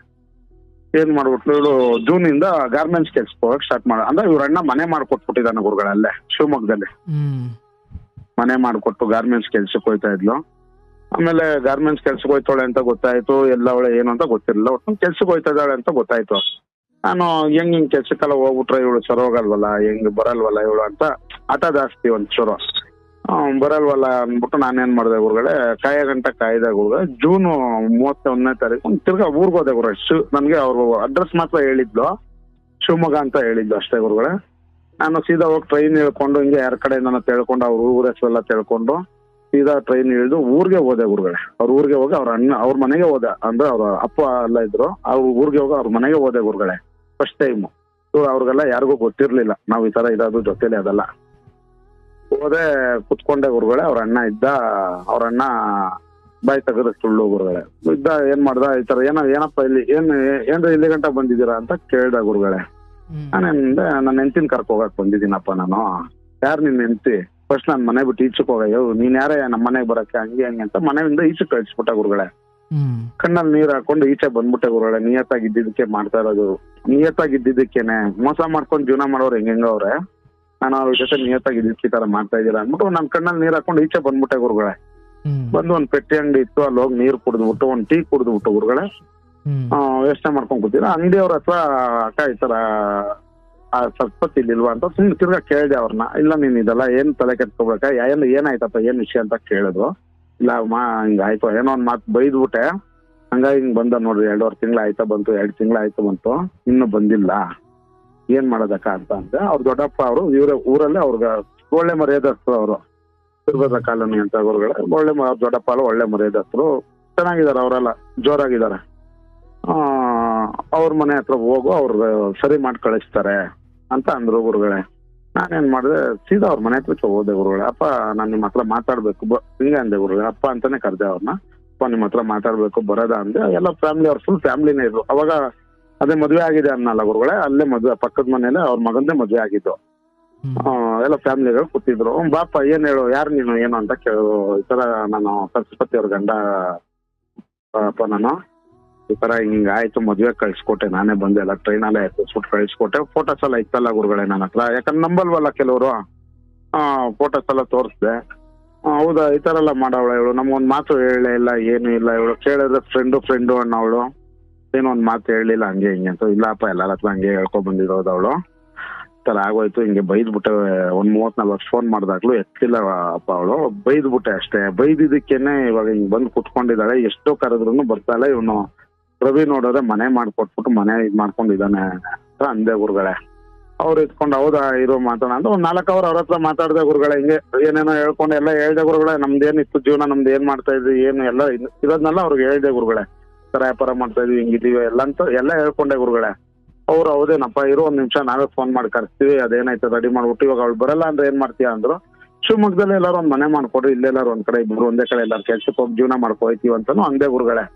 ಏನ್ ಮಾಡ್ಬಿಟ್ಲು ಇವಳು, ಜೂನಿಂದ ಗಾರ್ಮೆಂಟ್ಸ್ ಕೆಲ್ಸಕ್ಕೆ ಹೋಗಕ್ ಸ್ಟಾರ್ಟ್ ಮಾಡ ಅಂದ್ರೆ ಇವ್ರ ಅಣ್ಣ ಮನೆ ಮಾಡ್ಕೊಟ್ಬಿಟ್ಟಿದ್ದಾನೆ ಗುರುಗಳೇ, ಅಲ್ಲೇ ಶಿವಮೊಗ್ಗದಲ್ಲಿ ಮನೆ ಮಾಡ್ಕೊಟ್ಟು ಗಾರ್ಮೆಂಟ್ಸ್ ಕೆಲ್ಸಕ್ಕೆ ಹೋಯ್ತಾ ಇದ್ಲು. ಆಮೇಲೆ ಗಾರ್ಮೆಂಟ್ಸ್ ಕೆಲ್ಸಕ್ಕೆ ಹೋಯ್ತಾಳೆ ಅಂತ ಗೊತ್ತಾಯ್ತು, ಎಲ್ಲ ಅವಳೆ ಏನು ಅಂತ ಗೊತ್ತಿರಲಿಲ್ಲ, ಒಟ್ಟು ಕೆಲ್ಸಕ್ಕೆ ಹೋಯ್ತಾ ಇದ್ದಾಳೆ ಅಂತ ಗೊತ್ತಾಯ್ತು. ನಾನು ಹಿಂಗ್ ಕೆಲ್ಸಕ್ಕೆಲ್ಲ ಹೋಗ್ಬಿಟ್ರೆ ಇವಳು ಸರೋಗಲ್ವಲ್ಲ, ಹೆಂಗ್ ಬರಲ್ವಲ್ಲ ಇವಳು ಅಂತ ಆಟ ಜಾಸ್ತಿ ಒಂಚೂರು ಬರಲ್ವಲ್ಲ ಅನ್ಬಿಟ್ಟು ನಾನೇನ್ ಮಾಡಿದೆ ಗುರುಗಳೇ, ಗಂಟ ಕಾಯ್ದೆ ಗುರುಗಳೇ. ಜೂನ್ 31ನೇ ತಾರೀಕು ತಿರ್ಗಾ ಊರ್ಗ್ ಹೋದೆ ಗುರುಗಳೇ. ನನ್ಗೆ ಅವ್ರು ಅಡ್ರೆಸ್ ಮಾತ್ರ ಹೇಳಿದ್ಲು, ಶಿವಮೊಗ್ಗ ಅಂತ ಹೇಳಿದ್ಲು ಅಷ್ಟೇ ಗುರುಗಳೇ. ನಾನು ಸೀದಾ ಹೋಗಿ ಟ್ರೈನ್ ಇಳ್ಕೊಂಡು ಹಿಂಗೆ ಯಾರ ಕಡೆ ನಾನು ತಿಳ್ಕೊಂಡು ಅವ್ರ ಊರ ಹೆಸರೆಲ್ಲ ತಿಳ್ಕೊಂಡು ಸೀದಾ ಟ್ರೈನ್ ಇಳಿದು ಊರ್ಗೆ ಹೋದೆ ಗುರುಗಳೇ. ಅವ್ರ ಊರಿಗೆ ಹೋಗಿ ಅವ್ರ ಅಣ್ಣ ಅವ್ರ ಮನೆಗೆ ಹೋದೆ, ಅಂದ್ರೆ ಅವ್ರ ಅಪ್ಪ ಎಲ್ಲ ಇದ್ರು, ಅವ್ರ ಊರಿಗೆ ಹೋಗಿ ಅವ್ರ ಮನೆಗೆ ಹೋದೆ ಗುರುಗಳೇ ಫಸ್ಟ್ ಟೈಮು. ಅವ್ರಿಗೆಲ್ಲ ಯಾರಿಗೂ ಗೊತ್ತಿರ್ಲಿಲ್ಲ ನಾವ್ ಈ ತರ ಇರೋದು ಜೊತೆಲಿ. ಅದೆಲ್ಲ ಹೋದೆ, ಕುತ್ಕೊಂಡೆ ಗುರುಗಳೇ. ಅವ್ರ ಅಣ್ಣ ಇದ್ದ, ಅವ್ರ ಅಣ್ಣ ಬಾಯಿ ತೆಗೆದ ಸುಳ್ಳು ಗುರುಗಳೇ ಇದ್ದ. ಏನ್ ಮಾಡ್ದ, ಈ ತರ ಏನಪ್ಪ ಇಲ್ಲಿ ಏನ್ರಿ ಇಲ್ಲಿ ಗಂಟ ಬಂದಿದ್ದೀರಾ ಅಂತ ಕೇಳ್ದ ಗುರುಗಳೇ. ನಾನೇನಿಂದ ನನ್ನ ಹೆಂಡತಿನ ಕರ್ಕೊ ಹೋಗಕ್ ಬಂದಿದ್ದೀನಪ್ಪ ನಾನು. ಯಾರು ನಿನ್ ಹೆಂಡತಿ, ಫಸ್ಟ್ ನಾನ್ ಮನೆ ಬಿಟ್ಟು ಈಚಕ್ ಹೋಗಯ್ಯೋ, ನೀನ್ ಯಾರೇ ನಮ್ಮ ಮನೆಗೆ ಬರಕ್ಕೆ ಹಂಗೆ ಹಂಗೆ ಅಂತ ಮನೆಯಿಂದ ಈಚೆ ಕಳಿಸ್ಬಿಟ್ಟ ಗುರುಗಳೇ. ಕಣ್ಣಲ್ಲಿ ನೀರ್ ಹಾಕೊಂಡು ಈಚೆ ಬಂದ್ಬಿಟ್ಟೆ ಗುರುಗಳೇ. ನಿಯತ್ತಾಗಿದ್ದಕ್ಕೆ ಮಾಡ್ತಾ ಇರೋದು, ನಿಯತ್ತಾಗಿದ್ದಕ್ಕೇನೆ ಮೋಸ ಮಾಡ್ಕೊಂಡು ಜೀವನ ಮಾಡೋರು ಹೆಂಗವ್ರೆ, ನಾನು ಅವ್ರ ಜೊತೆ ನಿಯತ್ತಾಗಿದ್ದಕ್ಕೆ ಈ ತರ ಮಾಡ್ತಾ ಇದ್ದೀರಾ ಅಂದ್ಬಿಟ್ಟು ನನ್ ಕಣ್ಣಲ್ಲಿ ನೀರ್ ಹಾಕೊಂಡು ಈಚೆ ಬಂದ್ಬಿಟ್ಟೆ ಗುರುಗಳೇ. ಬಂದು ಒಂದ್ ಪೆಟ್ಟಿ ಅಂಗಡಿ ಇತ್ತು, ಅಲ್ಲಿ ಹೋಗಿ ನೀರ್ ಕುಡಿದ್ಬಿಟ್ಟು ಒಂದ್ ಟೀ ಕುಡಿದ್ಬಿಟ್ಟು ಗುರುಗಳೇ ಯೋಚನೆ ಮಾಡ್ಕೊಂಡ್ ಕೂತಿರ. ಅಂಗಡಿಯವ್ರ ಹತ್ರ ಅಕ್ಕ ಈ ತರ ಸ್ವಲ್ಪ ಇಲ್ಲಿಲ್ವಾ ಅಂತ ಸುಮ್ನೆ ತಿರ್ಗಾ ಕೇಳಿದೆ ಅವ್ರನ್ನ. ಇಲ್ಲ ನೀನ್ ಇದೆಲ್ಲ ಏನ್ ತಲೆ ಕೆಟ್ಕೋಬೇಕ, ಏನಾಯ್ತಪ್ಪ ಏನ್ ವಿಷಯ ಅಂತ ಕೇಳಿದ್ರು. ಇಲ್ಲ ಅಮ್ಮ ಹಿಂಗಾಯ್ತು, ಏನೋ ಒಂದ್ ಮಾತು ಬೈದ್ಬಿಟ್ಟೆ, ಹಂಗಾಗಿ ಹಿಂಗ್ ಬಂದ ನೋಡ್ರಿ, 2.5 ತಿಂಗ್ಳು ಆಯ್ತಾ ಬಂತು, 2 ತಿಂಗ್ಳು ಆಯ್ತು ಬಂತು, ಇನ್ನು ಬಂದಿಲ್ಲ, ಏನ್ ಮಾಡೋದಕ್ಕ ಅಂತ ಅಂದೆ. ಅವ್ರ ದೊಡ್ಡಪ್ಪ ಅವರು ಊರಲ್ಲೇ ಅವ್ರಿಗೆ ಒಳ್ಳೆ ಮರ್ಯಾದಸ್ಥರು, ಅವರು ತಿರುಗದ ಕಾಲೋನಿ ಅಂತ ಗುರುಗಳೇ. ಒಳ್ಳೆ ದೊಡ್ಡಪ್ಪ ಒಳ್ಳೆ ಮರ್ಯಾದಸ್ಥರು, ಚೆನ್ನಾಗಿದ್ದಾರೆ ಅವರೆಲ್ಲ, ಜೋರಾಗಿದ್ದಾರೆ. ಅವ್ರ ಮನೆ ಹತ್ರ ಹೋಗು, ಅವ್ರ ಸರಿ ಮಾಡಿ ಕಳಿಸ್ತಾರೆ ಅಂತ ಅಂದ್ರು ಗುರುಗಳೇ. ನಾನೇನ್ ಮಾಡಿದೆ, ಸೀದಾ ಅವ್ರ ಮನೆ ಹತ್ರ ಹೋದೆ ಗುರುಗಳೇ. ಅಪ್ಪ ನಾನ್ ನಿಮ್ಮ ಹತ್ರ ಮಾತಾಡ್ಬೇಕು ಹಿಂಗೆ ಅಂದೆ ಗುರುಗಳೇ. ಅಪ್ಪ ಅಂತಾನೆ ಕರ್ದೆ ಅವ್ರನ್ನ. ಅಪ್ಪ ನಿಮ್ಮ ಹತ್ರ ಮಾತಾಡ್ಬೇಕು ಬರೋದ ಅಂದೆ. ಎಲ್ಲ ಫ್ಯಾಮಿಲಿ, ಅವ್ರ ಫುಲ್ ಫ್ಯಾಮಿಲಿನೇ ಇದ್ರು ಅವಾಗ. ಅದೇ ಮದ್ವೆ ಆಗಿದೆ ಅನ್ನಲ್ಲ ಗುರುಗಳೇ, ಅಲ್ಲೇ ಮದ್ವೆ ಪಕ್ಕದ ಮನೇಲೆ ಅವ್ರ ಮಗಂದೇ ಮದ್ವೆ ಆಗಿದ್ದು. ಎಲ್ಲ ಫ್ಯಾಮಿಲಿಗಳು ಕೂತಿದ್ರು. ಬಾಪ ಏನ್ ಹೇಳು, ಯಾರು ನೀನು ಏನು ಅಂತ ಕೇಳು. ಈ ತರ ನಾನು ಸರಸ್ವತಿ ಅವ್ರ ಗಂಡ ಅಪ್ಪ, ನಾನು ಈ ತರ ಹಿಂಗ ಆಯ್ತು, ಮದ್ವೆ ಕಳ್ಸಿಕೊಟ್ಟೆ, ನಾನೇ ಬಂದೆ, ಎಲ್ಲ ಟ್ರೈನಲ್ಲೇ ಎತ್ತಿಸ್ಬಿಟ್ಟು ಕಳ್ಸಿಕೊಟ್ಟೆ. ಫೋಟೋಸ್ ಎಲ್ಲ ಇತ್ತಲ್ಲ ಗುರುಗಳೇ ನನ್ನ ಹತ್ರ, ಯಾಕಂದ್ರೆ ನಂಬಲ್ವಲ್ಲ ಕೆಲವರು. ಫೋಟೋಸ್ ಎಲ್ಲ ತೋರಿಸ್ದೆ. ಹೌದಾ ಈ ತರ ಎಲ್ಲ ಮಾಡವಳ ಇವಳು, ನಮ್ಗೊಂದ್ ಮಾತು ಹೇಳಲೇ ಇಲ್ಲ, ಏನು ಇಲ್ಲ. ಇವಳು ಕೇಳಿದ್ರೆ ಫ್ರೆಂಡು ಅನ್ನವಳು, ಏನೋ ಒಂದ್ ಮಾತು ಹೇಳಲಿಲ್ಲ ಹಂಗೆ ಹಿಂಗೆ ಅಂತ. ಇಲ್ಲಪ್ಪ ಎಲ್ಲರ ಹತ್ರ ಹಂಗೆ ಹೇಳ್ಕೊಂಡ್ ಬಂದಿರೋದು ಅವಳು. ಈ ತರ ಆಗೋಯ್ತು, ಹಿಂಗೆ ಬೈದ್ಬಿಟ್ಟೆ. ಒಂದ್ 34 ಫೋನ್ ಮಾಡ್ದಾಗ್ಲು ಎತ್ತಿಲ್ಲ ಅಪ್ಪ ಅವಳು, ಬೈದ್ಬಿಟ್ಟೆ ಅಷ್ಟೇ. ಬೈದಿದ್ದಕ್ಕೇನೆ ಇವಾಗ ಹಿಂಗ್ ಬಂದು ಕುತ್ಕೊಂಡಿದ್ದಾಳೆ. ಎಷ್ಟೋ ಕರೆದ್ರು ಬರ್ತಾಳೆ. ಇವನು ರವಿ ನೋಡೋದೆ ಮನೆ ಮಾಡ್ಕೊಟ್ಬಿಟ್ಟು ಮನೆ ಇದ್ ಮಾಡ್ಕೊಂಡಿದ್ದಾನೆ ಅಂತ ಅಂದೆ ಗುರುಗಳೇ. ಅವ್ರು ಇಟ್ಕೊಂಡು ಹೌದಾ ಇರೋ ಮಾತಾಡ ಅಂತ ಒಂದ್ 4 ಅವರ್ ಅವ್ರ ಹತ್ರ ಮಾತಾಡ್ದೆ ಗುರುಗಳೇ. ಹಿಂಗೆ ಏನೇನೋ ಹೇಳ್ಕೊಂಡು ಎಲ್ಲ ಹೇಳ್ದೆ ಗುರುಗಳೇ. ನಮ್ದೇನಿತ್ತು ಜೀವನ, ನಮ್ದು ಏನ್ ಮಾಡ್ತಾ ಇದ್ವಿ, ಏನು ಎಲ್ಲ ಇರೋದ್ನೆಲ್ಲ ಅವ್ರಿಗೆ ಹೇಳ್ದೆ ಗುರುಗಳೇ. ತರ ವ್ಯಾಪಾರ ಮಾಡ್ತಾ ಇದ್ವಿ, ಹಿಂಗಿದೀವಿ ಎಲ್ಲ ಅಂತ ಎಲ್ಲ ಹೇಳ್ಕೊಂಡೆ ಗುರುಗಳೇ. ಅವ್ರು ಹೌದೇನಪ್ಪ ಇರೋ 1 ನಿಮಿಷ, ನಾವೇ ಫೋನ್ ಮಾಡಿ ಕರ್ಸ್ತೀವಿ, ಅದೇನಾಯ್ತು ರೆಡಿ ಮಾಡ್ಬಿಟ್ಟು. ಇವಾಗ ಅವ್ಳು ಬರಲ್ಲ ಅಂದ್ರೆ ಏನ್ ಮಾಡ್ತೀಯ ಅಂದ್ರು. ಶಿವಮೊಗ್ಗದಲ್ಲಿ ಎಲ್ಲಾರು ಒಂದ್ ಮನೆ ಮಾಡ್ಕೊಡ್ರಿ, ಇಲ್ಲೆಲ್ಲಾರು ಒಂದ್ ಕಡೆ ಇಬ್ರು ಒಂದೇ ಕಡೆ ಎಲ್ಲಾರು ಕೆಲ್ಸಕ್ಕೆ ಹೋಗಿ ಜೀವನ ಮಾಡ್ಕೋಯ್ತೀವಿ ಅಂತಾನು ಅಂದೆ ಗುರುಗಳೇ.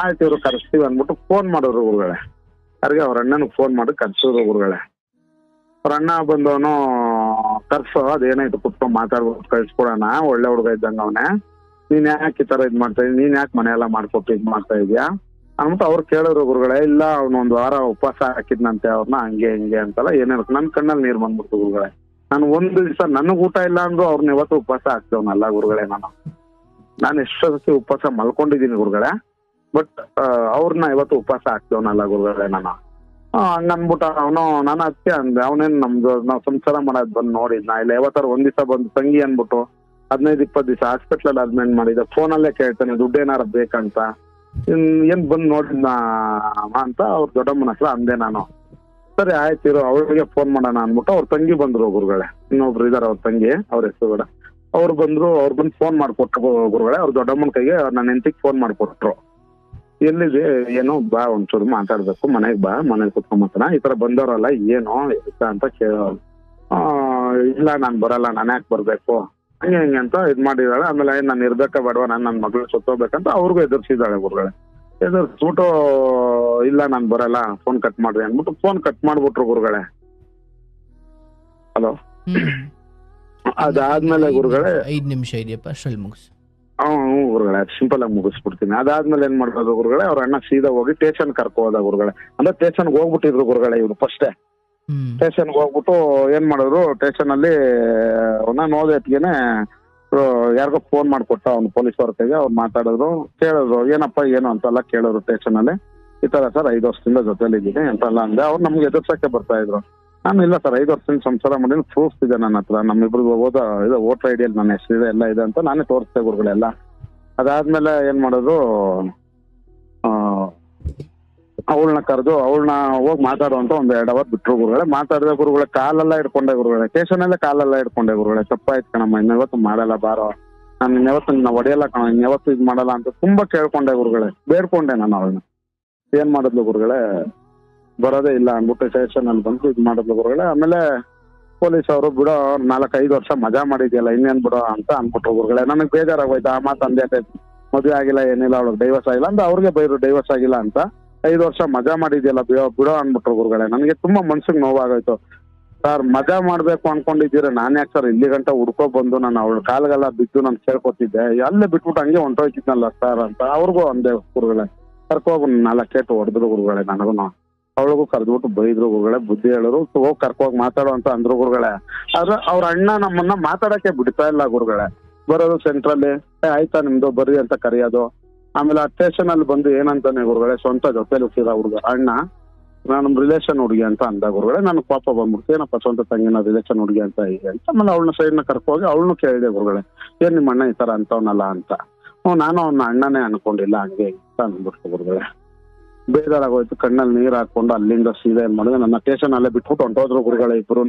ಆಯ್ತು ಇವ್ರು ಕರೆಸ್ತೀವಿ ಅಂದ್ಬಿಟ್ಟು ಫೋನ್ ಮಾಡೋರು ಗುರುಗಳೇ. ಯಾರಿಗೆ ಅವ್ರ ಅಣ್ಣನಿಗೆ ಫೋನ್ ಮಾಡಿ ಕರ್ಸೋರು ಗುರುಗಳೇ. ಅವ್ರ ಅಣ್ಣ ಬಂದವನು ಕರ್ಸೋ, ಅದೇನಾಯ್ತು ಕುತ್ಕೊಂಡ್ ಮಾತಾಡ್ಬಿಟ್ಟು ಕಳ್ಸ್ಕೊಡೋಣ, ಒಳ್ಳೆ ಹುಡುಗ ಇದ್ದಂಗ ಅವನೇ, ನೀನ್ ಯಾಕೆ ಈ ತರ ಇದ್ ಮಾಡ್ತಾ ಇದೀನಿ, ನೀನ್ ಯಾಕೆ ಮನೆ ಎಲ್ಲ ಮಾಡ್ಕೊಟ್ಟು ಇದ್ ಮಾಡ್ತಾ ಇದೀಯಾ ಅಂದ್ಬಿಟ್ಟು ಅವ್ರು ಕೇಳೋರು ಗುರುಗಳೇ. ಇಲ್ಲ ಅವ್ನು 1 ವಾರ ಉಪವಾಸ ಹಾಕಿದ್ನಂತೆ ಅವ್ರನ್ನ, ಹಂಗೆ ಹಿಂಗೆ ಅಂತಲ್ಲ ಏನೇನು. ನನ್ ಕಣ್ಣಲ್ಲಿ ನೀರ್ ಬಂದ್ಬಿಡ್ತು ಗುರುಗಳೇ. ನಾನು 1 ದಿವಸ ನನಗ್ ಊಟ ಇಲ್ಲ ಅಂದ್ರು ಅವ್ರನ್ನ ಯಾವತ್ತು ಉಪವಾಸ ಹಾಕ್ತೇವನಲ್ಲ ಗುರುಗಳೇ. ನಾನು ನಾನು ಎಷ್ಟೋ ಸತಿ ಉಪವಾಸ ಮಲ್ಕೊಂಡಿದ್ದೀನಿ ಗುರುಗಳೇ. ಬಟ್ ಅವ್ರನ್ನ ಇವತ್ತು ಉಪವಾಸ ಹಾಕ್ತವನಲ್ಲ ಗುರುಗಳೇ ನಾನು. ಹಂಗನ್ಬಿಟ್ಟು ನಾನು ಅದಕ್ಕೆ ಅಂದೆ, ಅವನೇನ್ ನಮ್ದು ನಾವು ಸಂಸಾರ ಮಾಡೋದ್ ಬಂದು ನೋಡಿದ್ನ ಇಲ್ಲ ಯಾವತ್ತಾರು ಒಂದ್ ದಿವಸ ಬಂದು ತಂಗಿ ಅನ್ಬಿಟ್ಟು 15-20 ದಿವಸ ಹಾಸ್ಪಿಟ್ಲಲ್ಲಿ ಅಡ್ಮಿಟ್ ಮಾಡಿದ, ಫೋನಲ್ಲೇ ಕೇಳ್ತಾನೆ ದುಡ್ಡೇನಾರ ಬೇಕಂತ, ಏನ್ ಬಂದು ನೋಡಿದ್ನ ಅಂತ ಅವ್ರ ದೊಡ್ಡಮ್ಮನ ಹತ್ರ ಅಂದೆ ನಾನು. ಸರಿ ಆಯ್ತಿರು ಅವ್ರಿಗೆ ಫೋನ್ ಮಾಡೋಣ ಅನ್ಬಿಟ್ಟು ಅವ್ರ ತಂಗಿ ಬಂದ್ರು ಗುರುಗಳೇ. ಇನ್ನೊಬ್ರು ಇದಾರೆ ಅವ್ರ ತಂಗಿ, ಅವ್ರ ಹೆಸರು ಕೂಡ. ಅವ್ರು ಬಂದ್ರು, ಅವ್ರು ಬಂದು ಫೋನ್ ಮಾಡ್ಕೊಟ್ರು ಗುರುಗಳೇ. ಅವ್ರ ದೊಡ್ಡಮ್ಮನ ಕೈಗೆ ನನ್ನ ಹೆಂಡತಿಗೆ ಫೋನ್ ಮಾಡ್ಕೊಟ್ರು. ಎಲ್ಲಿದೆ ಏನು ಬಾ ಒಂಚೂರು ಮಾತಾಡ್ಬೇಕು, ಮನೆಗ್ ಬಾ, ಮನೇಲಿ ಕುತ್ಕೊಂಬತ್ತಾನ, ಈ ತರ ಬಂದವ್ರಲ್ಲ ಏನು ಅಂತ ಕೇಳೋರು. ಇಲ್ಲ ನಾನ್ ಬರಲ್ಲ, ನಾನು ಯಾಕೆ ಬರ್ಬೇಕು ಹಂಗೆ ಹಂಗೆ ಅಂತ ಇದ್ ಮಾಡಿದಾಳೆ. ಆಮೇಲೆ ನಾನು ಇರ್ಬೇಕಾ ಬೇಡವಾ, ನಾನು ನನ್ನ ಮಗಳು ಸುತ್ತೋಗ್ಬೇಕಂತ ಅವ್ರಿಗೂ ಎದುರಿಸಿದಾಳೆ ಗುರುಗಳೇ. ಎದುರಿಸ್ಬಿಟ್ಟು ಇಲ್ಲ ನಾನ್ ಬರಲ್ಲ, ಫೋನ್ ಕಟ್ ಮಾಡ್ರಿ ಅಂದ್ಬಿಟ್ಟು ಫೋನ್ ಕಟ್ ಮಾಡ್ಬಿಟ್ರು ಗುರುಗಳೇ. ಹಲೋ, ಅದಾದ್ಮೇಲೆ ಗುರುಗಳೇ 5 ನಿಮಿಷ ಇದೆಯಪ್ಪ, ಅಷ್ಟ್ರಲ್ಲಿ ಮುಗಿಸ್. ಹ್ಞೂ ಗುರುಗಳೇ, ಸಿಂಪಲ್ ಆಗಿ ಮುಗಿಸ್ಬಿಡ್ತೀನಿ. ಅದಾದ್ಮೇಲೆ ಏನ್ ಮಾಡೋದು ಗುರುಗಳೇ, ಅವ್ರ ಅಣ್ಣ ಸೀದಾ ಹೋಗಿ ಸ್ಟೇಷನ್ ಕರ್ಕೊ ಹೋದ ಗುರುಗಳೇ. ಅಂದ್ರೆ ಸ್ಟೇಷನ್ಗೆ ಹೋಗ್ಬಿಟ್ಟಿದ್ರು ಗುರುಗಳೇ ಇವ್ರು ಫಸ್ಟೇ. ಸ್ಟೇಷನ್ಗೆ ಹೋಗ್ಬಿಟ್ಟು ಏನ್ ಮಾಡಿದ್ರು, ಸ್ಟೇಷನ್ ಅಲ್ಲಿ ನೋದೇಟ್ಗೆನೆ ಯಾರಿಗೋ ಫೋನ್ ಮಾಡ್ಕೊಟ್ಟ ಅವ್ನು ಪೊಲೀಸ್ ಅವ್ರ ಕೈಗೆ. ಅವ್ರು ಮಾತಾಡಿದ್ರು, ಕೇಳಿದ್ರು ಏನಪ್ಪ ಏನು ಅಂತೆಲ್ಲ ಕೇಳಿದ್ರು ಸ್ಟೇಷನ್ ಅಲ್ಲಿ. ಈ ತರ ಸರ್ 5 ವರ್ಷದಿಂದ ಜೊತೆಲಿದ್ದೀನಿ ಅಂತೆಲ್ಲ ಅಂದೆ. ಅವ್ರು ನಮ್ಗೆ ಎದುರ್ಸಕ್ಕೆ ಬರ್ತಾ ಇದ್ರು. ನಾನು ಇಲ್ಲ ಸರ್ 5 ವರ್ಷದಿಂದ ಸಂಸಾರ ಮಾಡಿದ್ರೆ ಪ್ರೂಫ್ಸ್ ಇದೆ ನನ್ನ ಹತ್ರ, ನಮ್ಮಿಬ್ರಿಗೆ ಇದು ವೋಟರ್ ಐ ಡಿಯಲ್ಲಿ ನನ್ನ ಹೆಸರಿದೆ ಎಲ್ಲ ಇದೆ ಅಂತ ನಾನೇ ತೋರಿಸ್ತೆ ಗುರುಗಳೆಲ್ಲ. ಅದಾದ್ಮೇಲೆ ಏನ್ ಮಾಡೋದು, ಅವಳನ್ನ ಕರೆದು ಅವಳನ್ನ ಹೋಗಿ ಮಾತಾಡುವಂತ 1-2 ಅವರ್ ಬಿಟ್ರು ಗುರುಗಳೇ. ಮಾತಾಡಿದ ಗುರುಗಳೇ, ಕಾಲೆಲ್ಲ ಇಟ್ಕೊಂಡೆ ಗುರುಗಳೇ, ಸ್ಟೇಷನಲ್ಲೇ ಕಾಲೆಲ್ಲ ಇಟ್ಕೊಂಡೆ ಗುರುಗಳೇ. ತಪ್ಪಾಯ್ತು ಕಣಮ್ಮ, ಇನ್ಯಾವತ್ತು ಮಾಡಲ್ಲ ಬಾರೋ, ನಾನು ಇನ್ಯಾವತ್ತು ನಿನ್ನ ಹೊಡೆಯಲ್ಲ ಕಣ, ಇನ್ಯಾವತ್ತು ಇದು ಮಾಡಲ್ಲ ಅಂತ ತುಂಬಾ ಕೇಳ್ಕೊಂಡೆ ಗುರುಗಳೇ, ಬೇಡ್ಕೊಂಡೆ ನಾನು ಅವಳನ್ನ. ಏನ್ ಮಾಡಿದ್ಲು ಗುರುಗಳೇ, ಬರೋದೇ ಇಲ್ಲ ಅಂದ್ಬಿಟ್ಟು ಸ್ಟೇಷನ್ ಅಲ್ಲಿ ಬಂದು ಇದು ಮಾಡಿದ್ಲು ಗುರುಗಳೇ. ಆಮೇಲೆ ಪೊಲೀಸ್ ಅವರು ಬಿಡೋ 4-5 ವರ್ಷ ಮಜಾ ಮಾಡಿದ್ಯಲ್ಲ ಇನ್ನೇನ್ ಬಿಡೋ ಅಂತ ಅನ್ಬಿಟ್ರು ಗುರುಗಳೇ. ನನಗೆ ಬೇಜಾರಾಗೋಯ್ತು. ಆ ಮಾತು ಅಂದೇ, ಮದುವೆ ಆಗಿಲ್ಲ ಏನಿಲ್ಲ, ಅವಳಿಗೆ ಡೈವರ್ಸ್ ಆಗಿಲ್ಲ ಅಂತ ಅವ್ರಿಗೆ ಬೈರು, ಡೈವರ್ಸ್ ಆಗಿಲ್ಲ ಅಂತ. 5 ವರ್ಷ ಮಜಾ ಮಾಡಿದ್ಯಲ್ಲ ಬಿಡೋ ಅನ್ಬಿಟ್ರು ಗುರುಗಳೇ. ನನಗೆ ತುಂಬಾ ಮನ್ಸಿಗೆ ನೋವಾಗೋಯ್ತು. ಸರ್ ಮಜಾ ಮಾಡ್ಬೇಕು ಅನ್ಕೊಂಡಿದ್ದೀರ, ನಾನ್ ಯಾಕೆ ಸರ್ ಇಲ್ಲಿ ಗಂಟ ಹುಡ್ಕೊ ಬಂದು ನಾನು ಅವಳ ಕಾಲ್ಗೆಲ್ಲ ಬಿದ್ದು ನಾನು ಕೇಳ್ಕೊತಿದ್ದೆ, ಅಲ್ಲೇ ಬಿಟ್ಬಿಟ್ಟು ಹಂಗೆ ಹೊಂಟೋಯ್ತಿದ್ನಲ್ಲ ಸರ್ ಅಂತ ಅವ್ರಿಗೂ ಅಂದೆ ಗುರುಗಳೇ. ಕರ್ಕೋಗಿ 4 ಏಟು ಹೊಡೆದ್ರು ಗುರುಗಳೇ ನನಗೂ. ಅವಳಿಗೂ ಕರೆದ್ಬಿಟ್ಟು ಬೈದ್ರು ಗುರುಗಳೇ, ಬುದ್ಧಿ ಹೇಳಿದ್ರು, ಹೋಗಿ ಕರ್ಕೋಗಿ ಮಾತಾಡೋ ಅಂತ ಅಂದ್ರು ಗುರುಗಳೇ. ಆದ್ರೆ ಅವ್ರ ಅಣ್ಣ ನಮ್ಮನ್ನ ಮಾತಾಡಕ್ಕೆ ಬಿಡ್ತಾ ಇಲ್ಲ ಗುರುಗಳೇ. ಬರೋದು ಸೆಂಟ್ರಲ್ಲಿ, ಆಯ್ತಾ ನಿಮ್ದು ಬರ್ರಿ ಅಂತ ಕರೆಯೋದು. ಆಮೇಲೆ ಆ ಸ್ಟೇಷನ್ ಅಲ್ಲಿ ಬಂದು ಏನಂತಾನೆ ಗುರುಗಳೇ, ಸ್ವಂತ ಜೊತೆಲಿ ಹುಟ್ಟಿದ ಹುಡುಗ ಅಣ್ಣ, ನಾನು ರಿಲೇಷನ್ ಹುಡುಗಿ ಅಂತ ಅಂದ ಗುರುಗಳೇ. ನನಗೆ ಪಾಪ ಬಂದ್ಬಿಡ್ತು, ಏನಪ್ಪ ಸ್ವಂತ ತಂಗಿನ ರಿಲೇಷನ್ ಹುಡುಗಿ ಅಂತ ಹೀಗೆ ಅಂತ. ಆಮೇಲೆ ಅವಳನ್ನ ಸೈಡ್ನ ಕರ್ಕೋಗಿ ಅವಳನ್ನು ಕೇಳಿದೆ ಗುರುಗಳೇ, ಏನ್ ನಿಮ್ಮ ಅಣ್ಣ ಈ ತರ ಅಂತವನಲ್ಲ ಅಂತ. ನಾನು ಅವನ ಅಣ್ಣನೇ ಅನ್ಕೊಂಡಿಲ್ಲ ಹಂಗೆ ಅಂತ ಅಂದ್ಬಿಡ್ತು ಗುರುಗಳೇ. ಬೇಜಾರಾಗೋಯ್ತು, ಕಣ್ಣಲ್ಲಿ ನೀರ್ ಹಾಕೊಂಡು ಅಲ್ಲಿಂದ ಸೀದಾ ಏನ್ ಮಾಡಿದೆ, ನನ್ನ ಸ್ಟೇಷನ್ ಅಲ್ಲೇ ಬಿಟ್ಬಿಟ್ಟು ಹೊಂಟೋದ್ರು ಗುರುಗಳೇ. ಇಬ್ರು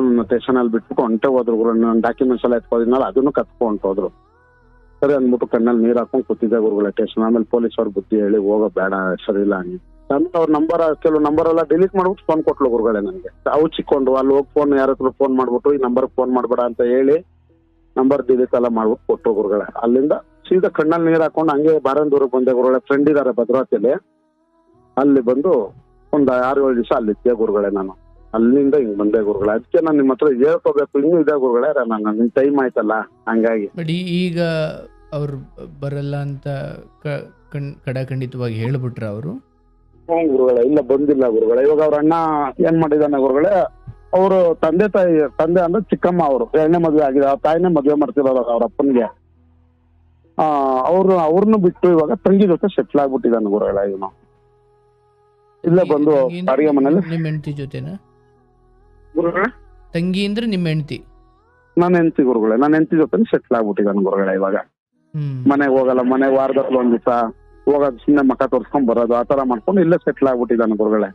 ನನ್ನ ಸ್ಟೇಷನ್ ಅಲ್ಲಿ ಬಿಟ್ಬಿಟ್ಟು ಹೊಂಟೆ ಹೋದ್ರು ಗುರು. ನನ್ನ ಡಾಕ್ಯುಮೆಂಟ್ಸ್ ಎಲ್ಲ ಎತ್ಕೋದಿದ್ನಲ್ಲ ಅದನ್ನು ಕತ್ಕೊಂಡು ಹೊಂಟೋದ್ರು. ಸರಿ ಅಂದ್ಬಿಟ್ಟು ಕಣ್ಣಲ್ಲಿ ನೀರ್ ಹಾಕೊಂಡು ಕೂತಿದ್ದೆ ಗುರುಗಳೇ ಸ್ಟೇಷನ್. ಆಮೇಲೆ ಪೊಲೀಸ್ ಅವ್ರ ಬುದ್ಧಿ ಹೇಳಿ, ಹೋಗೋ ಬೇಡ ಸರಿ ಇಲ್ಲ ಹಂಗೆ ಅಂತ ಅವ್ರ ಕೆಲವು ನಂಬರ್ ಎಲ್ಲ ಡಿಲೀಟ್ ಮಾಡ್ಬಿಟ್ಟು ಫೋನ್ ಕೊಟ್ಲು ಗುರುಗಳೇ ನನಗೆ. ಅವು ಚಿಕ್ಕೊಂಡು ಅಲ್ಲಿ ಹೋಗಿ ಫೋನ್ ಯಾರ ಹತ್ರ ಫೋನ್ ಮಾಡ್ಬಿಟ್ಟು ಈ ನಂಬರ್ ಫೋನ್ ಮಾಡ್ಬೇಡ ಅಂತ ಹೇಳಿ ನಂಬರ್ ಡಿಲೀಟ್ ಎಲ್ಲ ಮಾಡ್ಬಿಟ್ಟು ಕೊಟ್ರು ಗುರುಗಳೇ. ಅಲ್ಲಿಂದ ಸೀದಾ ಕಣ್ಣಲ್ಲಿ ನೀರ್ ಹಾಕೊಂಡು ಹಂಗೆ ಬಾರಂದೂರಿಗೆ ಬಂದೆ ಗುರುಗಳೇ. ಫ್ರೆಂಡ್ ಇದಾರೆ ಭದ್ರಾವತಿಯಲ್ಲಿ, ಅಲ್ಲಿ ಬಂದು ಒಂದು 6-7 ದಿವಸ ಅಲ್ಲಿದ್ದೆ ಗುರುಗಳೇ ನಾನು. ಅಲ್ಲಿಂದ ಹಿಂಗ್ ಬಂದೆ ಗುರುಗಳೇ. ಅದಕ್ಕೆ ನಾನು ನಿಮ್ಮ ಹತ್ರ ಹೇಳ್ಕೋಬೇಕು ಇನ್ನೂ ಇದೆ ಗುರುಗಳೇ, ನಾನು ನಿಮ್ ಟೈಮ್ ಆಯ್ತಲ್ಲ ಹಂಗಾಗಿ. ಬಟ್ ಈಗ ಅವ್ರು ಬರಲ್ಲ ಅಂತ ಖಂಡಿತವಾಗಿ ಹೇಳ್ಬಿಟ್ರ ಅವರು? ಹ್ಞೂ ಗುರುಗಳೇ, ಇಲ್ಲ ಬಂದಿಲ್ಲ ಗುರುಗಳೇ. ಇವಾಗ ಅವ್ರ ಅಣ್ಣ ಏನ್ ಮಾಡಿದಾನೆ ಗುರುಗಳೇ, ಅವರು ತಂದೆ ಅಂದ್ರೆ ಚಿಕ್ಕಮ್ಮ, ಅವರು 2ನೇ ಮದುವೆ ಆಗಿದೆ, ಅವ್ರ ತಾಯಿನೇ ಮದುವೆ ಮಾಡ್ತಿರೋದು ಅವ್ರ ಅಪ್ಪನಿಗೆ. ಅವ್ರನ್ನು ಬಿಟ್ಟು ಇವಾಗ ತಂಗಿ ಜೊತೆ ಸೆಟ್ಲ್ ಆಗ್ಬಿಟ್ಟಿದ್ದಾನೆ ಗುರುಗಳೇ. ಇವನು ಇಲ್ಲೇ ಬಂದು ಅಡಿಗೆ ಮನೇಲಿ. ನಿಮ್ಮ ಹೆಂಡತಿ ಜೊತೆನಾ ಗುರುಗಳೇ? ತಂಗಿ ಅಂದ್ರೆ ನಿಮ್ಮ ಹೆಂಡತಿ? ನನ್ನ ಹೆಂಡತಿ ಗುರುಗಳೇ, ನನ್ನ ಹೆಂಡತಿ ಜೊತೆ ಸೆಟ್ಲ್ ಆಗ್ಬಿಟ್ಟಿದ್ದಾನೆ ಗುರುಗಳೇ. ಇವಾಗ ಮನೆಗೆ ಹೋಗಲ್ಲ, ಮನೆ ವಾರದಲ್ಲಿ 1 ದಿವಸ ಹೋಗೋದು, ಸುಮ್ಮನೆ ಮಕ್ಕ ತೋರ್ಸ್ಕೊಂಡ್ ಬರೋದು, ಆತರ ಮಾಡ್ಕೊಂಡು ಇಲ್ಲೇ ಸೆಟ್ಲ್ ಆಗ್ಬಿಟ್ಟಿದ್ದಾನೆ ಗುರುಗಳೇ.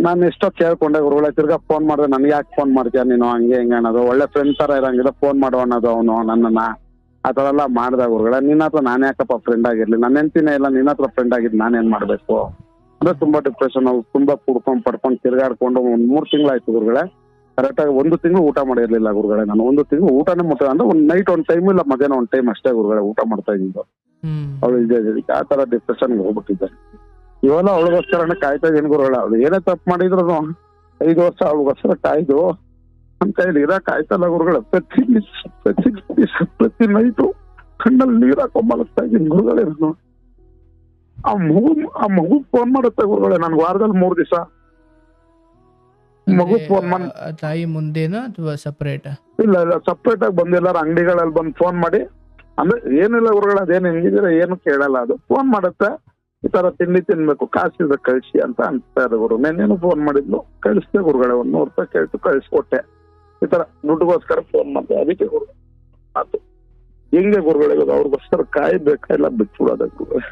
ನಾನು ಎಷ್ಟೋ ಕೇಳ್ಕೊಂಡೆ ಗುರುಗಳೇ, ತಿರ್ಗಾ ಫೋನ್ ಮಾಡಿದ್ರೆ ನನ್ಗೆ ಯಾಕೆ ಫೋನ್ ಮಾಡ್ತೀಯ ನೀನು ಹಂಗೆ ಹಿಂಗೆ ಅನ್ನೋದು, ಒಳ್ಳೆ ಫ್ರೆಂಡ್ ತರ ಇರಂಗಿಲ್ಲ, ಫೋನ್ ಮಾಡೋ ಅನ್ನೋದು ಅವನು ನನ್ನನ್ನ. ಆ ತರ ಎಲ್ಲ ಮಾಡ್ದ ಗುರುಗಳೇ. ನಿನ್ನ ಹತ್ರ ನಾನು ಯಾಕಪ್ಪ ಫ್ರೆಂಡ್ ಆಗಿರ್ಲಿ, ನನ್ನ ಹೆಂಡತಿನೇ ಇಲ್ಲ, ನಿನ್ನ ಹತ್ರ ಫ್ರೆಂಡ್ ಆಗಿದ್ದು ನಾನೇನ್ ಮಾಡ್ಬೇಕು ಅಂದ್ರೆ ತುಂಬಾ ಡಿಪ್ರೆಷನ್, ತುಂಬಾ ಪಡ್ಕೊಂಡು ತಿರ್ಗಾಡ್ಕೊಂಡು 3 ತಿಂಗಳಾಯ್ತು ಗುರುಗಳೇ. ಕರೆಕ್ಟಾಗಿ 1 ತಿಂಗಳು ಊಟ ಮಾಡಿರ್ಲಿಲ್ಲ ಗುರುಗಳೇ ನಾನು. 1 ತಿಂಗಳು ಊಟನೇ ಮುಟ್ಟ ಅಂದ್ರೆ ಒಂದು ನೈಟ್ 1 ಟೈಮ್ ಇಲ್ಲ ಮಧ್ಯಾಹ್ನ 1 ಟೈಮ್ ಅಷ್ಟೇ ಗುರುಗಳೇ ಊಟ ಮಾಡ್ತಾ ಇದ್ದಿದ್ದು. ಅವಳು ಇದೆ ಆ ತರ ಡಿಪ್ರೆಷನ್ಗೆ ಹೋಗ್ಬಿಟ್ಟಿದ್ದೆ. ಇವೆಲ್ಲ ಅವಳಿಗೋಸ್ಕರನೇ ಕಾಯ್ತಾ ಇದೀನಿ ಗುರುಗಳೇ. ಅವಳು ಏನೇ ತಪ್ಪು ಮಾಡಿದ್ರು 5 ವರ್ಷ ಅವಳಿಗೋಸ್ಕರ ಕಾಯ್ದು ನನ್ನ ಕೈಲಿ ಇರಕ್ ಆಯ್ತಲ್ಲ ಗುರುಗಳೇ. ಪ್ರತಿ ನೈಟು ಕಣ್ಣಲ್ಲಿ ನೀರ್ ಹಾಕೊಂಡ್ ಮಲಗ್ತಾ ಇದ್ದೀನಿ ಗುರುಗಳೇ. ನಾನು ಆ ಮಗು ಫೋನ್ ಮಾಡುತ್ತೆ ಗುರುಗಳೇ ನನ್ಗೆ ವಾರದಲ್ಲಿ 3 ದಿವಸ. ಮಗು ಅಂದ್ರೆ ಫೋನ್ ಮಾಡಿ ಆ ತಾಯಿ ಮುಂದೆನಾ ಅಥವಾ ಸಪರೇಟಾ? ಇಲ್ಲ ಇಲ್ಲ ಸಪ್ರೇಟ್ ಆಗಿ ಬಂದು ಎಲ್ಲಾರು ಅಂಗಡಿಗಳಲ್ಲಿ ಬಂದು ಫೋನ್ ಮಾಡಿ, ಅಂದ್ರೆ ಏನಿಲ್ಲ ಗುರುಗಳ ಅದೇನು ಹೆಂಗಿದ್ರೆ ಏನು ಕೇಳಲ್ಲ, ಅದು ಫೋನ್ ಮಾಡುತ್ತೆ ಈ ತರ ತಿಂಡಿ ತಿನ್ಬೇಕು ಕಾಸಿದೆ ಕಳ್ಸಿ ಅಂತ ಅಂತಾರೆ ಗುರು. ನೆನ್ನೇನು ಫೋನ್ ಮಾಡಿದ್ಲು, ಕಳಿಸ್ದೆ ಗುರುಗಳೇ, ಒಂದ್ ₹100 ಕೇಳ್ತು ಕಳಿಸ್ಕೊಟ್ಟೆ. ಈ ತರ ದುಡ್ಡುಗೋಸ್ಕರ ಫೋನ್ ಮಾಡ್ದೆ, ಅದಕ್ಕೆ ಗುರು ಆತು. ಹೆಂಗೆ ಗುರುಗಳೇ ಅವ್ರಿಗೋಸ್ಕರ ಕಾಯ್ಬೇಕಾ ಇಲ್ಲ ಬಿಟ್ಬಿಡೋದ ಗುರುಗಳೇ?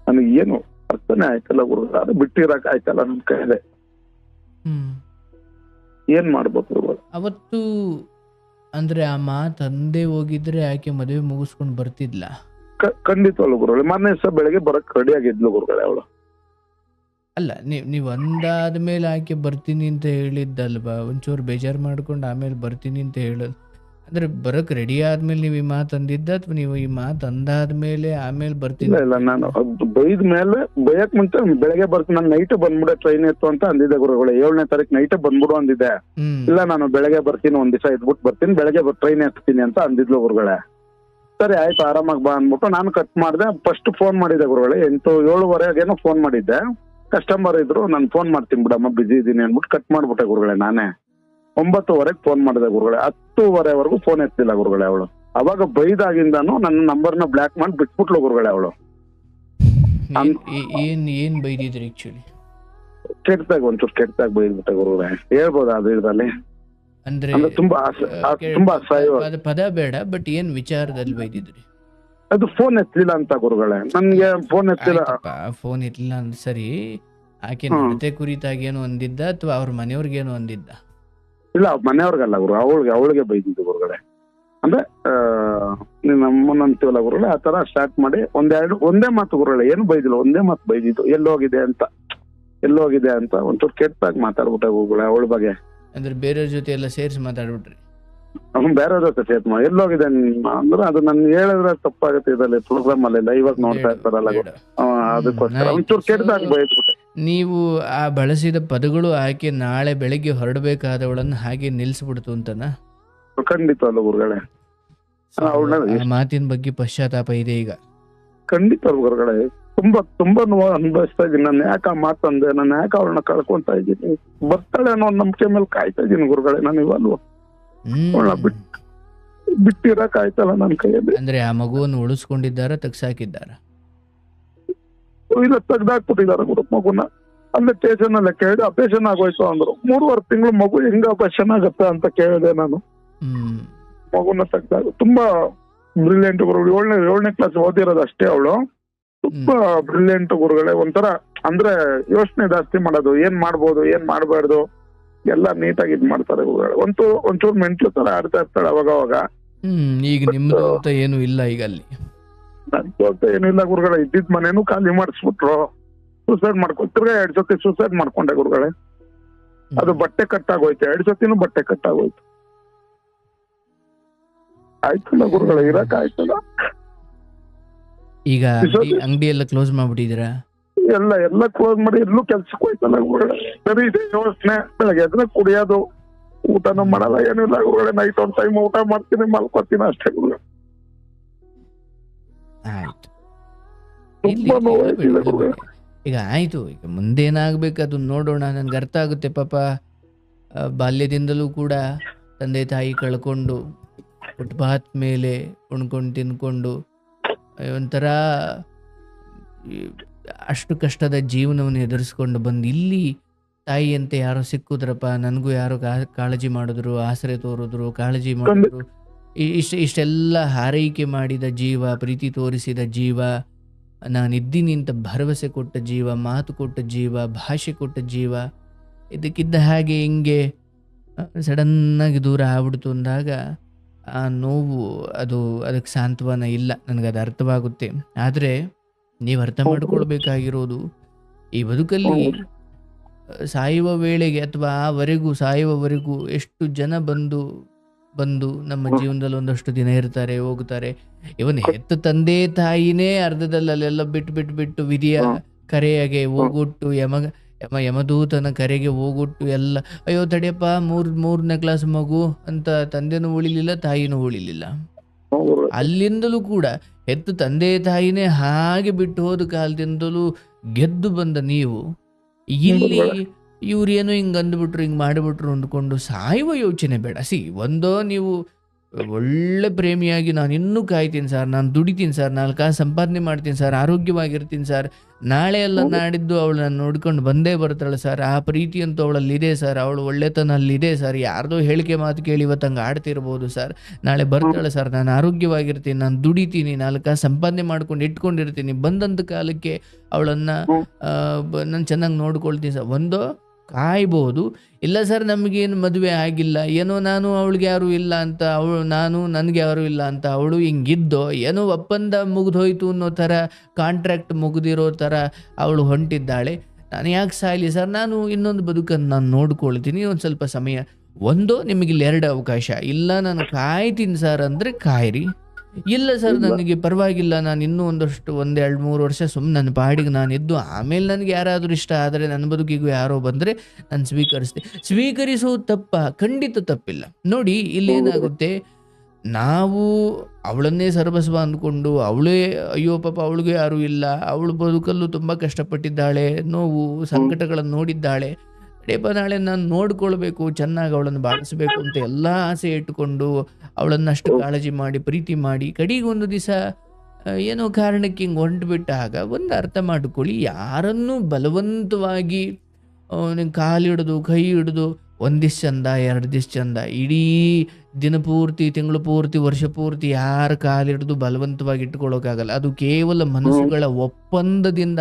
ನನಗೆ ಏನು ಅರ್ಥನೇ ಆಯ್ತಲ್ಲ ಗುರುಗಳೇ, ಅದು ಬಿಟ್ಟಿರಕ್ ಆಯ್ತಲ್ಲ ನನ್ ಕೈಲೆ, ಹ್ಮ್. ಏನ್ ಮಾಡ್ಬೇಕು ಗುರುಗಳೇ? ಅವತ್ತು ಅಂದ್ರೆ ಆ ಮಾತು ಅಂದೇ ಹೋಗಿದ್ರೆ ಆಕೆ ಮದುವೆ ಮುಗಿಸ್ಕೊಂಡು ಬರ್ತಿದ್ಲ? ಖಂಡಿತವಲ್ಲ ಗುರುಗಳೇ, ಮೊನ್ನೆ ದಿವಸ ಬೆಳಗ್ಗೆ ಬರಕ್ ರೆಡಿ ಆಗಿದ್ಲು ಗುರುಗಳೇ ಅವಳು. ಅಲ್ಲ, ನೀವು ಅಂದಾದ್ಮೇಲೆ ಆಕೆ ಬರ್ತೀನಿ ಅಂತ ಹೇಳಿದ್ದಲ್ವಾ? ಒಂಚೂರು ಬೇಜಾರು ಮಾಡ್ಕೊಂಡು ಆಮೇಲೆ ಬರ್ತೀನಿ ಅಂತ ಹೇಳೋದು ಅಂದ್ರೆ ಬರಕ್ ರೆಡಿ ಆದ್ಮೇಲೆ ನೀವು ಈ ಮಾತು ಅಂದಿದ್ದ ಅಥವಾ ನೀವು ಈ ಮಾತು ಅಂದಾದ್ಮೇಲೆ ಆಮೇಲೆ ಬರ್ತೀನಿ? ಇಲ್ಲ ಇಲ್ಲ, ನಾನು ಬೈದ ಮೇಲೆ ಬೈಯಕ್ ಮುಂಚೆ ಬೆಳಗ್ಗೆ ಬರ್ತೀನಿ, ನಾನು ನೈಟ್ ಬಂದ್ಬಿಡೆ ಟ್ರೈನ್ ಇತ್ತು ಅಂತ ಅಂದಿದ್ದೆ ಗುರುಗಳೇ. 7ನೇ ತಾರೀಕು ನೈಟ್ ಬಂದ್ಬಿಡು ಅಂದಿದ್ದೆ. ಇಲ್ಲ ನಾನು ಬೆಳಗ್ಗೆ ಬರ್ತೀನಿ, ಒಂದ್ ದಿವಸ ಇದ್ಬಿಟ್ಟು ಬರ್ತೀನಿ, ಬೆಳಗ್ಗೆ ಟ್ರೈನ್ ಎತ್ತೀನಿ ಅಂತ ಅಂದಿದ್ಲು ಗುರುಗಳೇ. ಸರಿ ಆಯ್ತು ಆರಾಮಾಗಿ ಬಾ ಅಂದ್ಬಿಟ್ಟು ನಾನು ಕಟ್ ಮಾಡಿದೆ. ಫಸ್ಟ್ ಫೋನ್ ಮಾಡಿದ್ದೆ ಗುರುಗಳೇ, 7:07 ಫೋನ್ ಮಾಡಿದ್ದೆ. ಕಸ್ಟಮರ್ ಇದ್ರು, ನಾನು ಫೋನ್ ಮಾಡ್ತೀನಿ ಬಿಡಮ್ಮ ಬಿಜಿ ಇದೀನಿ ಅಂದ್ಬಿಟ್ಟು ಕಟ್ ಮಾಡ್ಬಿಟ್ಟೆ ಗುರುಗಳೇ. ನಾನೇ 9:00 ಫೋನ್ ಮಾಡಿದೆ ಗುರುಗಳೇ. 10:00 ಫೋನ್ ಎತ್ತಿಲ್ಲ ಗುರುಗಳೇ ಅವಳು. ಅವಾಗ ಬೈದಾಗಿಂದಾನು ನನ್ನ ನಂಬರ್ನ ಬ್ಲಾಕ್ ಮಾಡಿ ಬಿಟ್ಬಿಟ್ಲು ಗುರುಗಳೇ ಅವಳು. ಏನ್ ಬೈದಿದ್ರಿ ಆಕ್ಚುಲಿ? ಒಂಚೂರು ಕೆಟ್ಟಾಗಿ ಬೈದ್ಬಿಟ್ಟೆ ಗುರುಗಳೇ, ಹೇಳ್ಬೋದು ಅದು ಇದ್ರಲ್ಲಿ. ಅಂದ್ರೆ ತುಂಬಾ ಅದು ಪದ ಬೇಡ, ಬಟ್ ಏನ್ ವಿಚಾರದಲ್ಲಿ ಬೈದಿದ್ರಿ? ಅದು ಫೋನ್ ಎತ್ತಲಿಲ್ಲ ಅಂತ ಗುರುಗಳೇ, ನನ್ಗೆ ಫೋನ್ ಎತ್ತಲಿಲ್ಲ. ಫೋನ್ ಎತ್ತಲಿಲ್ಲ ಅಂದ್ರೆ ಸರಿ, ಆಕೆ ನಡತೆ ಕುರಿತಾಗಿ ಏನು ಅಂದಿದ್ದ ಅಥವಾ ಅವ್ರ ಮನೆಯವ್ರಿಗೇನು ಅಂದಿದ್ದ? ಇಲ್ಲ ಮನೆಯವ್ರಿಗಲ್ಲ ಗುರು, ಅವಳಿಗೆ ಬೈದಿದ್ದು ಗುರುಗಳೇ. ಅಂದ್ರೆ ನಮ್ಮನ್ನ ಅಂತೀವಲ್ಲ ಗುರುಗಳೇ, ಆ ತರ ಸ್ಟಾರ್ಟ್ ಮಾಡಿ ಒಂದೇ ಮಾತು ಗುರುಗಳೇ, ಏನು ಬೈದಿಲ್ಲ, ಒಂದೇ ಮಾತು ಬೈದಿದ್ದು, ಎಲ್ಲೋಗಿದೆ ಅಂತ ಒಂಚೂರು ಕೆಟ್ಟಾಗಿ ಮಾತಾಡ್ಬಿಟ್ಟೆ ಗುರುಗಳೇ ಅವಳ ಬಗ್ಗೆ. ಅಂದ್ರೆ ಬೇರೆಯವ್ರ ಜೊತೆ ಎಲ್ಲ ಸೇರಿಸಿ ಮಾತಾಡ್ಬಿಟ್ರಿ? ಬೇರೆಯವ್ರ ಜೊತೆ ಸೇರ್ಮ ಎಲ್ಲೋಗಿದೆ ಅಂದ್ರೆ ಅದು ನನ್ ಹೇಳಿದ್ರೆ ತಪ್ಪಾಗುತ್ತೆ, ಇದರಲ್ಲಿ ಪ್ರೋಗ್ರಾಮ್ ಅಲ್ಲೆಲ್ಲ ಇವಾಗ ನೋಡ್ತಾ ಇರ್ತಾರಲ್ಲ, ಅದಕ್ಕೋಸ್ಕರ ಒಂಚೂರು ಕೆಟ್ಟದಾಗಿ ಬೈದ್ಬಿಟ್ಟೆ. ನೀವು ಆ ಬಳಸಿದ ಪದಗಳು ಆಕೆ ನಾಳೆ ಬೆಳಗ್ಗೆ ಹೊರಡಬೇಕಾದವಳನ್ನು ಹಾಗೆ ನಿಲ್ಸ್ಬಿಡ್ತು ಅಂತನಾ? ಖಂಡಿತ ಅಲ್ಲ ಗುರುಗಳೇ, ಮಾತಿನ ಬಗ್ಗೆ ಪಶ್ಚಾತ್ತಾಪ ಇದೆ ಈಗ? ಖಂಡಿತ ಗುರುಗಳೇ, ತುಂಬಾ ನೋವು ಅನುಭವಿಸ್ತಾ ಇದೀನಿ. ನಾನು ಯಾಕೆ ಆ ಮಾತಂದೆ, ನಾನು ಯಾಕೆ ಅವಳನ್ನ ಕಳ್ಕೊಂತ ಇದ್ದೀನಿ, ಬರ್ತಾಳೆ ಅನ್ನೋ ನಂಬಿಕೆ ಮೇಲೆ ಕಾಯ್ತಾ ಇದೀನಿ ಗುರುಗಳೇ. ನಾನು ಇವಾಗಲೂ ಬಿಟ್ಟಿರಕ್ ಆಯ್ತಲ್ಲ ನನ್ ಕೈಯಲ್ಲಿ. ಅಂದ್ರೆ ಆ ಮಗುವನ್ನು ಉಳಿಸ್ಕೊಂಡಿದ್ದಾರ ತೆಗ್ಸಾಕಿದ್ದಾರ? ಇಲ್ಲ ತೆಗ್ದಾಕ್ಬಿಟ್ಟಿದಾರ ಗುರು ಮಗುನ. ಅಲ್ಲೇ ಸ್ಟೇಷನ್ ಅಲ್ಲೇ ಕೇಳಿದೆ, ಆಪರೇಷನ್ ಆಗೋಯ್ತು ಅಂದ್ರು. 3.5 ತಿಂಗಳು ಮಗು ಹೆಂಗ ಆಪರೇಷನ್ ಆಗತ್ತೆ ಅಂತ ಕೇಳಿದೆ ನಾನು. ಮಗುನ ತೆಗ್ದಾಗ ತುಂಬಾ ಬ್ರಿಲಿಯಂಟ್ ಗುರುಗಳು. 7ನೇ ಕ್ಲಾಸ್ ಓದಿರೋದು ಅಷ್ಟೇ ಅವಳು. ತುಂಬಾ ಬ್ರಿಲಿಯಂಟ್ ಗುರುಗಳೇ. ಒಂಥರ ಅಂದ್ರೆ ಯೋಚನೆ ಜಾಸ್ತಿ ಮಾಡೋದು, ಏನ್ ಮಾಡ್ಬೋದು ಏನ್ ಮಾಡ್ಬಾರ್ದು ಎಲ್ಲ ನೀಟಾಗಿ ಇದ್ ಮಾಡ್ತಾರೆ ಗುರುಗಳೇ. ಒಂಚೂರು ಮೆಂಟ್ಲು ತರ ಆಡ್ತಾ ಇರ್ತಾಳೆ ಅವಾಗ. ಈಗ ನಿಮ್ದು ಅಂತ ಏನು ಇಲ್ಲ ಈಗ ಅಲ್ಲಿ? ನನ್ಗೆ ಏನಿಲ್ಲ ಗುರುಗಳೇ, ಇದ್ದಿದ್ ಮನೇನು ಖಾಲಿ ಮಾಡಿಸ್ಬಿಟ್ರು, ಸೂಸೈಡ್ ತಿರ್ಗಾ 2 ಸತಿ ಸೂಸೈಡ್ ಮಾಡ್ಕೊಂಡೆ ಗುರುಗಳೇ. ಅದು ಬಟ್ಟೆ ಕಟ್ಟಾಗೋಯ್ತು, 2 ಸತಿನೂ ಬಟ್ಟೆ ಕಟ್ಟಾಗೋಯ್ತು. ಆಯ್ತಲ್ಲ ಗುರುಗಳೇ, ಇರಕ್ ಆಯ್ತಲ್ಲ. ಈಗ ಅಂಗಡಿ ಎಲ್ಲ ಕ್ಲೋಸ್ ಮಾಡ್ಬಿಟ್ಟಿದ್ದೀರಾ? ಎಲ್ಲ ಕ್ಲೋಸ್ ಮಾಡಿ ಎಲ್ಲೂ ಕೆಲ್ಸಕ್ಕೆ ಹೋಯ್ತಲ್ಲ ಗುರುಗಳೇ. ಸರಿ ಇದೆ ಯೋಚನೆ, ಬೆಳಗ್ಗೆ ಎದ್ರೆ ಕುಡಿಯೋದು, ಊಟನೂ ಮಾಡಲ್ಲ ಏನಿಲ್ಲ ಗುರುಗಳೇ. ನೈಟ್ ಒಂದ್ ಟೈಮ್ ಊಟ ಮಾಡ್ತೀನಿ, ಮಲ್ಕೋತೀನಿ ಅಷ್ಟೇ ಗುರುಗಳೇ. ಆಯ್ತು, ತುಂಬಾ ನೋವಾಯ್ತಿದೆ ಗುರುಗಳೇ. ಈಗ ಆಯ್ತು, ಈಗ ಮುಂದೇನಾಗ್ಬೇಕು ಅದು ನೋಡೋಣ. ನನ್ಗೆ ಅರ್ಥ ಆಗುತ್ತೆ ಪಾಪ. ಬಾಲ್ಯದಿಂದಲೂ ಕೂಡ ತಂದೆ ತಾಯಿ ಕಳ್ಕೊಂಡು ಫುಟ್ಪಾತ್ ಮೇಲೆ ಉಣ್ಕೊಂಡು ತಿನ್ಕೊಂಡು ಒಂಥರ ಅಷ್ಟು ಕಷ್ಟದ ಜೀವನವನ್ನು ಎದುರಿಸ್ಕೊಂಡು ಬಂದು ಇಲ್ಲಿ ತಾಯಿಯಂತೆ ಯಾರೋ ಸಿಕ್ಕುದ್ರಪ್ಪ, ನನಗೂ ಯಾರೋ ಕಾಳಜಿ ಮಾಡಿದ್ರು, ಆಸರೆ ತೋರಿದ್ರು, ಕಾಳಜಿ ಮಾಡಿದ್ರು, ಇಷ್ಟೆಲ್ಲ ಹಾರೈಕೆ ಮಾಡಿದ ಜೀವ, ಪ್ರೀತಿ ತೋರಿಸಿದ ಜೀವ, ನಾನಿದ್ದೀನಿ ಅಂತ ಭರವಸೆ ಕೊಟ್ಟ ಜೀವ, ಮಾತು ಕೊಟ್ಟ ಜೀವ, ಭಾಷೆ ಕೊಟ್ಟ ಜೀವ, ಇದಕ್ಕಿದ್ದ ಹಾಗೆ ಹಿಂಗೆ ಸಡನ್ನಾಗಿ ದೂರ ಆಗ್ಬಿಡ್ತು ಅಂದಾಗ ಆ ನೋವು ಅದಕ್ಕೆ ಸಾಂತ್ವನ ಇಲ್ಲ. ನನಗದು ಅರ್ಥವಾಗುತ್ತೆ. ಆದರೆ ನೀವು ಅರ್ಥ ಮಾಡ್ಕೊಳ್ಬೇಕಾಗಿರೋದು, ಈ ಬದುಕಲ್ಲಿ ಸಾಯುವ ವೇಳೆಗೆ ಅಥವಾ ಸಾಯುವವರೆಗೂ ಎಷ್ಟು ಜನ ಬಂದು ನಮ್ಮ ಜೀವನದಲ್ಲಿ ಒಂದಷ್ಟು ದಿನ ಇರ್ತಾರೆ, ಹೋಗ್ತಾರೆ. ಇವನ್ ಹೆತ್ತ ತಂದೆ ತಾಯಿನೇ ಅರ್ಧದಲ್ಲಿ ಅಲ್ಲೆಲ್ಲ ಬಿಟ್ಟು ವಿಧಿಯ ಕರೆಯಾಗೆ ಹೋಗೊಟ್ಟು ಯಮದೂತನ ಕರೆಗೆ ಹೋಗೊಟ್ಟು ಎಲ್ಲ, ಅಯ್ಯೋ ತಡಿಯಪ್ಪ 3ನೇ ಕ್ಲಾಸ್ ಮಗು ಅಂತ ತಂದೆನೂ ಉಳಿಲಿಲ್ಲ, ತಾಯಿನೂ ಉಳಿಲಿಲ್ಲ. ಅಲ್ಲಿಂದಲೂ ಕೂಡ ಹೆತ್ತ ತಂದೆ ತಾಯಿನೇ ಹಾಗೆ ಬಿಟ್ಟು ಹೋದ ಕಾಲದಿಂದಲೂ ಗೆದ್ದು ಬಂದ ನೀವು ಇಲ್ಲಿ ಇವ್ರೇನೋ ಹಿಂಗೆ ಅಂದ್ಬಿಟ್ರು ಹಿಂಗೆ ಮಾಡಿಬಿಟ್ರು ಅಂದ್ಕೊಂಡು ಸಾಯುವ ಯೋಚನೆ ಬೇಡ. ಒಂದೋ ನೀವು ಒಳ್ಳೆ ಪ್ರೇಮಿಯಾಗಿ ನಾನು ಇನ್ನೂ ಕಾಯ್ತೀನಿ ಸರ್, ನಾನು ದುಡಿತೀನಿ ಸರ್, 4 ಕಾಸು ಸಂಪಾದನೆ ಮಾಡ್ತೀನಿ ಸರ್, ಆರೋಗ್ಯವಾಗಿರ್ತೀನಿ ಸರ್, ನಾಳೆ ಎಲ್ಲ ನಾಡಿದ್ದು ಅವಳು ನಾನು ನೋಡ್ಕೊಂಡು ಬಂದೇ ಬರ್ತಾಳೆ ಸರ್, ಆ ಪ್ರೀತಿ ಅಂತೂ ಅವಳಲ್ಲಿದೆ ಸರ್, ಅವಳು ಒಳ್ಳೆತನ ಅಲ್ಲಿದೆ ಸರ್, ಯಾರ್ದೋ ಹೇಳಿಕೆ ಮಾತು ಕೇಳಿ ಇವತ್ತು ಹಂಗೆ ಆಡ್ತಿರ್ಬೋದು ಸರ್, ನಾಳೆ ಬರ್ತಾಳೆ ಸರ್, ನಾನು ಆರೋಗ್ಯವಾಗಿರ್ತೀನಿ, ನಾನು ದುಡಿತೀನಿ, 4 ಕಾಸು ಸಂಪಾದನೆ ಮಾಡ್ಕೊಂಡು ಇಟ್ಕೊಂಡಿರ್ತೀನಿ, ಬಂದಂಥ ಕಾಲಕ್ಕೆ ಅವಳನ್ನು ನಾನು ಚೆನ್ನಾಗಿ ನೋಡ್ಕೊಳ್ತೀನಿ ಸರ್. ಒಂದೋ ಕಾಯ್ಬೋದು, ಇಲ್ಲ ಸರ್ ನಮಗೇನು ಮದುವೆ ಆಗಿಲ್ಲ, ಏನೋ ನಾನು ಅವಳಿಗೆ ಯಾರೂ ಇಲ್ಲ ಅಂತ, ನಾನು ನನಗೆ ಯಾರೂ ಇಲ್ಲ ಅಂತ ಅವಳು ಹಿಂಗಿದ್ದೋ, ಏನೋ ಒಪ್ಪಂದ ಮುಗಿದೋಯ್ತು ಅನ್ನೋ ಥರ, ಕಾಂಟ್ರಾಕ್ಟ್ ಮುಗಿದಿರೋ ಥರ ಅವಳು ಹೊಂಟಿದ್ದಾಳೆ, ನಾನು ಯಾಕೆ ಸಾಯಲಿ ಸರ್, ನಾನು ಇನ್ನೊಂದು ಬದುಕನ್ನು ನಾನು ನೋಡ್ಕೊಳ್ತೀನಿ, ಒಂದು ಸ್ವಲ್ಪ ಸಮಯ. ಒಂದೋ ನಿಮಗಿಲ್ಲಿ 2 ಅವಕಾಶ, ಇಲ್ಲ ನಾನು ಕಾಯ್ತೀನಿ ಸರ್ ಅಂದರೆ ಕಾಯಿರಿ, ಇಲ್ಲ ಸರ್ ನನಗೆ ಪರವಾಗಿಲ್ಲ, ನಾನು ಇನ್ನೂ ಒಂದು 2-3 ವರ್ಷ ಸುಮ್ಮನೆ ನನ್ನ ಪಾಡಿಗೆ ನಾನು ಇದ್ದು ಆಮೇಲೆ ನನಗೆ ಯಾರಾದರೂ ಇಷ್ಟ ಆದರೆ ನನ್ನ ಬದುಕಿಗೂ ಯಾರೋ ಬಂದರೆ ನಾನು ಸ್ವೀಕರಿಸೋದು ತಪ್ಪ? ಖಂಡಿತ ತಪ್ಪಿಲ್ಲ. ನೋಡಿ ಇಲ್ಲೇನಾಗುತ್ತೆ, ನಾವು ಅವಳನ್ನೇ ಸರ್ವಸ್ವ ಅಂದ್ಕೊಂಡು ಅವಳೇ ಅಯ್ಯೋ ಪಾಪ ಅವಳಿಗೂ ಯಾರೂ ಇಲ್ಲ, ಅವಳು ಬದುಕಲ್ಲೂ ತುಂಬ ಕಷ್ಟಪಟ್ಟಿದ್ದಾಳೆ, ನೋವು ಸಂಕಟಗಳನ್ನು ನೋಡಿದ್ದಾಳೆ, ನಾಳೆ ನಾನು ನೋಡ್ಕೊಳ್ಬೇಕು, ಚೆನ್ನಾಗಿ ಅವಳನ್ನು ಬಾಳಿಸಬೇಕು ಅಂತ ಎಲ್ಲ ಆಸೆ ಇಟ್ಟುಕೊಂಡು ಅವಳನ್ನಷ್ಟು ಕಾಳಜಿ ಮಾಡಿ ಪ್ರೀತಿ ಮಾಡಿ ಕಡೆಗೆ ಒಂದು ದಿವಸ ಏನೋ ಕಾರಣಕ್ಕೆ ಹಿಂಗೆ ಹೊಂಟುಬಿಟ್ಟಾಗ ಒಂದು ಅರ್ಥ ಮಾಡಿಕೊಳ್ಳಿ, ಯಾರನ್ನೂ ಬಲವಂತವಾಗಿ ನಿಂಗೆ ಕಾಲಿಡಿದು ಕೈ ಹಿಡಿದು 1 ದಿವ್ಸ ಚಂದ 2 ದಿವ್ಸ ಚಂದ, ಇಡೀ ದಿನ ಪೂರ್ತಿ ತಿಂಗಳು ಪೂರ್ತಿ ವರ್ಷ ಪೂರ್ತಿ ಯಾರ ಕಾಲಿಡಿದು ಬಲವಂತವಾಗಿ ಇಟ್ಕೊಳ್ಳೋಕ್ಕಾಗಲ್ಲ. ಅದು ಕೇವಲ ಮನಸ್ಸುಗಳ ಒಪ್ಪಂದದಿಂದ,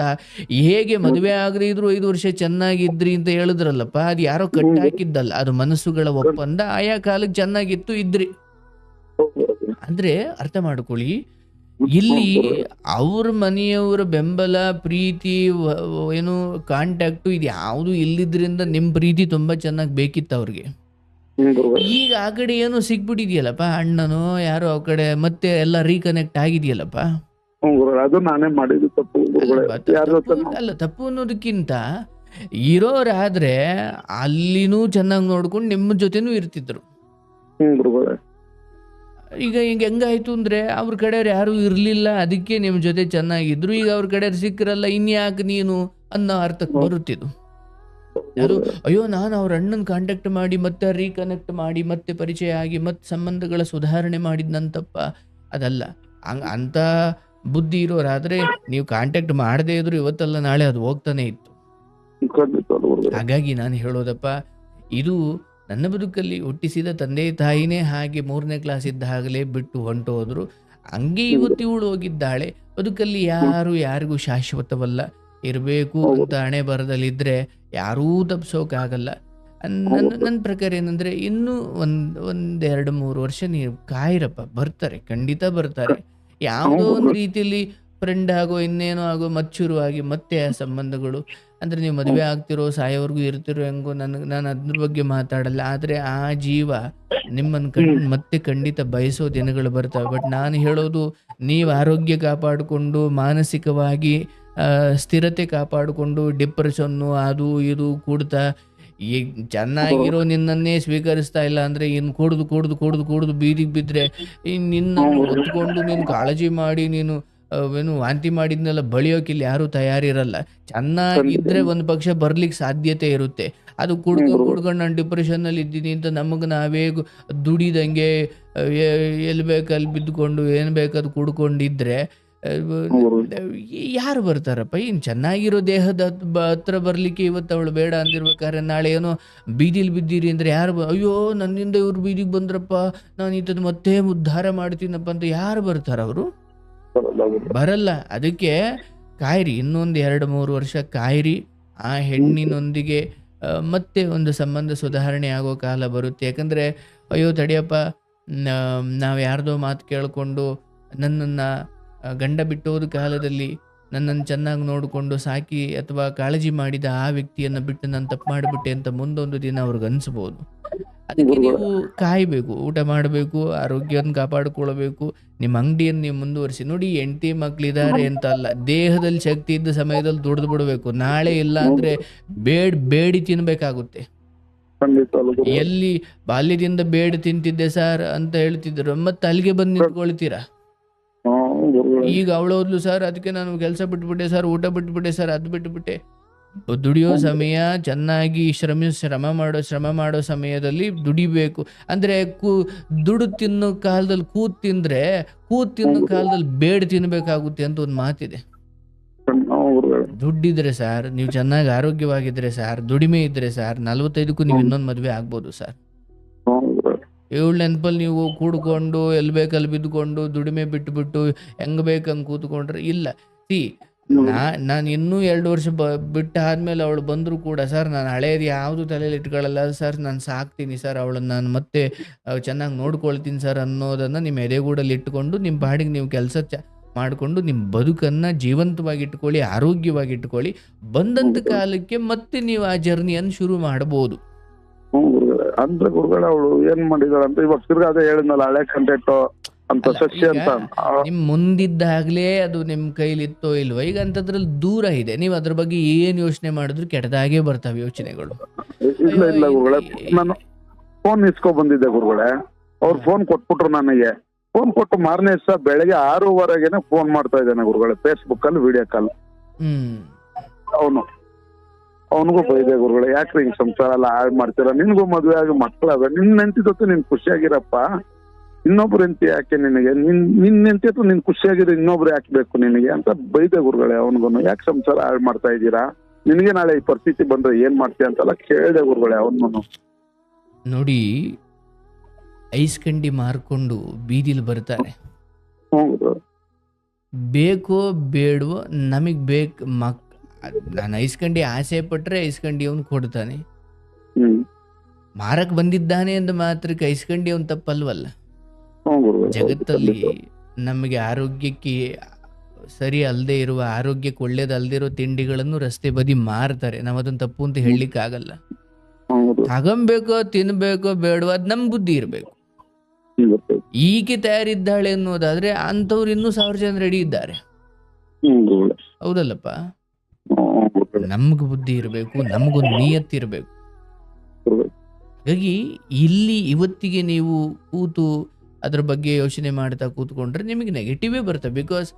ಹೇಗೆ ಮದುವೆ ಆಗದೇ ಇದ್ರು 5 ವರ್ಷ ಚೆನ್ನಾಗಿದ್ರಿ ಅಂತ ಹೇಳಿದ್ರಲ್ಲಪ್ಪ, ಅದು ಯಾರೋ ಕಟ್ಟಾಕಿದ್ದಲ್ಲ, ಅದು ಮನಸ್ಸುಗಳ ಒಪ್ಪಂದ, ಆಯಾ ಕಾಲಕ್ಕೆ ಚೆನ್ನಾಗಿತ್ತು ಇದ್ರಿ ಅಂದರೆ ಅರ್ಥ ಮಾಡ್ಕೊಳ್ಳಿ. ಇಲ್ಲಿ ಅವ್ರ ಮನೆಯವರ ಬೆಂಬಲ ಪ್ರೀತಿ ಏನು ಕಾಂಟ್ಯಾಕ್ಟು ಇದು ಯಾವುದು ಇಲ್ಲಿದ್ರಿಂದ ನಿಮ್ಮ ಪ್ರೀತಿ ತುಂಬ ಚೆನ್ನಾಗಿ ಬೇಕಿತ್ತು ಅವ್ರಿಗೆ. ಈಗ ಆ ಕಡೆ ಏನೋ ಸಿಕ್ಬಿಟ್ಟಿದೆಯಲ್ಲಪ್ಪ, ಅಣ್ಣನೋ ಯಾರೋ ಆ ಕಡೆ ಮತ್ತೆ ಎಲ್ಲ ರೀಕನೆಕ್ಟ್ ಆಗಿದೆಯಲ್ಲಪ್ಪ. ಅದು ನಾನೇ ಮಾಡಿದ್ದು ತಪ್ಪು. ಅಲ್ಲ ತಪ್ಪು ಅನ್ನೋದಕ್ಕಿಂತ ಇರೋರಾದ್ರೆ ಅಲ್ಲಿನೂ ಚೆನ್ನಾಗಿ ನೋಡ್ಕೊಂಡು ನಿಮ್ಮ ಜೊತೆನೂ ಇರ್ತಿದ್ರು. ಈಗ ಹಿಂಗೆ ಹೆಂಗಾಯ್ತು ಅಂದರೆ ಅವ್ರ ಕಡೆಯವ್ರು ಯಾರೂ ಇರಲಿಲ್ಲ, ಅದಕ್ಕೆ ನಿಮ್ಮ ಜೊತೆ ಚೆನ್ನಾಗಿದ್ರು, ಈಗ ಅವ್ರ ಕಡೆಯವ್ರು ಸಿಕ್ಕರಲ್ಲ ಇನ್ಯಾಕೆ ನೀನು ಅನ್ನೋ ಅರ್ಥಕ್ಕೆ ಬರುತ್ತಿದ್ದು. ಅದು ಅಯ್ಯೋ ನಾನು ಅವ್ರ ಅಣ್ಣನ ಕಾಂಟ್ಯಾಕ್ಟ್ ಮಾಡಿ ಮತ್ತೆ ರೀಕನೆಕ್ಟ್ ಮಾಡಿ ಮತ್ತೆ ಪರಿಚಯ ಆಗಿ ಮತ್ತೆ ಸಂಬಂಧಗಳ ಸುಧಾರಣೆ ಮಾಡಿದ್ನಂತಪ್ಪ, ಅದಲ್ಲ. ಅಂಥ ಬುದ್ಧಿ ಇರೋರಾದರೆ ನೀವು ಕಾಂಟ್ಯಾಕ್ಟ್ ಮಾಡದೇ ಇದ್ರು ಇವತ್ತಲ್ಲ ನಾಳೆ ಅದು ಹೋಗ್ತಾನೆ ಇತ್ತು. ಹಾಗಾಗಿ ನಾನು ಹೇಳೋದಪ್ಪ, ಇದು ನನ್ನ ಬದುಕಲ್ಲಿ ಹುಟ್ಟಿಸಿದ ತಂದೆ ತಾಯಿನೇ ಹಾಗೆ 3ನೇ ಕ್ಲಾಸ್ ಇದ್ದಾಗಲೇ ಬಿಟ್ಟು ಹೊಂಟೋದ್ರು, ಹಂಗೆ ಇವತ್ತು ಇವಳು ಹೋಗಿದ್ದಾಳೆ. ಬದುಕಲ್ಲಿ ಯಾರಿಗೂ ಶಾಶ್ವತವಲ್ಲ, ಇರಬೇಕು ಅಂತ ಹಣೆ ಬರದಲ್ಲಿದ್ದರೆ ಯಾರೂ ತಪ್ಪಿಸೋಕ್ಕಾಗಲ್ಲ. ನನ್ನ ಪ್ರಕಾರ ಏನಂದರೆ ಇನ್ನೂ ಒಂದು 2-3 ವರ್ಷ ನೀವು ಕಾಯಿರಪ್ಪ, ಬರ್ತಾರೆ, ಖಂಡಿತ ಬರ್ತಾರೆ. ಯಾವುದೋ ಒಂದು ರೀತಿಯಲ್ಲಿ ಫ್ರೆಂಡ್ ಆಗೋ ಇನ್ನೇನೋ ಆಗೋ ಶುರು ಆಗಿ ಮತ್ತೆ ಆ ಸಂಬಂಧಗಳು, ಅಂದರೆ ನೀವು ಮದುವೆ ಆಗ್ತಿರೋ ಸಾಯೋವರೆಗೂ ಇರ್ತಿರೋ ಹೆಂಗೋ, ನಾನು ಅದ್ರ ಬಗ್ಗೆ ಮಾತಾಡಲ್ಲ, ಆದರೆ ಆ ಜೀವ ನಿಮ್ಮನ್ನು ಮತ್ತೆ ಖಂಡಿತ ಬಯಸೋ ದಿನಗಳು ಬರ್ತವೆ. ಬಟ್ ನಾನು ಹೇಳೋದು, ನೀವು ಆರೋಗ್ಯ ಕಾಪಾಡಿಕೊಂಡು ಮಾನಸಿಕವಾಗಿ ಸ್ಥಿರತೆ ಕಾಪಾಡಿಕೊಂಡು ಡಿಪ್ರೆಷನ್ನು ಅದು ಇದು ಕೂಡ್ತಾ ಈಗ ಚೆನ್ನಾಗಿರೋ ನಿನ್ನನ್ನೇ ಸ್ವೀಕರಿಸ್ತಾ ಇಲ್ಲ ಅಂದರೆ ಇನ್ನು ಕುಡ್ದು ಬೀದಿಗೆ ಬಿದ್ದರೆ ನಿನ್ನನ್ನು ಹೊತ್ಕೊಂಡು ನೀನು ಕಾಳಜಿ ಮಾಡಿ ನೀನು ಏನು ವಾಂತಿ ಮಾಡಿದ್ನೆಲ್ಲ ಬಳಿಯೋಕಿಲ್ಲಿ ಯಾರೂ ತಯಾರಿರಲ್ಲ. ಚೆನ್ನಾಗಿದ್ದರೆ ಒಂದು ಪಕ್ಷ ಬರ್ಲಿಕ್ಕೆ ಸಾಧ್ಯತೆ ಇರುತ್ತೆ. ಅದು ಕುಡ್ಕೊಂಡು ನಾನು ಡಿಪ್ರೆಷನ್ನಲ್ಲಿ ಇದ್ದೀನಿ ಅಂತ ನಮಗೆ ನಾವೇ ದುಡಿದಂಗೆ ಎಲ್ಲಿ ಬೇಕಲ್ಲಿ ಬಿದ್ದುಕೊಂಡು ಏನು ಬೇಕದು ಕುಡ್ಕೊಂಡಿದ್ರೆ ಯಾರು ಬರ್ತಾರಪ್ಪ? ಇನ್ನು ಚೆನ್ನಾಗಿರೋ ದೇಹದ ಹತ್ರ ಬರಲಿಕ್ಕೆ ಇವತ್ತು ಅವಳು ಬೇಡ ಅಂದಿರ್ಬೇಕಾದ್ರೆ ನಾಳೆ ಏನೋ ಬೀದಿಲಿ ಬಿದ್ದೀರಿ ಅಂದರೆ ಯಾರು ಅಯ್ಯೋ ನನ್ನಿಂದ ಇವ್ರು ಬೀದಿಗೆ ಬಂದ್ರಪ್ಪ, ನಾನು ಇಂಥದ್ದು ಮತ್ತೆ ಉದ್ಧಾರ ಮಾಡ್ತೀನಪ್ಪ ಅಂತ ಯಾರು ಬರ್ತಾರ? ಅವರು ಬರಲ್ಲ. ಅದಕ್ಕೆ ಕಾಯಿರಿ, ಇನ್ನೊಂದು 2-3 ವರ್ಷ ಕಾಯಿರಿ. ಆ ಹೆಣ್ಣಿನೊಂದಿಗೆ ಮತ್ತೆ ಒಂದು ಸಂಬಂಧ ಸುಧಾರಣೆ ಆಗೋ ಕಾಲ ಬರುತ್ತೆ. ಯಾಕಂದರೆ ಅಯ್ಯೋ ತಡಿಯಪ್ಪ, ನಾವು ಯಾರ್ದೋ ಮಾತು ಕೇಳಿಕೊಂಡು ನನ್ನನ್ನು ಗಂಡ ಬಿಟ್ಟೋದ ಕಾಲದಲ್ಲಿ ನನ್ನನ್ನು ಚೆನ್ನಾಗಿ ನೋಡಿಕೊಂಡು ಸಾಕಿ ಅಥವಾ ಕಾಳಜಿ ಮಾಡಿದ ಆ ವ್ಯಕ್ತಿಯನ್ನು ಬಿಟ್ಟು ನಾನು ತಪ್ಪು ಮಾಡಿಬಿಟ್ಟೆ ಅಂತ ಮುಂದೊಂದು ದಿನ ಅವ್ರಿಗೆ ಅನಿಸ್ಬೋದು. ಅದಕ್ಕೆ ನೀವು ಕಾಯಬೇಕು, ಊಟ ಮಾಡಬೇಕು, ಆರೋಗ್ಯವನ್ನು ಕಾಪಾಡಿಕೊಳ್ಬೇಕು, ನಿಮ್ಮ ಅಂಗಡಿಯನ್ನು ನೀವು ಮುಂದುವರಿಸಿ. ನೋಡಿ, ಹೆಂಡತಿ ಮಕ್ಕಳಿದ್ದಾರೆ ಅಂತ ಅಲ್ಲ, ದೇಹದಲ್ಲಿ ಶಕ್ತಿ ಇದ್ದ ಸಮಯದಲ್ಲಿ ದುಡಿದು ಬಿಡಬೇಕು. ನಾಳೆ ಇಲ್ಲ ಅಂದರೆ ಬೇಡಿ ತಿನ್ನಬೇಕಾಗುತ್ತೆ. ಎಲ್ಲಿ ಬಾಲ್ಯದಿಂದ ಬೇಡ ತಿಂತಿದ್ದೆ ಸರ್ ಅಂತ ಹೇಳ್ತಿದ್ರು, ಮತ್ತೆ ಅಲ್ಲಿಗೆ ಬಂದು ನಿಂತ್ಕೊಳ್ತೀರಾ. ಈಗ ಅವಳೋದ್ಲು ಸರ್, ಅದಕ್ಕೆ ನಾನು ಕೆಲಸ ಬಿಟ್ಬಿಟ್ಟೆ ಸರ್, ಊಟ ಬಿಟ್ಬಿಟ್ಟೆ ಸರ್, ಅದು ಬಿಟ್ಬಿಟ್ಟೆ. ದುಡಿಯೋ ಸಮಯ ಚೆನ್ನಾಗಿ ಶ್ರಮ ಮಾಡೋ ಸಮಯದಲ್ಲಿ ದುಡಿಬೇಕು. ಅಂದರೆ ದುಡು ತಿನ್ನೋ ಕಾಲದಲ್ಲಿ ಕೂತ್ ತಿನ್ನೋ ಕಾಲದಲ್ಲಿ ಬೇಡ ತಿನ್ನಬೇಕಾಗುತ್ತೆ ಅಂತ ಒಂದು ಮಾತಿದೆ. ಗುರುಗಳೇ. ದುಡ್ಡಿದ್ರೆ ಸರ್, ನೀವು ಚೆನ್ನಾಗಿ ಆರೋಗ್ಯವಾಗಿದ್ರೆ ಸರ್, ದುಡಿಮೆ ಇದ್ರೆ ಸರ್, 45ಕ್ಕೂ ನೀವು ಇನ್ನೊಂದು ಮದುವೆ ಆಗ್ಬೋದು ಸರ್. ಏಳು ನೆನಪಲ್ಲಿ ನೀವು ಕೂಡ್ಕೊಂಡು ಎಲ್ಲಿ ಬೇಕಲ್ಲಿ ಬಿದ್ದುಕೊಂಡು ದುಡಿಮೆ ಬಿಟ್ಟು ಹೆಂಗ್ ಬೇಕಂಗೆ ಕೂತ್ಕೊಂಡ್ರೆ ಇಲ್ಲ. ನಾನು ಇನ್ನೂ 2 ವರ್ಷ ಬಿಟ್ಟು ಆದ್ಮೇಲೆ ಅವಳು ಬಂದರೂ ಕೂಡ ಸರ್, ನಾನು ಹಳೇದು ಯಾವುದು ತಲೆಯಲ್ಲಿ ಇಟ್ಕೊಳ್ಳಲ್ಲ ಸರ್, ನಾನು ಸಾಕ್ತೀನಿ ಸರ್ ಅವಳನ್ನು, ನಾನು ಮತ್ತೆ ಚೆನ್ನಾಗಿ ನೋಡ್ಕೊಳ್ತೀನಿ ಸರ್ ಅನ್ನೋದನ್ನು ನಿಮ್ಮ ಎದೆಗೂಡಲ್ಲಿ ಇಟ್ಕೊಂಡು ನಿಮ್ಮ ಪಾಡಿಗೆ ನೀವು ಕೆಲಸ ಮಾಡಿಕೊಂಡು ನಿಮ್ಮ ಬದುಕನ್ನು ಜೀವಂತವಾಗಿ ಇಟ್ಕೊಳ್ಳಿ, ಆರೋಗ್ಯವಾಗಿ ಇಟ್ಕೊಳ್ಳಿ. ಬಂದಂಥ ಕಾಲಕ್ಕೆ ಮತ್ತೆ ನೀವು ಆ ಜರ್ನಿಯನ್ನು ಶುರು ಮಾಡ್ಬೋದು. ಅಂದ್ರೆ ಗುರುಗಳ ಅವಳು ಏನ್ ಮಾಡಿದಾಳಂತ ಇವಾಗ ತಿರ್ಗಾ ಅದೇ ಹೇಳಿದ್ನಲ್ಲ, ಹಳೆ ಕಂಟೆಂಟ್ ಅಂತ ಸಸ್ಯ ಅಂತ ನಿಮ್ ಮುಂದಿದ್ದಾಗ್ಲೇ ಅದು ನಿಮ್ ಕೈಲಿತ್ತೋ ಇಲ್ವೋ, ಈಗ ಅಂತದ್ರಲ್ಲಿ ದೂರ ಇದೆ. ನೀವು ಅದ್ರ ಬಗ್ಗೆ ಏನ್ ಯೋಚನೆ ಮಾಡಿದ್ರು ಕೆಟ್ಟದಾಗೆ ಬರ್ತಾವೆ ಯೋಚನೆಗಳು. ಇಲ್ಲ ಗುರುಗಳೇ, ನಾನು ಫೋನ್ ಇಸ್ಕೊ ಬಂದಿದ್ದೆ ಗುರುಗಳೇ. ಅವ್ರು ಫೋನ್ ಕೊಟ್ಬಿಟ್ರು ನನಗೆ. ಫೋನ್ ಕೊಟ್ಟು ಮಾರನೇ ದಿವಸ ಬೆಳಗ್ಗೆ 6:00 ಫೋನ್ ಮಾಡ್ತಾ ಇದ್ದಾನೆ ಗುರುಗಳೇ, ಫೇಸ್ಬುಕ್ ಅಲ್ಲಿ ವಿಡಿಯೋ ಕಾಲ್. ಅವನಿಗೂ ಬೈದೆ ಗುರುಗಳೇ, ಯಾಕ್ರಿ ಹಿಂಗ್ ಸಂಸಾರ ಎಲ್ಲ ಹಾಳು ಮಾಡ್ತೀರಾ, ನಿನ್ಗೂ ಮದ್ವೆ ಆಗಿ ಮಕ್ಕಳಾಗ, ನಿನ್ ಹೆಂಡತಿ ಜೊತೆ ನೀನ್ ಖುಷಿಯಾಗಿರಪ್ಪ, ಇನ್ನೊಬ್ರು ಹೆಂಡತಿ ಯಾಕೆ ನಿನಗೆ, ನಿನ್ ಹೆಂಡತಿ ಹತ್ರ ನೀನ್ ಖುಷಿಯಾಗಿರೋ ಇನ್ನೊಬ್ರು ಯಾಕೆ ಬೇಕು ನಿನಗೆ ಅಂತ ಬೈದೆ ಗುರುಗಳೇ. ಅವನಿಗೂ ಯಾಕೆ ಸಂಸಾರ ಹಾಳು ಮಾಡ್ತಾ ಇದ್ದೀರಾ, ನಿನಗೆ ನಾಳೆ ಈ ಪರಿಸ್ಥಿತಿ ಬಂದ್ರೆ ಏನ್ ಮಾಡ್ತೀಯ ಅಂತೆಲ್ಲ ಕೇಳಿದೆ ಗುರುಗಳೇ ಅವನು. ನೋಡಿ, ಐಸ್ ಕಂಡಿ ಮಾರ್ಕೊಂಡು ಬೀದಿಲಿ ಬರ್ತಾರೆ. ಬೇಕೋ ಬೇಡವೋ ನಮಗ್ ನಾನು ಐಸ್ಕಂಡಿ ಆಸೆ ಪಟ್ರೆ ಐಸ್ಕಂಡಿ ಅವನು ಕೊಡ್ತಾನೆ. ಮಾರಕ್ ಬಂದಿದ್ದಾನೆ ಅಂದ ಮಾತ್ರಕ್ಕೆ ಐಸ್ಕಂಡಿ ಅವನ್ ತಪ್ಪಲ್ವಲ್ಲ. ಜಗತ್ತಲ್ಲಿ ನಮಗೆ ಆರೋಗ್ಯಕ್ಕೆ ಸರಿ ಅಲ್ಲದೆ ಇರುವ, ಆರೋಗ್ಯಕ್ಕೆ ಒಳ್ಳೇದಲ್ದೇ ಇರೋ ತಿಂಡಿಗಳನ್ನು ರಸ್ತೆ ಬದಿ ಮಾರ್ತಾರೆ. ನಾವು ಅದನ್ನ ತಪ್ಪು ಅಂತ ಹೇಳಲಿಕ್ಕೆ ಆಗಲ್ಲ. ತಗೊಂಬೇಕೋ ತಿನ್ಬೇಕೋ ಬೇಡವೋ ಅದ್ ನಮ್ ಬುದ್ಧಿ ಇರ್ಬೇಕು. ಈಕೆ ತಯಾರಿದ್ದಾಳೆ ಅನ್ನೋದಾದ್ರೆ ಅಂಥವ್ರು ಇನ್ನೂ 1000 ಜನ ರೆಡಿ ಇದ್ದಾರೆ. ಹೌದಲ್ಲಪ್ಪ? ನಮ್ಗೆ ಬುದ್ಧಿ ಇರಬೇಕು, ನಮಗೊಂದು ನಿಯತ್ತಿರಬೇಕು. ಹಾಗಾಗಿ ಇಲ್ಲಿ ಇವತ್ತಿಗೆ ನೀವು ಕೂತು ಅದ್ರ ಬಗ್ಗೆ ಯೋಚನೆ ಮಾಡ್ತಾ ಕೂತ್ಕೊಂಡ್ರೆ ನಿಮಗೆ ನೆಗೆಟಿವೇ ಬರ್ತವೆ. ಬಿಕಾಸ್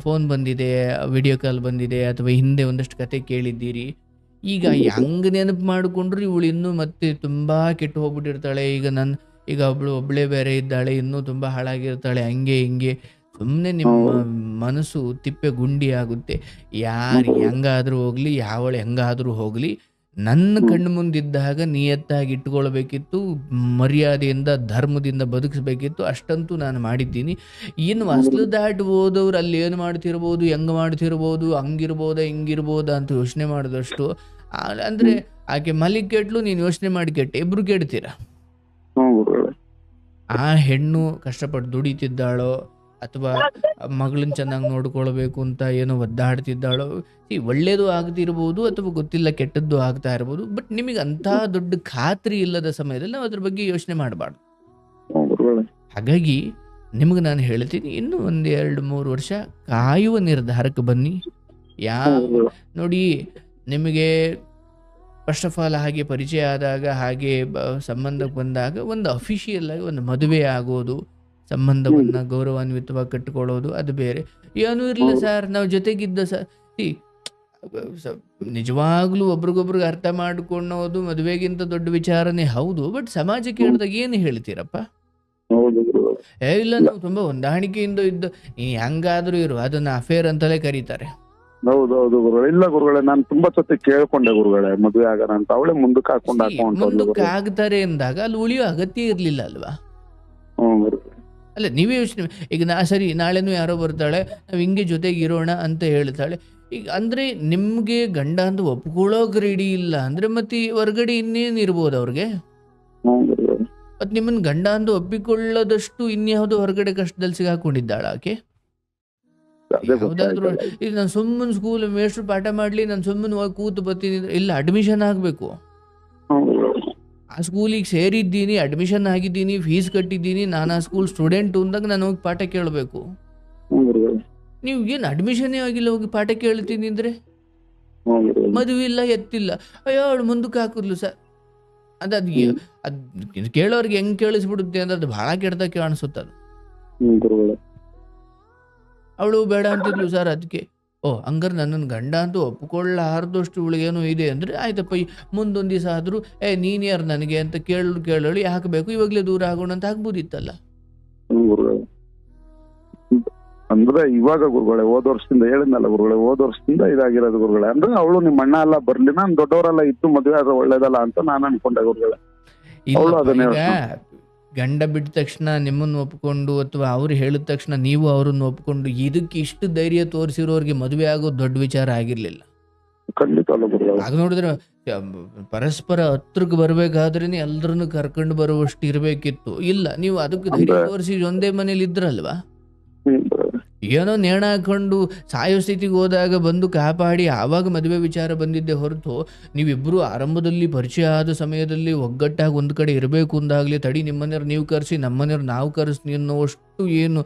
ಫೋನ್ ಬಂದಿದೆ, ವಿಡಿಯೋ ಕಾಲ್ ಬಂದಿದೆ, ಅಥವಾ ಹಿಂದೆ ಒಂದಷ್ಟು ಕತೆ ಕೇಳಿದ್ದೀರಿ. ಈಗ ಹೆಂಗ್ ನೆನಪು ಮಾಡಿಕೊಂಡ್ರು ಇವಳು ಇನ್ನೂ ಮತ್ತೆ ತುಂಬಾ ಕೆಟ್ಟು ಹೋಗ್ಬಿಟ್ಟಿರ್ತಾಳೆ. ಈಗ ಒಬ್ಳೇ ಬೇರೆ ಇದ್ದಾಳೆ, ಇನ್ನೂ ತುಂಬಾ ಹಾಳಾಗಿರ್ತಾಳೆ, ಹಂಗೆ ಹಿಂಗೆ. ಸುಮ್ಮನೆ ನಿಮ್ಮ ಮನಸ್ಸು ತಿಪ್ಪೆ ಗುಂಡಿ ಆಗುತ್ತೆ. ಯಾರು ಹೆಂಗಾದ್ರೂ ಹೋಗ್ಲಿ, ಯಾವಳು ಹೆಂಗಾದ್ರೂ ಹೋಗ್ಲಿ, ನನ್ನ ಕಣ್ಣು ಮುಂದಿದ್ದಾಗ ನಿಯತ್ತಾಗಿ ಇಟ್ಕೊಳ್ಬೇಕಿತ್ತು, ಮರ್ಯಾದೆಯಿಂದ ಧರ್ಮದಿಂದ ಬದುಕಿಸ್ಬೇಕಿತ್ತು. ಅಷ್ಟಂತೂ ನಾನು ಮಾಡಿದ್ದೀನಿ. ಇನ್ನು ಹೊಸ್ಲು ದಾಟಿ ಹೋದವ್ರು ಅಲ್ಲಿ ಏನು ಮಾಡ್ತಿರ್ಬೋದು, ಹೆಂಗೆ ಮಾಡ್ತಿರ್ಬೋದು, ಹಂಗಿರ್ಬೋದ ಹಿಂಗಿರ್ಬೋದ ಅಂತ ಯೋಚನೆ ಮಾಡಿದಷ್ಟು ಅಂದ್ರೆ ಆಕೆ ಮಲಿಗೆ ಕೆಟ್ಲು, ನೀನು ಯೋಚನೆ ಮಾಡಿ ಕೆಟ್ಟೆ, ಇಬ್ರು ಕೆಡ್ತೀರ. ಆ ಹೆಣ್ಣು ಕಷ್ಟಪಟ್ಟು ದುಡಿತಿದ್ದಾಳೋ ಅಥವಾ ಮಗಳನ್ನ ಚೆನ್ನಾಗಿ ನೋಡ್ಕೊಳ್ಬೇಕು ಅಂತ ಏನೋ ಒದ್ದಾಡ್ತಿದ್ದಾಳೋ, ಒಳ್ಳೇದು ಆಗ್ತಿರ್ಬೋದು ಅಥವಾ ಗೊತ್ತಿಲ್ಲ ಕೆಟ್ಟದ್ದು ಆಗ್ತಾ ಇರ್ಬೋದು. ಬಟ್ ನಿಮಗೆ ಅಂಥ ದೊಡ್ಡ ಖಾತ್ರಿ ಇಲ್ಲದ ಸಮಯದಲ್ಲಿ ನಾವು ಅದ್ರ ಬಗ್ಗೆ ಯೋಚನೆ ಮಾಡಬಾರ್ದು. ಹಾಗಾಗಿ ನಿಮ್ಗೆ ನಾನು ಹೇಳ್ತೀನಿ, ಇನ್ನೂ 1-2-3 ವರ್ಷ ಕಾಯುವ ನಿರ್ಧಾರಕ್ಕೆ ಬನ್ನಿ. ನೋಡಿ, ನಿಮಗೆ ಫಸ್ಟ್ ಆಫ್ ಆಲ್ ಹಾಗೆ ಪರಿಚಯ ಆದಾಗ, ಹಾಗೆ ಸಂಬಂಧಕ್ಕೆ ಬಂದಾಗ ಒಂದು ಅಫಿಷಿಯಲ್ ಆಗಿ ಒಂದು ಮದುವೆ ಆಗೋದು, ಸಂಬಂಧವನ್ನು ಗೌರವಾನ್ವಿತವಾಗಿ ಕಟ್ಟಿಕೊಳ್ಳೋದು ಅದು ಬೇರೆ. ಏನೂ ಇರಲಿಲ್ಲ ಸರ್, ನಾವು ಜೊತೆಗಿದ್ದ ಸರ್, ನಿಜವಾಗ್ಲೂ ಒಬ್ರಿಗೊಬ್ರಿಗೆ ಅರ್ಥ ಮಾಡ್ಕೊಳ್ಳೋದು ಮದುವೆಗಿಂತ ದೊಡ್ಡ ವಿಚಾರನೇ ಹೌದು. ಬಟ್ ಸಮಾಜಕ್ಕೆ ಹೇಳಿದಾಗ ಏನು ಹೇಳ್ತೀರಪ್ಪ? ಇಲ್ಲ, ನಾವು ತುಂಬಾ ಹೊಂದಾಣಿಕೆಯಿಂದ ಇದ್ದು ಹೆಂಗಾದ್ರೂ ಇರು, ಅದನ್ನ ಅಫೇರ್ ಅಂತಲೇ ಕರೀತಾರೆ. ಹೌದೌದು ಗುರುಗಳೇ. ಇಲ್ಲ ಗುರುಗಳೇ, ನಾನು ತುಂಬಾ ಸತಿ ಕೇಳ್ಕೊಂಡೆ ಗುರುಗಳೇ, ಮದುವೆ ಆಗೋಣ ಅಂತ. ಅವಳೇ ಮುಂದಕ್ಕೆ ಆಗ್ತಾರೆ ಅಂದಾಗ ಅಲ್ಲಿ ಉಳಿಯೋ ಅಗತ್ಯ ಇರ್ಲಿಲ್ಲ ಅಲ್ವಾ? ಅಲ್ಲ, ನೀವೇ ಯೋಚನೆ. ಈಗ ಸರಿ, ನಾಳೆನೂ ಯಾರೋ ಬರ್ತಾಳೆ, ನಾವು ಹಿಂಗೆ ಜೊತೆಗೆ ಇರೋಣ ಅಂತ ಹೇಳ್ತಾಳೆ. ಈಗ ಅಂದ್ರೆ ನಿಮ್ಗೆ ಗಂಡ ಅಂತ ಒಪ್ಕೊಳ್ಳೋಕ್ ರೆಡಿ ಇಲ್ಲ ಅಂದ್ರೆ ಮತ್ತೆ ಹೊರಗಡೆ ಇನ್ನೇನು ಇರ್ಬೋದು ಅವ್ರಿಗೆ? ಮತ್ ನಿಮ್ಮನ್ ಗಂಡ ಅಂತ ಒಪ್ಪಿಕೊಳ್ಳೋದಷ್ಟು ಇನ್ಯಾವುದೋ ಹೊರಗಡೆ ಕಷ್ಟದಲ್ಲಿ ಸಿಗಾಕೊಂಡಿದ್ದಾಳ ಆಕೆ? ಯಾವ್ದಾದ್ರು ಈಗ ನಾನು ಸುಮ್ಮನೆ ಸ್ಕೂಲ್ ಮೇಷ್ಟ್ರು ಪಾಠ ಮಾಡ್ಲಿ, ನಾನು ಸುಮ್ಮನೆ ಹೋಗಿ ಕೂತು ಬರ್ತೀನಿ, ಇಲ್ಲ ಅಡ್ಮಿಷನ್ ಆಗ್ಬೇಕು. ಆ ಸ್ಕೂಲಿಗೆ ಸೇರಿದ್ದೀನಿ, ಅಡ್ಮಿಷನ್ ಆಗಿದ್ದೀನಿ, ಫೀಸ್ ಕಟ್ಟಿದ್ದೀನಿ, ನಾನು ಆ ಸ್ಕೂಲ್ ಸ್ಟೂಡೆಂಟು ಅಂದಾಗ ನಾನು ಹೋಗಿ ಪಾಠ ಕೇಳಬೇಕು. ನೀವು ಏನು ಅಡ್ಮಿಷನ್ನೇ ಆಗಿಲ್ಲ, ಹೋಗಿ ಪಾಠ ಕೇಳ್ತೀನಿ ಅಂದ್ರೆ? ಮದುವೆ ಇಲ್ಲ, ಎತ್ತಿಲ್ಲ, ಅಯ್ಯೋ ಅವಳು ಮುಂದಕ್ಕೆ ಹಾಕಿದ್ಲು ಸರ್. ಅದು ಕೇಳೋರ್ಗೆ ಹೆಂಗ್ ಕೇಳಿಸ್ಬಿಡುತ್ತೆ ಅಂದ್ರೆ ಅದು ಬಹಳ ಕೆಡ್ದ ಕಾಣಿಸುತ್ತೆ. ಅದು ಅವಳು ಬೇಡ ಅಂತಿದ್ಲು ಸರ್, ಅದಕ್ಕೆ ಓ ಹಂಗಾರೆ ನನ್ನನ್ನು ಗಂಡ ಅಂತೂ ಒಪ್ಕೊಳ್ಳಾರ್ದಷ್ಟು ಇವಳಿಗೇನೋ ಇದೆ ಅಂದರೆ ಆಯ್ತಪ್ಪ ಮುಂದೊಂದು ದಿವಸ ಆದರೂ ನೀನು ಯಾರು ನನಗೆ ಅಂತ ಕೇಳೋಳಿ ಹಾಕಬೇಕು ಇವಾಗಲೇ ದೂರ ಆಗೋಣ ಅಂತ ಆಗ್ಬೋದಿತ್ತಲ್ಲ. ಗುರುಗಳೇ ಅಂದ್ರೆ ಇವಾಗ ಗುರುಗಳೇ ಹೋದ ವರ್ಷದಿಂದ ಹೇಳಿದ್ನಲ್ಲ ಗುರುಗಳೇ, ಹೋದ ವರ್ಷದಿಂದ ಇದಾಗಿರೋದು ಗುರುಗಳೇ. ಅಂದ್ರೆ ಅವಳು ನಿಮ್ಮ ಅಣ್ಣ ಎಲ್ಲ ಬರ್ಲಿ, ನಾನು ದೊಡ್ಡವರೆಲ್ಲ ಇದ್ದು ಮದುವೆ ಆದ್ರೆ ಒಳ್ಳೇದಲ್ಲ ಅಂತ ನಾನು ಅನ್ಕೊಂಡೆ ಗುರುಗಳೇ. ಅವಳು ಇಲ್ಲಪ್ಪ, ಅದನ್ನೇ ಈಗ ಗಂಡ ಬಿಟ್ಟ ತಕ್ಷಣ ನಿಮ್ಮನ್ನು ಒಪ್ಕೊಂಡು ಅಥವಾ ಅವ್ರು ಹೇಳಿದ ತಕ್ಷಣ ನೀವು ಅವ್ರನ್ನ ಒಪ್ಕೊಂಡು ಇದಕ್ಕೆ ಇಷ್ಟು ಧೈರ್ಯ ತೋರಿಸಿರೋರಿಗೆ ಮದುವೆ ಆಗೋದು ದೊಡ್ಡ ವಿಚಾರ ಆಗಿರ್ಲಿಲ್ಲ. ಖಂಡಿತ ಅಲ್ಲ ಗುರುಗಳೇ. ಆಗ ನೋಡಿದ್ರೆ ಪರಸ್ಪರ ಹತ್ರಕ್ಕೆ ಬರ್ಬೇಕಾದ್ರೇನೆ ಎಲ್ಲರನ್ನು ಕರ್ಕೊಂಡು ಬರುವಷ್ಟು ಇರಬೇಕಿತ್ತು. ಇಲ್ಲ, ನೀವು ಅದಕ್ಕೆ ಧೈರ್ಯ ತೋರಿಸಿ ಒಂದೇ ಮನೇಲಿ ಇದ್ರಲ್ವಾ, ಏನೋ ನೇಣ ಹಾಕೊಂಡು ಸಾಯೋ ಸ್ಥಿತಿಗೆ ಹೋದಾಗ ಬಂದು ಕಾಪಾಡಿ ಆವಾಗ ಮದುವೆ ವಿಚಾರ ಬಂದಿದ್ದೆ ಹೊರತು ನೀವಿಬ್ಬರು ಆರಂಭದಲ್ಲಿ ಪರಿಚಯ ಆದ ಸಮಯದಲ್ಲಿ ಒಗ್ಗಟ್ಟಾಗಿ ಒಂದು ಕಡೆ ಇರಬೇಕು ಅಂದಾಗಲಿ ತಡಿ ನಿಮ್ಮನೆಯವ್ರು ನೀವು ಕರೆಸಿ ನಮ್ಮನೆಯವ್ರು ನಾವು ಕರೆಸ್ನಿ ಅನ್ನೋಷ್ಟು ಏನು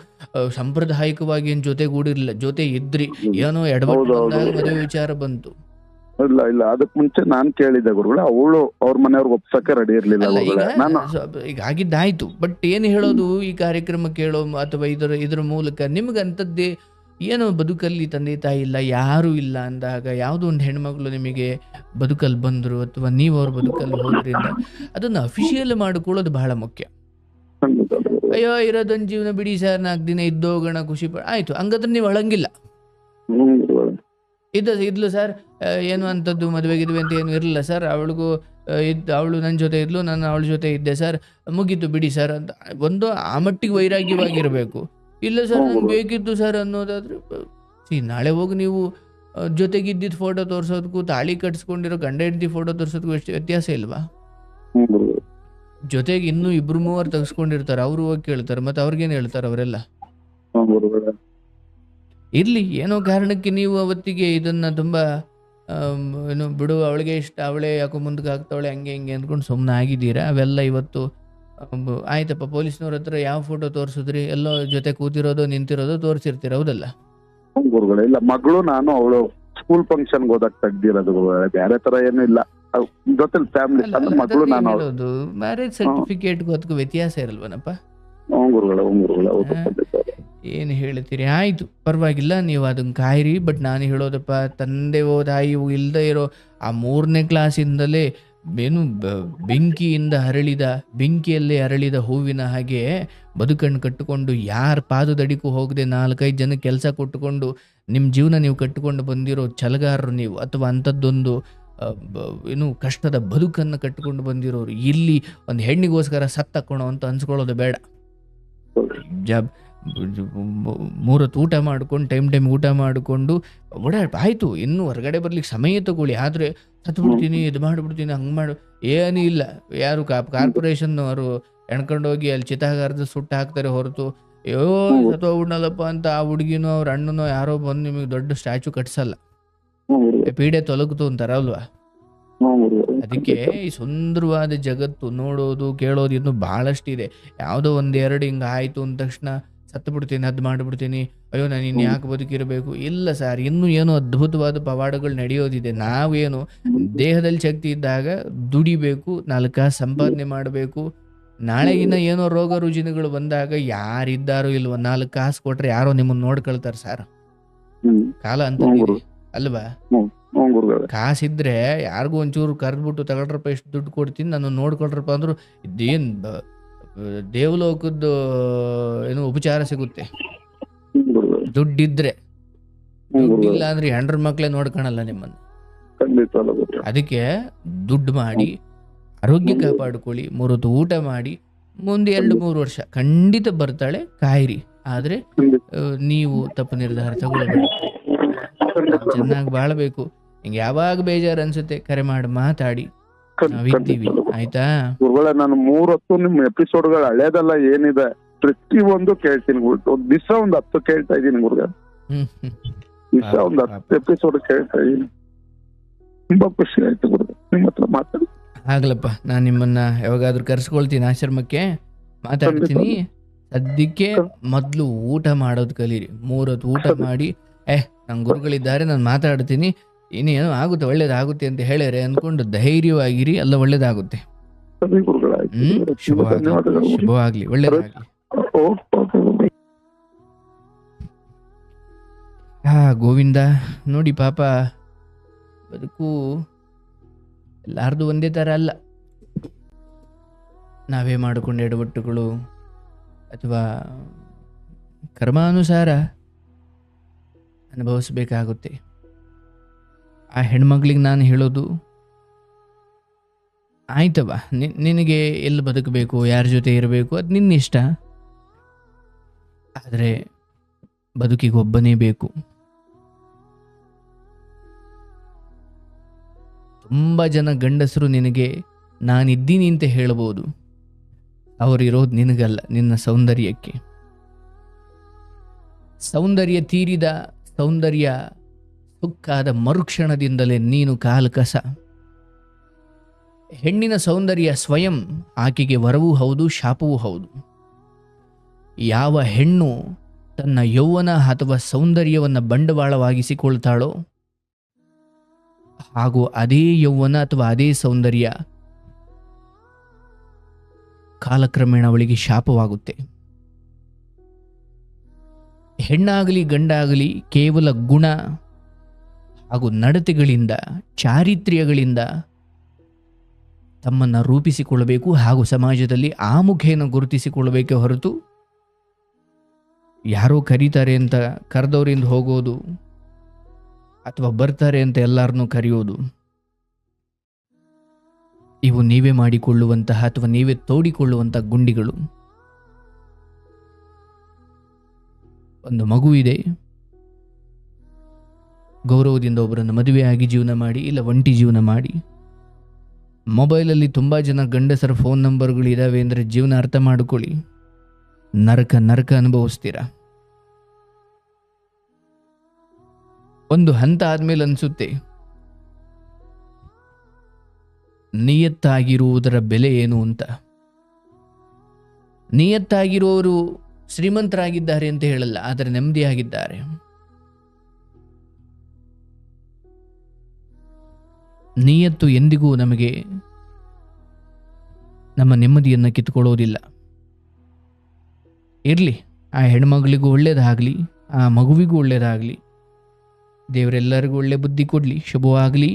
ಸಾಂಪ್ರದಾಯಿಕವಾಗಿ ಏನು ಜೊತೆಗೂಡಿರಲಿಲ್ಲ. ಜೊತೆ ಇದ್ರಿ, ಏನೋ ಎಡವಟ್ಟು ಬಂದಾಗ ಮದುವೆ ವಿಚಾರ ಬಂತು. ಇಲ್ಲ ಇಲ್ಲ, ಅದಕ್ ಮುಂಚೆ ನಾನ್ ಕೇಳಿದ್ದೆ ಗುರುಗಳೇ, ಅವಳು ಅವ್ರ ಮನೆಯವ್ರಿಗೆ ಒಪ್ಸಕ್ಕೆ ರೆಡಿ ಇರ್ಲಿಲ್ಲ ಗುರುಗಳೇ. ಈಗ ಆಗಿದ್ದಾಯ್ತು, ಬಟ್ ಏನು ಹೇಳೋದು ಈ ಕಾರ್ಯಕ್ರಮ ಕೇಳೋ ಅಥವಾ ಇದರ ಮೂಲಕ ನಿಮ್ಗಂಥದ್ದೇ ಏನೋ ಬದುಕಲ್ಲಿ ತಂದೆ ತಾಯಿ ಇಲ್ಲ, ಯಾರೂ ಇಲ್ಲ ಅಂದಾಗ ಯಾವುದೋ ಒಂದು ಹೆಣ್ಮಗಳು ನಿಮಗೆ ಬದುಕಲ್ಲಿ ಬಂದರು ಅಥವಾ ನೀವು ಅವ್ರ ಬದುಕಲ್ಲಿ ಹೋದ್ರಿಂದ ಅದನ್ನು ಅಫಿಷಿಯಲ್ ಮಾಡಿಕೊಳ್ಳೋದು ಬಹಳ ಮುಖ್ಯ. ಅಯ್ಯೋ ಇರೋದೊಂದು ಜೀವನ ಬಿಡಿ ಸರ್, 4 ದಿನ ಇದ್ದೋಗೋಣ ಖುಷಿ ಆಯ್ತು, ಹಂಗಾದ್ರೆ ನೀವು ಅಳಂಗಿಲ್ಲ. ಇದ್ಲು ಸರ್, ಏನು ಅಂಥದ್ದು ಮದುವೆಗಿದ್ವಿ ಅಂತ ಏನು ಇರಲಿಲ್ಲ ಸರ್, ಅವಳು ನನ್ನ ಜೊತೆ ಇದ್ಲು, ನಾನು ಅವಳ ಜೊತೆ ಇದ್ದೆ ಸರ್, ಮುಗೀತು ಬಿಡಿ ಸರ್ ಅಂತ ಒಂದು ಆ ಮಟ್ಟಿಗೆ ವೈರಾಗ್ಯವಾಗಿರಬೇಕು. ಇಲ್ಲ ಸರ್ ನಂಗೆ ಬೇಕಿತ್ತು ಸರ್ ಅನ್ನೋದಾದ್ರೆ ನಾಳೆ ಹೋಗಿ ನೀವು ಜೊತೆಗಿದ್ದಿದ್ದು ಫೋಟೋ ತೋರಿಸೋದಕ್ಕೂ ತಾಳಿ ಕಟ್ಸ್ಕೊಂಡಿರೋ ಗಂಡ ಹೆಂಡತಿ ಫೋಟೋ ತೋರಿಸೋದಕ್ಕೂ ಎಷ್ಟು ವ್ಯತ್ಯಾಸ ಇಲ್ವಾ? ಜೊತೆಗೆ ಇನ್ನೂ 2-3 ತೆಗೆಸ್ಕೊಂಡಿರ್ತಾರೆ, ಅವರು ಹೋಗಿ ಕೇಳ್ತಾರೆ, ಮತ್ತೆ ಅವ್ರಿಗೇನು ಹೇಳ್ತಾರೆ ಅವರೆಲ್ಲ? ಇರಲಿ, ಏನೋ ಕಾರಣಕ್ಕೆ ನೀವು ಅವತ್ತಿಗೆ ಇದನ್ನು ತುಂಬ ಏನು ಬಿಡು ಅವಳಿಗೆ ಇಷ್ಟ, ಅವಳೇ ಯಾಕೋ ಮುಂದಕ್ಕೆ ಆಗ್ತಾವಳೆ ಹಂಗೆ ಹಿಂಗೆ ಅಂದ್ಕೊಂಡು ಸುಮ್ಮನೆ ಆಗಿದ್ದೀರಾ. ಅವೆಲ್ಲ ಇವತ್ತು ಆಯ್ತಪ್ಪ, ಪೊಲೀಸ್ನವ್ರ ಹತ್ರ ಯಾವ ಫೋಟೋ ತೋರಿಸಿದ್ರಿ, ಎಲ್ಲೋ ಜೊತೆ ಕೂತಿರೋದು ನಿಂತಿರೋದು ತೋರಿಸಿರ್ತೀರ, ಹೌದಲ್ಲ? ಗುರುಗಳೇ ಇಲ್ಲ, ಮಗಳು ನಾನು ಅವಳು ಸ್ಕೂಲ್ ಫಂಕ್ಷನ್ ಹೋದಾಗ ತೆಗ್ದಿರೋದು ಗುರುಗಳೇ, ಬೇರೆ ತರ ಏನು ಇಲ್ಲ. ಜೊತೆ ಫ್ಯಾಮಿಲಿ ಮಗಳು ನಾನು ಹೇಳೋದು. ಮ್ಯಾರೇಜ್ ಸರ್ಟಿಫಿಕೇಟ್ಗೂ ಅದಕ್ಕೂ ವ್ಯತ್ಯಾಸ ಇರಲ್ವನಪ್ಪ? ಏನು ಹೇಳ್ತೀರಿ? ಆಯಿತು, ಪರವಾಗಿಲ್ಲ, ನೀವು ಅದನ್ನು ಕಾಯಿರಿ. ಬಟ್ ನಾನು ಹೇಳೋದಪ್ಪ, ತಂದೆ ತಾಯಿ ಇಲ್ಲದೆ ಇರೋ ಆ 3ನೇ ಕ್ಲಾಸಿಂದಲೇ ಏನು ಬೆಂಕಿಯಲ್ಲೇ ಅರಳಿದ ಹೂವಿನ ಹಾಗೆ ಬದುಕನ್ನು ಕಟ್ಟಿಕೊಂಡು ಯಾರ ಪಾದದಡಿಗೂ ಹೋಗದೆ 4-5 ಜನ ಕೆಲಸ ಕೊಟ್ಟುಕೊಂಡು ನಿಮ್ಮ ಜೀವನ ನೀವು ಕಟ್ಟಿಕೊಂಡು ಬಂದಿರೋ ಛಲಗಾರರು ನೀವು, ಅಥವಾ ಅಂಥದ್ದೊಂದು ಏನು ಕಷ್ಟದ ಬದುಕನ್ನು ಕಟ್ಟಿಕೊಂಡು ಬಂದಿರೋರು ಇಲ್ಲಿ ಒಂದು ಹೆಣ್ಣಿಗೋಸ್ಕರ ಸತ್ತಕ್ಕೋಣ ಅಂತ ಅನ್ಸ್ಕೊಳ್ಳೋದು ಬೇಡ. 3 ಹೊತ್ತು ಊಟ ಮಾಡ್ಕೊಂಡು ಟೈಮ್ ಊಟ ಮಾಡಿಕೊಂಡು ಆಯಿತು, ಇನ್ನೂ ಹೊರಗಡೆ ಬರ್ಲಿಕ್ಕೆ ಸಮಯ ತಗೊಳ್ಳಿ. ಆದರೆ ಸತ್ಬಿಡ್ತೀನಿ, ಇದು ಮಾಡಿಬಿಡ್ತೀನಿ, ಹಂಗೆ ಮಾಡು ಏನೂ ಇಲ್ಲ. ಯಾರು ಕಾರ್ಪೊರೇಷನ್ ಅವರು ಎಣ್ಕೊಂಡೋಗಿ ಅಲ್ಲಿ ಚಿತಾಗಾರದ ಸುಟ್ಟು ಹಾಕ್ತಾರೆ ಹೊರತು ಅಯ್ಯೋ ಸತ್ತೋಗ್ಬಿಡ್ನಲ್ಲಪ್ಪ ಅಂತ ಆ ಹುಡುಗಿನೋ ಅವ್ರ ಅಣ್ಣನೋ ಯಾರೋ ಬಂದು ನಿಮಗೆ ದೊಡ್ಡ ಸ್ಟ್ಯಾಚು ಕಟ್ಸಲ್ಲ, ಪೀಡೆ ತೊಲಗ್ತು ಅಂತಾರಲ್ವಾ? ಅದಕ್ಕೆ ಈ ಸುಂದರವಾದ ಜಗತ್ತು ನೋಡೋದು ಕೇಳೋದು ಇನ್ನೂ ಭಾಳಷ್ಟಿದೆ. ಯಾವುದೋ 1-2 ಹಿಂಗೆ ಆಯಿತು ಅಂದ ತಕ್ಷಣ ಸತ್ತು ಬಿಡ್ತೀನಿ, ಅದು ಮಾಡಿಬಿಡ್ತೀನಿ, ಅಯ್ಯೋ ನಾನು ಇನ್ನು ಯಾಕೆ ಬದುಕಿರಬೇಕು? ಇಲ್ಲ ಸರ್, ಇನ್ನೂ ಏನೋ ಅದ್ಭುತವಾದ ಪವಾಡಗಳು ನಡೆಯೋದಿದೆ. ನಾವೇನು ದೇಹದಲ್ಲಿ ಶಕ್ತಿ ಇದ್ದಾಗ ದುಡಿಬೇಕು, 4 ಕಾಸು ಸಂಪಾದನೆ ಮಾಡಬೇಕು. ನಾಳೆಗಿನ್ನ ಏನೋ ರೋಗ ರುಜಿನಗಳು ಬಂದಾಗ ಯಾರಿದ್ದಾರೋ ಇಲ್ವೋ 4 ಕಾಸು ಕೊಟ್ರೆ ಯಾರೋ ನಿಮ್ಮನ್ನು ನೋಡ್ಕೊಳ್ತಾರೆ ಸರ್. ಕಾಲ ಅಂತ ಅಲ್ವಾ? ಕಾಸಿದ್ರೆ ಯಾರಿಗೂ ಒಂಚೂರು ಕರೆದ್ಬಿಟ್ಟು ತಗೊಳ್ರಪ್ಪ ಎಷ್ಟು ದುಡ್ಡು ಕೊಡ್ತೀನಿ ನಾನು ನೋಡ್ಕೊಳ್ರಪ್ಪ ಅಂದ್ರು ಇದೇನು ದೇವಲೋಕದ್ದು ಏನು ಉಪಚಾರ ಸಿಗುತ್ತೆ ದುಡ್ಡಿದ್ರೆ. ದುಡ್ಡಿಲ್ಲ ಅಂದ್ರೆ ಹೆಂಡ್ರ ಮಕ್ಳೇ ನೋಡ್ಕೊಳಲ್ಲ ನಿಮ್ಮನ್ನು. ಅದಕ್ಕೆ ದುಡ್ಡು ಮಾಡಿ ಆರೋಗ್ಯ ಕಾಪಾಡ್ಕೊಳ್ಳಿ, 3 ಹೊತ್ತು ಊಟ ಮಾಡಿ, ಮುಂದೆ 2-3 ವರ್ಷ ಖಂಡಿತ ಬರ್ತಾಳೆ, ಕಾಯಿರಿ. ಆದ್ರೆ ನೀವು ತಪ್ಪು ನಿರ್ಧಾರ ತಗೊಳ್ಬೇಡಿ, ಚೆನ್ನಾಗಿ ಬಾಳ್ಬೇಕು. ಹಿಂಗೆ ಯಾವಾಗ ಬೇಜಾರು ಅನ್ಸುತ್ತೆ ಕರೆ ಮಾಡಿ ಮಾತಾಡಿ, ನಾವಿದ್ದೀವಿ, ಆಯ್ತಾ? ಗುರುಗಳೇ, ನಾನು 3 ಹೊತ್ತು ನಿಮ್ಮ ಎಪಿಸೋಡ್ಗಳು ಹಳೇದಲ್ಲ ಏನಿದೆ ಪ್ರತಿಯೊಂದು ಕೇಳ್ತೀನಿ. ಒಂದ್ ದಿವಸ 10 ಕೇಳ್ತಾ ಇದ್ದೀನಿ ಗುರುಗಳೇ, ದಿವಸ 10 ಎಪಿಸೋಡ್ ಕೇಳ್ತಾ ಇದ್ದೀನಿ. ತುಂಬಾ ಖುಷಿ ಆಯ್ತು ಗುರುಗಳೇ ನಿಮ್ಮ ಹತ್ರ ಮಾತಾಡಿ. ಆಗ್ಲಪ್ಪ, ನಾನು ನಿಮ್ಮನ್ನ ಯಾವಾಗಾದ್ರೂ ಕರ್ಸ್ಕೊಳ್ತೀನಿ, ಆಶ್ರಮಕ್ಕೆ ಮಾತಾಡ್ತೀನಿ. ಸದ್ಯಕ್ಕೆ ಮೊದ್ಲು ಊಟ ಮಾಡೋದು ಕಲೀರಿ, 3 ಹೊತ್ತು ಊಟ ಮಾಡಿ. ನಂಗೆ ಗುರುಗಳಿದ್ದಾರೆ, ನಾನು ಮಾತಾಡ್ತೀನಿ, ಇನ್ನೇನು ಆಗುತ್ತೆ, ಒಳ್ಳೇದಾಗುತ್ತೆ ಅಂತ ಹೇಳ್ಯಾರೆ ಅನ್ಕೊಂಡು ಧೈರ್ಯವಾಗಿರಿ, ಎಲ್ಲ ಒಳ್ಳೇದಾಗುತ್ತೆ. ಶುಭವಾಗ್ಲಿ, ಒಳ್ಳೇದಾಗ್ಲಿ. ಗೋವಿಂದ, ನೋಡಿ ಪಾಪ, ಬದುಕು ಎಲ್ಲಾರ್ದು ಒಂದೇ ಥರ ಅಲ್ಲ. ನಾವೇ ಮಾಡಿಕೊಂಡ ಎಡವಟ್ಟುಗಳು ಅಥವಾ ಕರ್ಮಾನುಸಾರ ಅನುಭವಿಸ್ಬೇಕಾಗುತ್ತೆ. ಆ ಹೆಣ್ಮಕ್ಳಿಗೆ ನಾನು ಹೇಳೋದು, ಆಯ್ತವ, ನಿನಗೆ ಎಲ್ಲಿ ಬದುಕಬೇಕು, ಯಾರ ಜೊತೆ ಇರಬೇಕು, ಅದು ನಿನ್ನ ಇಷ್ಟ. ಆದರೆ ಬದುಕಿಗೆ ಒಬ್ಬನೇ ಬೇಕು. ತುಂಬ ಜನ ಗಂಡಸರು ನಿನಗೆ ನಾನಿದ್ದೀನಿ ಅಂತ ಹೇಳ್ಬೋದು. ಅವರಿರೋದು ನಿನಗಲ್ಲ, ನಿನ್ನ ಸೌಂದರ್ಯಕ್ಕೆ. ಸೌಂದರ್ಯ ತೀರಿದ, ಸೌಂದರ್ಯ ಸುಕ್ಕಾದ ಮರುಕ್ಷಣದಿಂದಲೇ ನೀನು ಕಾಲು ಕಸ. ಹೆಣ್ಣಿನ ಸೌಂದರ್ಯ ಸ್ವಯಂ ಆಕೆಗೆ ವರವೂ ಹೌದು, ಶಾಪವೂ ಹೌದು. ಯಾವ ಹೆಣ್ಣು ತನ್ನ ಯೌವನ ಅಥವಾ ಸೌಂದರ್ಯವನ್ನು ಬಂಡವಾಳವಾಗಿಸಿಕೊಳ್ತಾಳೋ, ಹಾಗೂ ಅದೇ ಯೌವನ ಅಥವಾ ಅದೇ ಸೌಂದರ್ಯ ಕಾಲಕ್ರಮೇಣ ಅವಳಿಗೆ ಶಾಪವಾಗುತ್ತೆ. ಹೆಣ್ಣಾಗಲಿ ಗಂಡಾಗಲಿ ಕೇವಲ ಗುಣ ಹಾಗೂ ನಡತೆಗಳಿಂದ, ಚಾರಿತ್ರ್ಯಗಳಿಂದ ತಮ್ಮನ್ನು ರೂಪಿಸಿಕೊಳ್ಳಬೇಕು ಹಾಗೂ ಸಮಾಜದಲ್ಲಿ ಆ ಮುಖೇನ ಗುರುತಿಸಿಕೊಳ್ಳಬೇಕೇ ಹೊರತು ಯಾರೋ ಕರೀತಾರೆ ಅಂತ ಕರೆದವರಿಂದ ಹೋಗೋದು ಅಥವಾ ಬರ್ತಾರೆ ಅಂತ ಎಲ್ಲರನ್ನೂ ಕರೆಯೋದು, ಇವು ನೀವೇ ಮಾಡಿಕೊಳ್ಳುವಂತಹ ಅಥವಾ ನೀವೇ ತೋಡಿಕೊಳ್ಳುವಂತಹ ಗುಂಡಿಗಳು. ಒಂದು ಮಗು ಇದೆ, ಗೌರವದಿಂದ ಒಬ್ಬರನ್ನು ಮದುವೆಯಾಗಿ ಜೀವನ ಮಾಡಿ, ಇಲ್ಲ ಒಂಟಿ ಜೀವನ ಮಾಡಿ. ಮೊಬೈಲಲ್ಲಿ ತುಂಬ ಜನ ಗಂಡಸರ ಫೋನ್ ನಂಬರ್ಗಳಿದ್ದಾವೆ ಅಂದರೆ ಜೀವನ ಅರ್ಥ ಮಾಡಿಕೊಳ್ಳಿ, ನರಕ ನರಕ ಅನುಭವಿಸ್ತೀರ. ಒಂದು ಹಂತ ಆದ್ಮೇಲೆ ಅನಿಸುತ್ತೆ, ನಿಯತ್ತಾಗಿರುವುದರ ಬೆಲೆ ಏನು ಅಂತ. ನಿಯತ್ತಾಗಿರುವವರು ಶ್ರೀಮಂತರಾಗಿದ್ದಾರೆ ಅಂತ ಹೇಳಲ್ಲ, ಆದರೆ ನೆಮ್ಮದಿಯಾಗಿದ್ದಾರೆ. ನಿಯತ್ತು ಎಂದಿಗೂ ನಮಗೆ ನಮ್ಮ ನೆಮ್ಮದಿಯನ್ನು ಕಿತ್ಕೊಳ್ಳೋದಿಲ್ಲ. ಇರಲಿ, ಆ ಹೆಣ್ಮಗಳಿಗೂ ಒಳ್ಳೇದಾಗಲಿ, ಆ ಮಗುವಿಗೂ ಒಳ್ಳೇದಾಗಲಿ. ದೇವರೆಲ್ಲರಿಗೂ ಒಳ್ಳೆ ಬುದ್ಧಿ ಕೊಡಲಿ. ಶುಭವಾಗಲಿ.